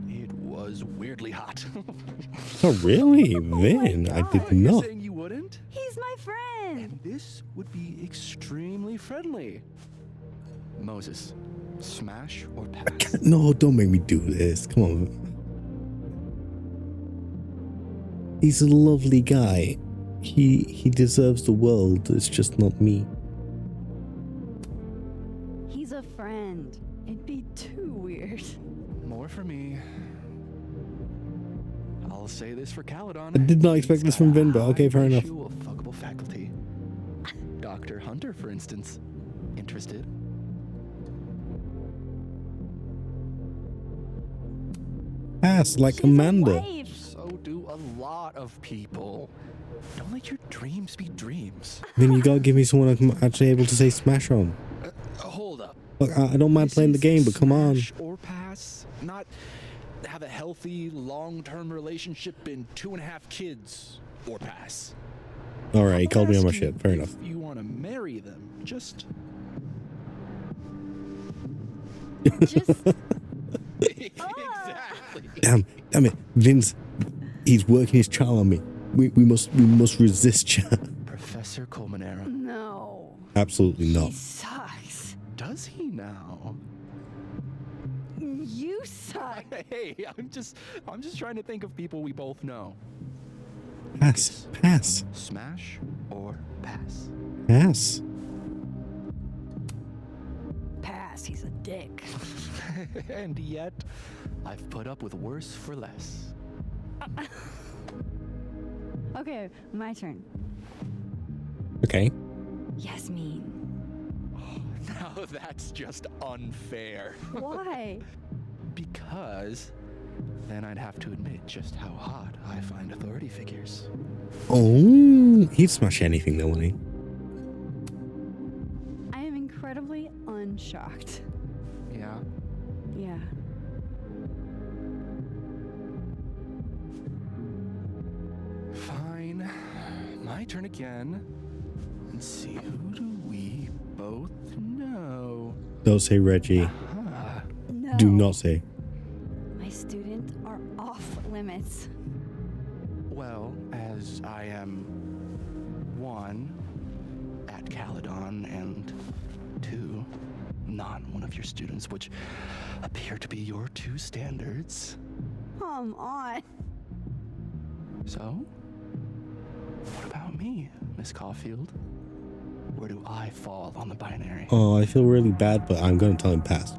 It was weirdly hot. Oh, really? Vin, I did You're not. saying you wouldn't? He's my friend. And this would be extremely friendly. Moses, smash or pass? No, don't make me do this. Come on. He's a lovely guy. He deserves the world. It's just not me. He's a friend. It'd be too weird. More for me. I'll say this for Caledon. I did not expect this from Vin, but okay, fair enough. Ratio of fuckable faculty. Dr. Hunter, for instance. Interested? Pass, like Amanda. So do a lot of people. Don't let your dreams be dreams. Vin, you gotta give me someone I'm actually able to say smash on. Hold up. Look, I don't mind playing the game, but come on. Smash or pass? Not have a healthy, long-term relationship and 2.5 kids or pass. Alright, he called me on my shit. Fair enough. If you want to marry them, just exactly. Damn it. Vince, he's working his charm on me. We must resist charm. Professor Colmenero. No. Absolutely not. He sucks. Does he now? You suck. Hey, I'm just trying to think of people we both know. Pass. Pass. Smash or pass? Pass. Pass. He's a dick. And yet, I've put up with worse for less. Okay, my turn. Okay. Yasmin. Now that's just unfair. Why? Because then I'd have to admit just how hot I find authority figures. Oh, he'd smash anything though, wouldn't he? I am incredibly unshocked. Yeah. Yeah. Fine. My turn again. Let's see, who do we both know? Don't say Reggie. No. Do not say. My students are off limits. Well, as I am 1 at Caledon and 2 not one of your students, which appear to be your 2 standards. Come on. So, what about me, Miss Caulfield? Where do I fall on the binary? Oh, I feel really bad, but I'm gonna tell him pass.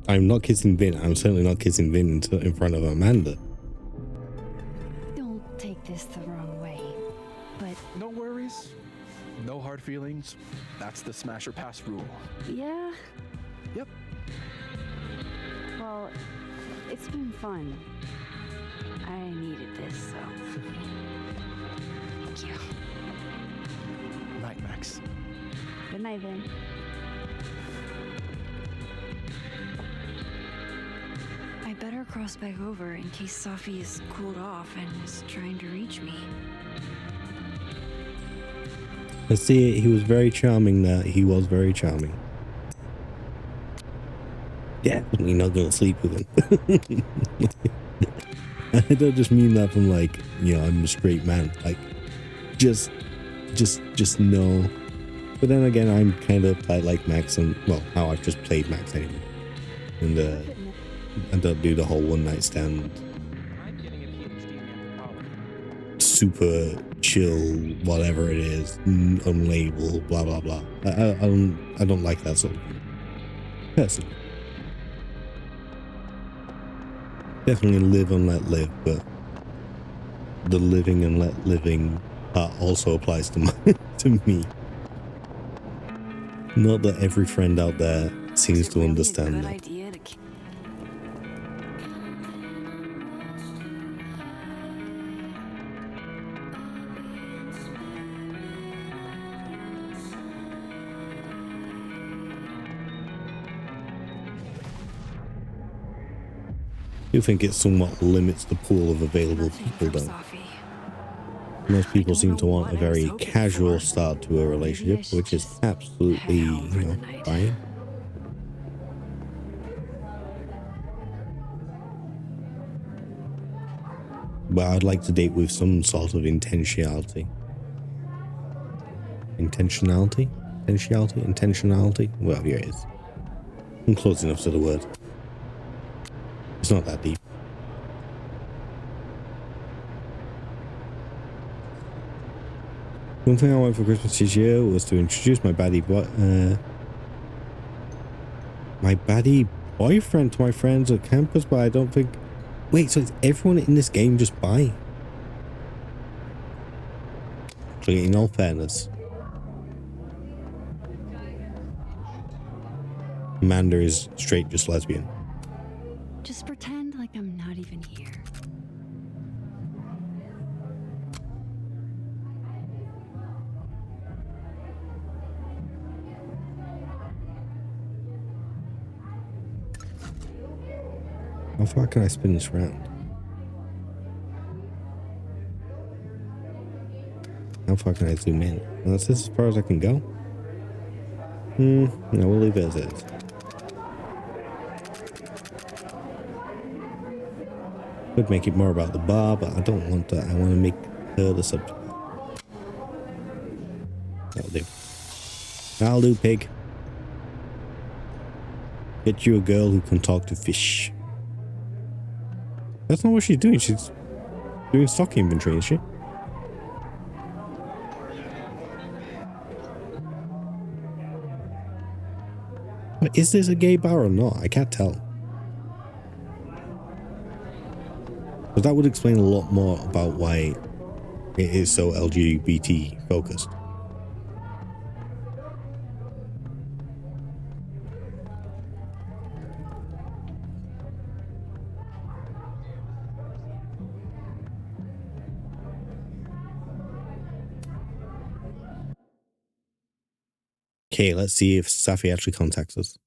I'm not kissing Vin. I'm certainly not kissing Vin in front of Amanda. Don't take this the wrong way, but No worries. No hard feelings. That's the smash or pass rule. yeah. Yep. Well, it's been fun. I needed this, so. Thank you. Night, Max. Good night, Vin. I better cross back over in case Sophie is cooled off and is trying to reach me. Let's see, he was very charming there. He was very charming. Definitely not gonna sleep with him. I don't just mean that from like, you know, I'm a straight man. Like, just no. But then again, I'm kind of like Max, and well, how I've just played Max anyway. And don't do the whole one night stand. I'm getting a PhD in anthropology. Super chill, whatever it is, unlabeled, blah blah blah. I don't like that sort of thing. Personally, definitely live and let live, but the living and let living part also applies to to me. Not that every friend out there seems to understand that. I do think it somewhat limits the pool of available people, though. Most people seem to want a very casual start to a relationship, which is absolutely, fine. But I'd like to date with some sort of intentionality. Intentionality? Whatever it is. I'm close enough to the word. It's not that deep. One thing I wanted for Christmas this year was to introduce my baddie boyfriend to my friends at campus, but I don't think... Wait, so is everyone in this game just bi? Actually, in all fairness, Amanda is straight, just lesbian. Just pretend like I'm not even here. How far can I spin this round? How far can I zoom in? Well, that's as far as I can go. No, we'll leave it as is. Could make it more about the bar, but I don't want that. I want to make her the subject. That'll do. That'll do, pig. Get you a girl who can talk to fish. That's not what she's doing. She's doing stock inventory and shit. But is this a gay bar or not? I can't tell. But that would explain a lot more about why it is so LGBT focused. Okay, let's see if Safi actually contacts us.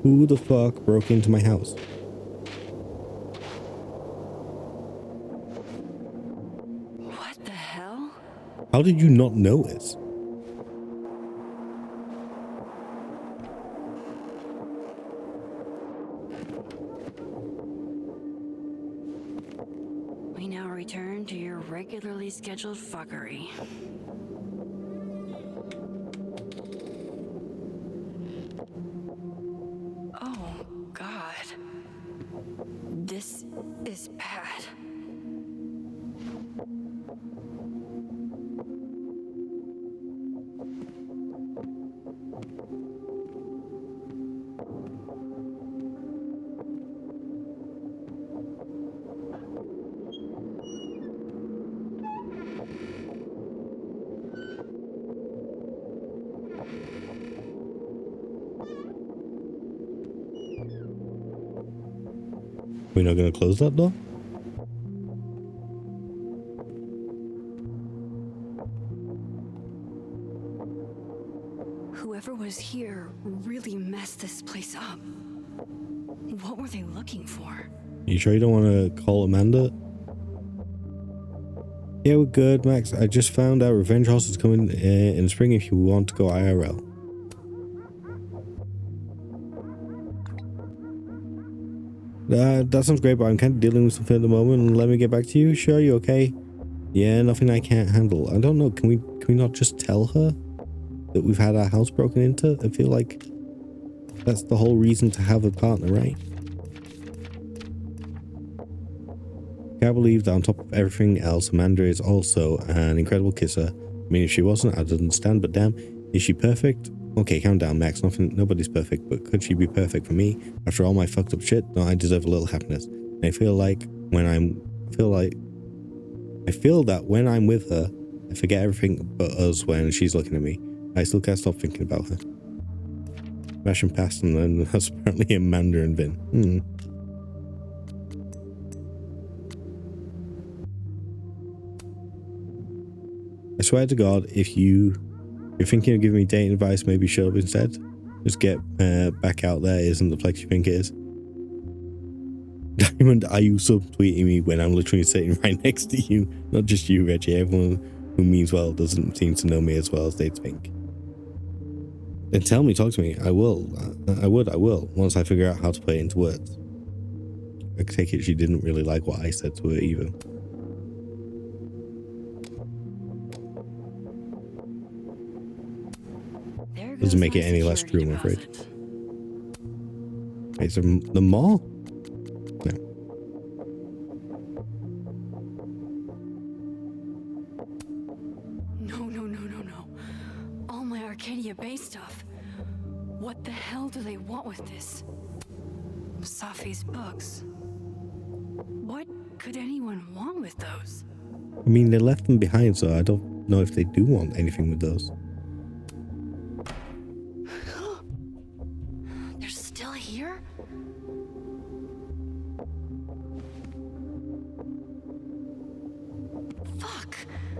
Who the fuck broke into my house? What the hell? How did you not notice? We now return to your regularly scheduled fuckery. Oh, God. This is bad. We're not going to close that door? Whoever was here really messed this place up. What were they looking for? You sure you don't want to call Amanda? Yeah, we're good, Max. I just found out Revenge House is coming in the spring if you want to go IRL. That sounds great, but I'm kind of dealing with something at the moment. Let me get back to you. Sure, you okay? Yeah, nothing I can't handle. I don't know. Can we can we not just tell her that we've had our house broken into? I feel like that's the whole reason to have a partner, right? Can't believe that on top of everything else, Amanda is also an incredible kisser. I mean, if she wasn't, I'd understand, but damn, is she perfect? Okay, calm down, Max. Nobody's perfect, but could she be perfect for me? After all my fucked up shit, no, I deserve a little happiness. And I feel that when I'm with her, I forget everything but us when she's looking at me. I still can't stop thinking about her. Smashing past and then that's apparently Amanda and Vin. I swear to God, if you're thinking of giving me dating advice, maybe shut up instead. Just get back out there isn't the place you think it is. Diamond, are you subtweeting me when I'm literally sitting right next to you? Not just you, Reggie. Everyone who means well doesn't seem to know me as well as they think. Then tell me, talk to me. I will. I will. Once I figure out how to put it into words. I take it she didn't really like what I said to her either. Doesn't make it any less true, I'm afraid. Wait, so the mall? No. No. All my Arcadia Bay stuff. What the hell do they want with this? Safi's books. What could anyone want with those? I mean, they left them behind, so I don't know if they do want anything with those. They're still here? Fuck!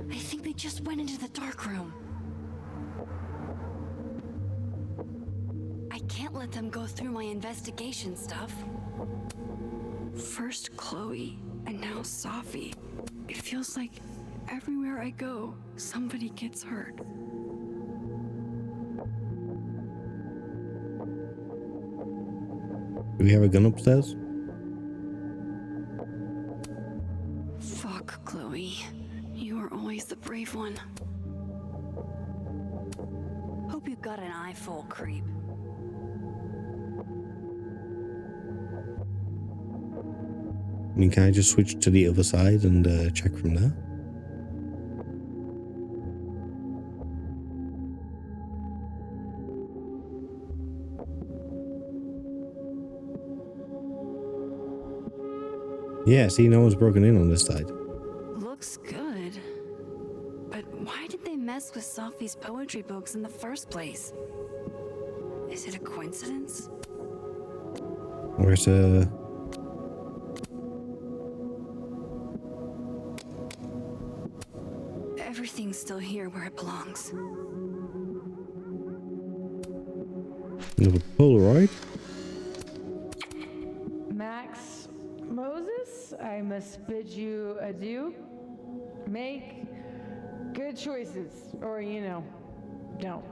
I think they just went into the dark room. I can't let them go through my investigation stuff. First Chloe, and now Safi. It feels like everywhere I go, somebody gets hurt. Do we have a gun upstairs? Fuck, Chloe. You are always the brave one. Hope you got an eye full, creep. I mean, can I just switch to the other side and check from there? Yeah, see, no one's broken in on this side. Looks good. But why did they mess with Safi's poetry books in the first place? Is it a coincidence? Or is a... Everything's still here where it belongs. Another Polaroid? Max Moses, I must bid you adieu. Make good choices, or, don't.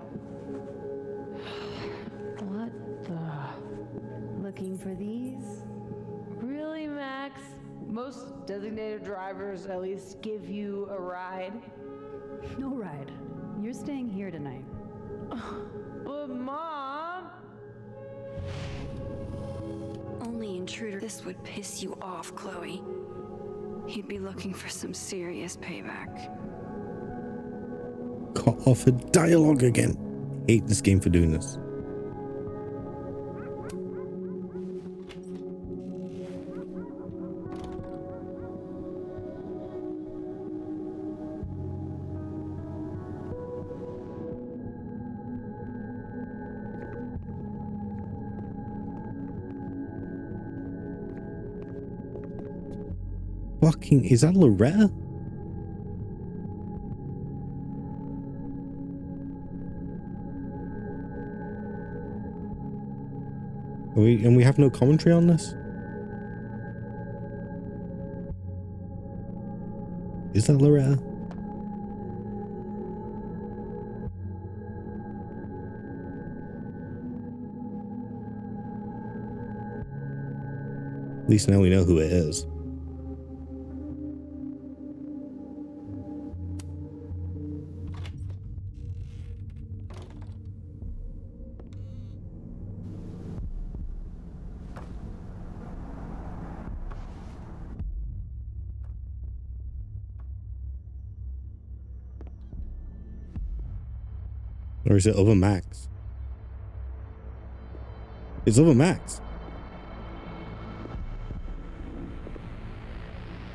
What the? Looking for these? Really, Max? Most designated drivers at least give you a ride. No ride. You're staying here tonight. But Mom! Only intruder. This would piss you off, Chloe. He'd be looking for some serious payback. Got offered dialogue again. Hate this game for doing this. Fucking, is that Loretta? And we have no commentary on this? Is that Loretta? At least now we know who it is. Or is it other Max? It's other Max.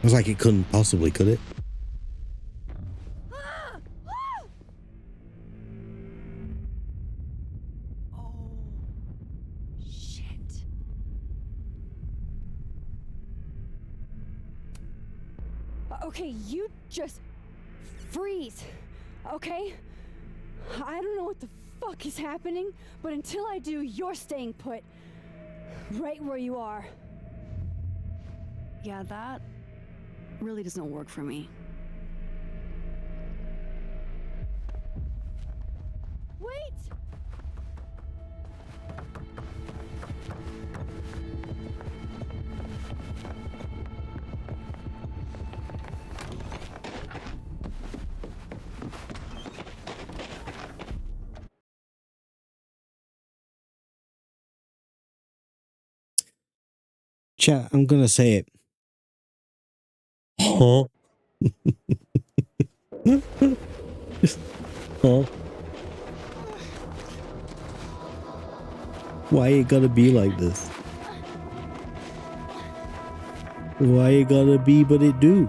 I was like, it couldn't possibly, could it? Shit. Okay, you just freeze, okay? I don't know what the fuck is happening, but until I do, you're staying put. Right where you are. Yeah, that really doesn't work for me. Wait! Chat, I'm gonna say it. Huh? Huh? Why it gotta be like this? Why it gotta be but it do?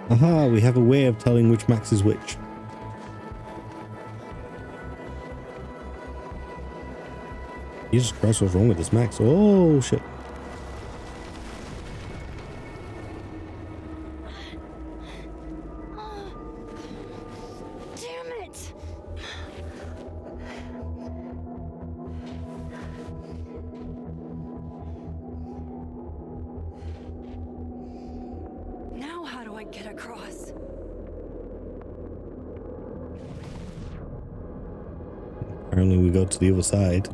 Aha, we have a way of telling which Max is which. Jesus Christ, what's wrong with this Max? Oh, shit. Damn it! Now how do I get across? Apparently we go to the other side.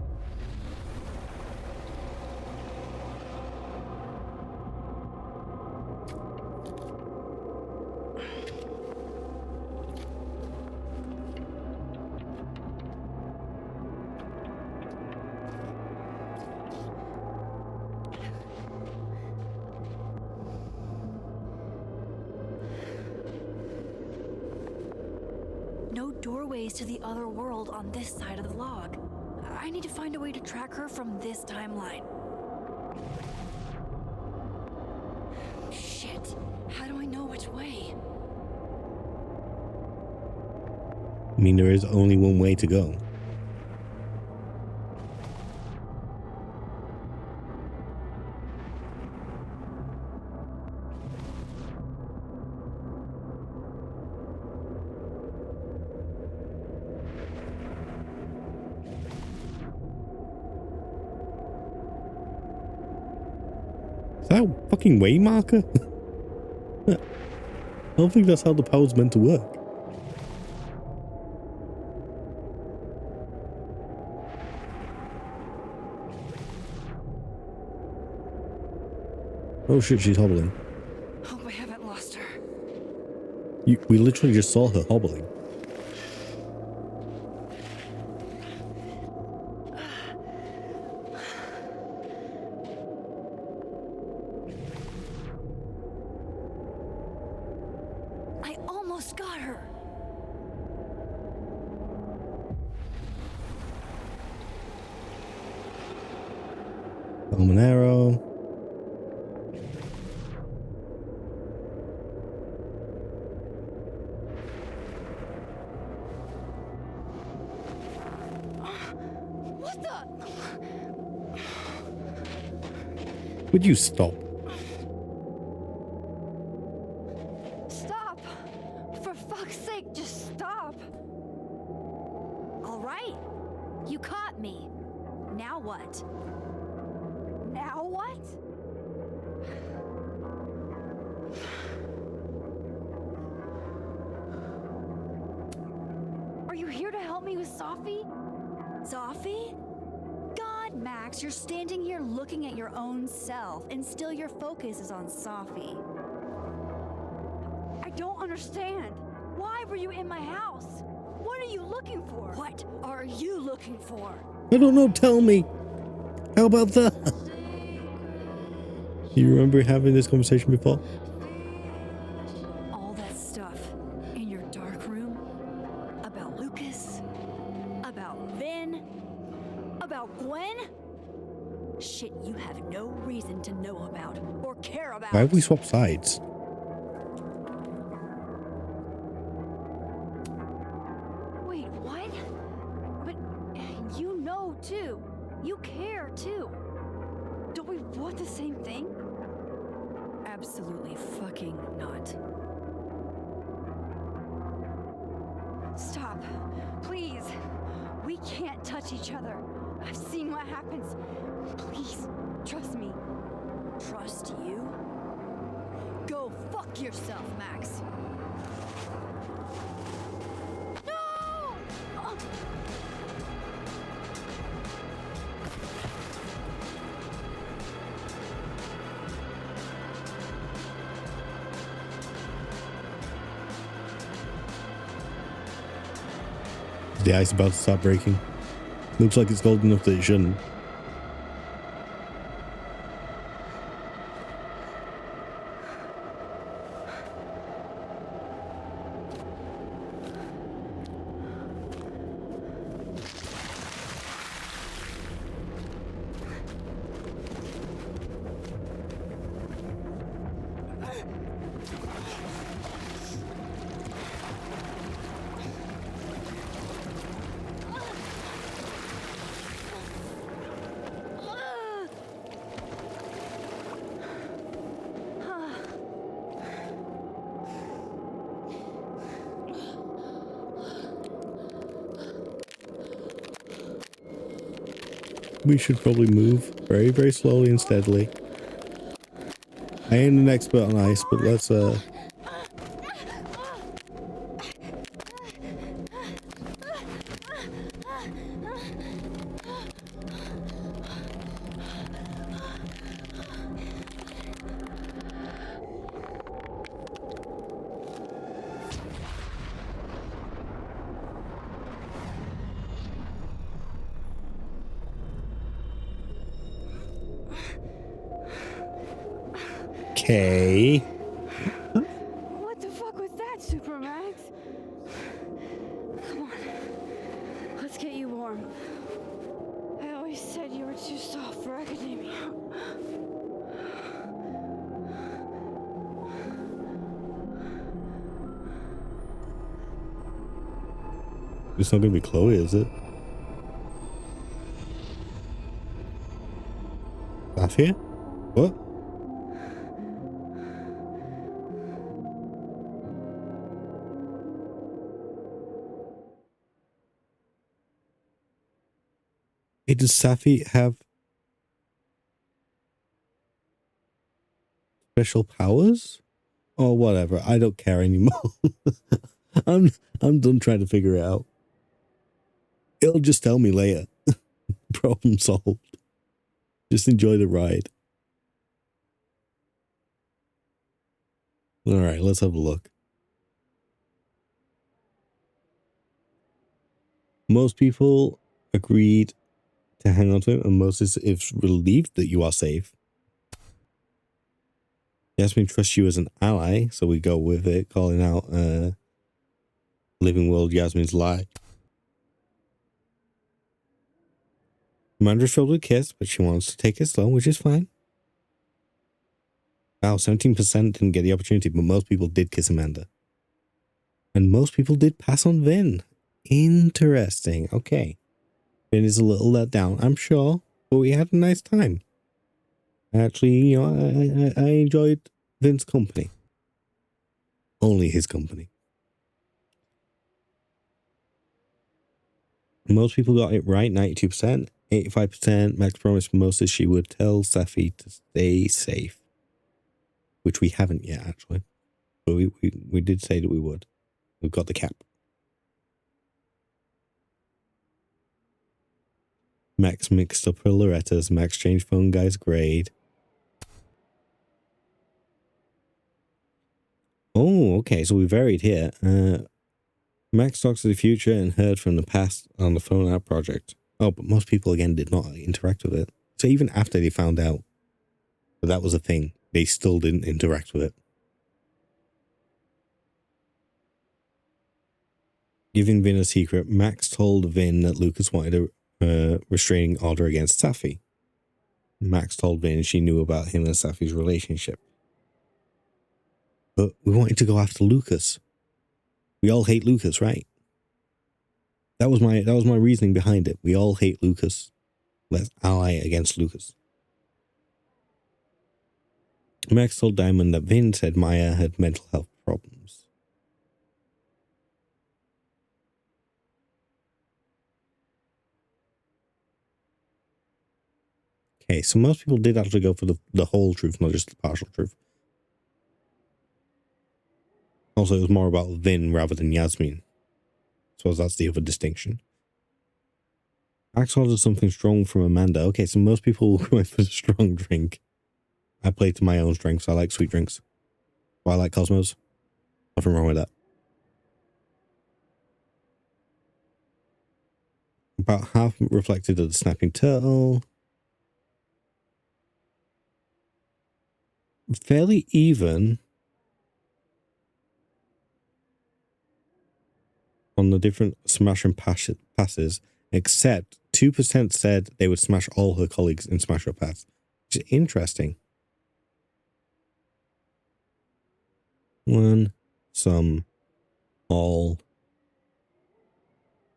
No doorways to the other world on this side of the log. I need to find a way to track her from this timeline. Shit. How do I know which way? I mean, there is only one way to go. Is that a fucking way marker? I don't think that's how the power's meant to work. Oh shit, she's hobbling. Hope I haven't lost her. We literally just saw her hobbling. I almost got her. Bomb and arrow. What the? Would you stop? Stop! For fuck's sake, just stop! All right. You caught me. Now what? Now what? Are you here to help me with Sophie? Sophie? God, Max, you're standing here looking at your own self, and still your focus is on Sophie. I don't understand. Why were you in my house? What are you looking for? What are you looking for? I don't know, tell me. How about that? You remember having this conversation before? All that stuff in your dark room about Lucas, about Vin, about Gwen? Shit you have no reason to know about or care about. Why have we swapped sides? Wait, what? But you know too. You care too. Don't we want the same thing? Absolutely fucking not. Stop. Please. We can't touch each other. I've seen what happens. Please, trust me. Trust you? Go fuck yourself, Max. No! The ice about to start breaking. Looks like it's cold enough that it shouldn't. We should probably move very, very slowly and steadily. I ain't an expert on ice, but let's okay. What the fuck was that, Supermax? Come on. Let's get you warm. I always said you were too soft for academia. It's not gonna be Chloe, is it? Laugh here? What? Hey, does Safi have special powers? Or whatever, I don't care anymore. I'm done trying to figure it out. It'll just tell me later. Problem solved. Just enjoy the ride. Alright, let's have a look. Most people agreed to hang on to him, and most is relieved that you are safe. Yasmin trusts you as an ally, so we go with it, calling out Living World Yasmin's lie. Amanda's filled with kiss, but she wants to take it slow, which is fine. Wow, 17% didn't get the opportunity, but most people did kiss Amanda. And most people did pass on Vin. Interesting. Okay. Vin is a little let down, I'm sure, but we had a nice time. Actually, you know, I enjoyed Vin's company. Only his company. Most people got it right, 92%. 85%. Max promised Moses she would tell Safi to stay safe. Which we haven't yet, actually. But we did say that we would. We've got the cap. Max mixed up her Loretta's. Max changed phone guy's grade. Oh, okay, so we varied here. Max talks to the future and heard from the past on the phone out project. Oh, but most people, again, did not interact with it. So even after they found out that that was a thing, they still didn't interact with it. Giving Vin a secret, Max told Vin that Lucas wanted a restraining order against Safi. Max told Vin she knew about him and Safi's relationship. But we wanted to go after Lucas. We all hate Lucas, right? That was my reasoning behind it. We all hate Lucas. Let's ally against Lucas. Max told Diamond that Vin said Maya had mental health problems. Okay, so most people did actually go for the whole truth, not just the partial truth. Also, it was more about Vin rather than Yasmin. I suppose that's the other distinction. Max ordered something strong from Amanda. Okay, so most people went for the strong drink. I play to my own strengths. I like sweet drinks. Well, I like Cosmos. Nothing wrong with that. About half reflected of the snapping turtle. Fairly even on the different smash and passes, except 2% said they would smash all her colleagues in smash or pass, which is interesting. One, some, all,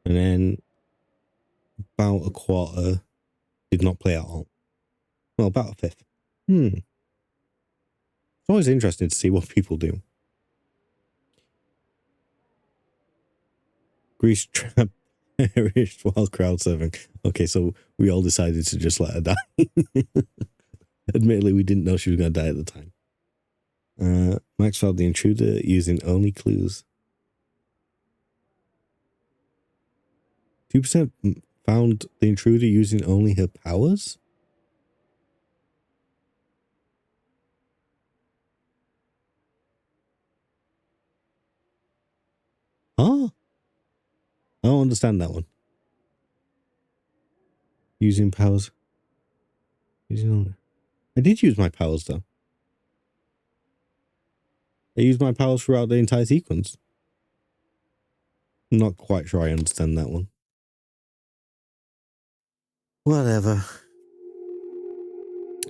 and then about a quarter did not play at all. Well, about a fifth. It's always interesting to see what people do. Grease trap perished while crowd surfing. Okay, so we all decided to just let her die. Admittedly, we didn't know she was going to die at the time. Max found the intruder using only clues. 2% found the intruder using only her powers? Huh? I don't understand that one. Using powers. I did use my powers though. I used my powers throughout the entire sequence. I'm not quite sure I understand that one. Whatever.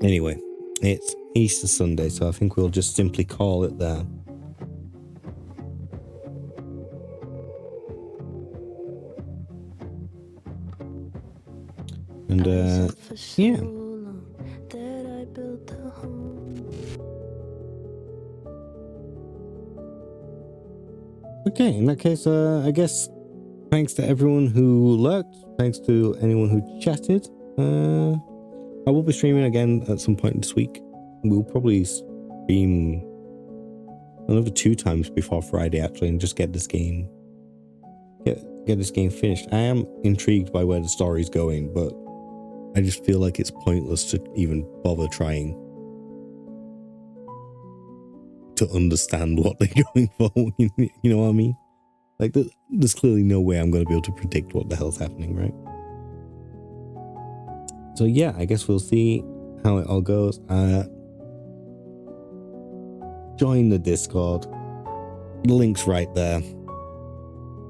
Anyway, it's Easter Sunday, so I think we'll just simply call it there. And yeah. Okay, in that case, I guess thanks to everyone who lurked. Thanks to anyone who chatted. I will be streaming again at some point this week. We'll probably stream another 2 times before Friday, actually, and just get this game get this game finished. I am intrigued by where the story's going, but I just feel like it's pointless to even bother trying to understand what they're going for. You know what I mean? Like, there's clearly no way I'm going to be able to predict what the hell's happening, right? So yeah, I guess we'll see how it all goes. Join the Discord. The link's right there.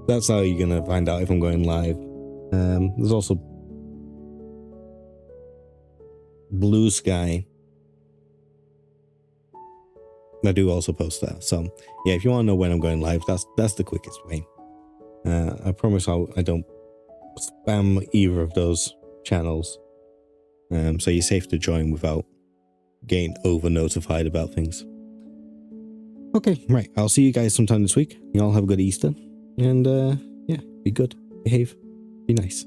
That's how you're going to find out if I'm going live. There's also Blue Sky. I do also post that. So yeah, if you want to know when I'm going live, that's the quickest way. I promise I don't spam either of those channels. So you're safe to join without getting over notified about things. Okay, right. I'll see you guys sometime this week. You all have a good Easter. And yeah, be good. Behave. Be nice.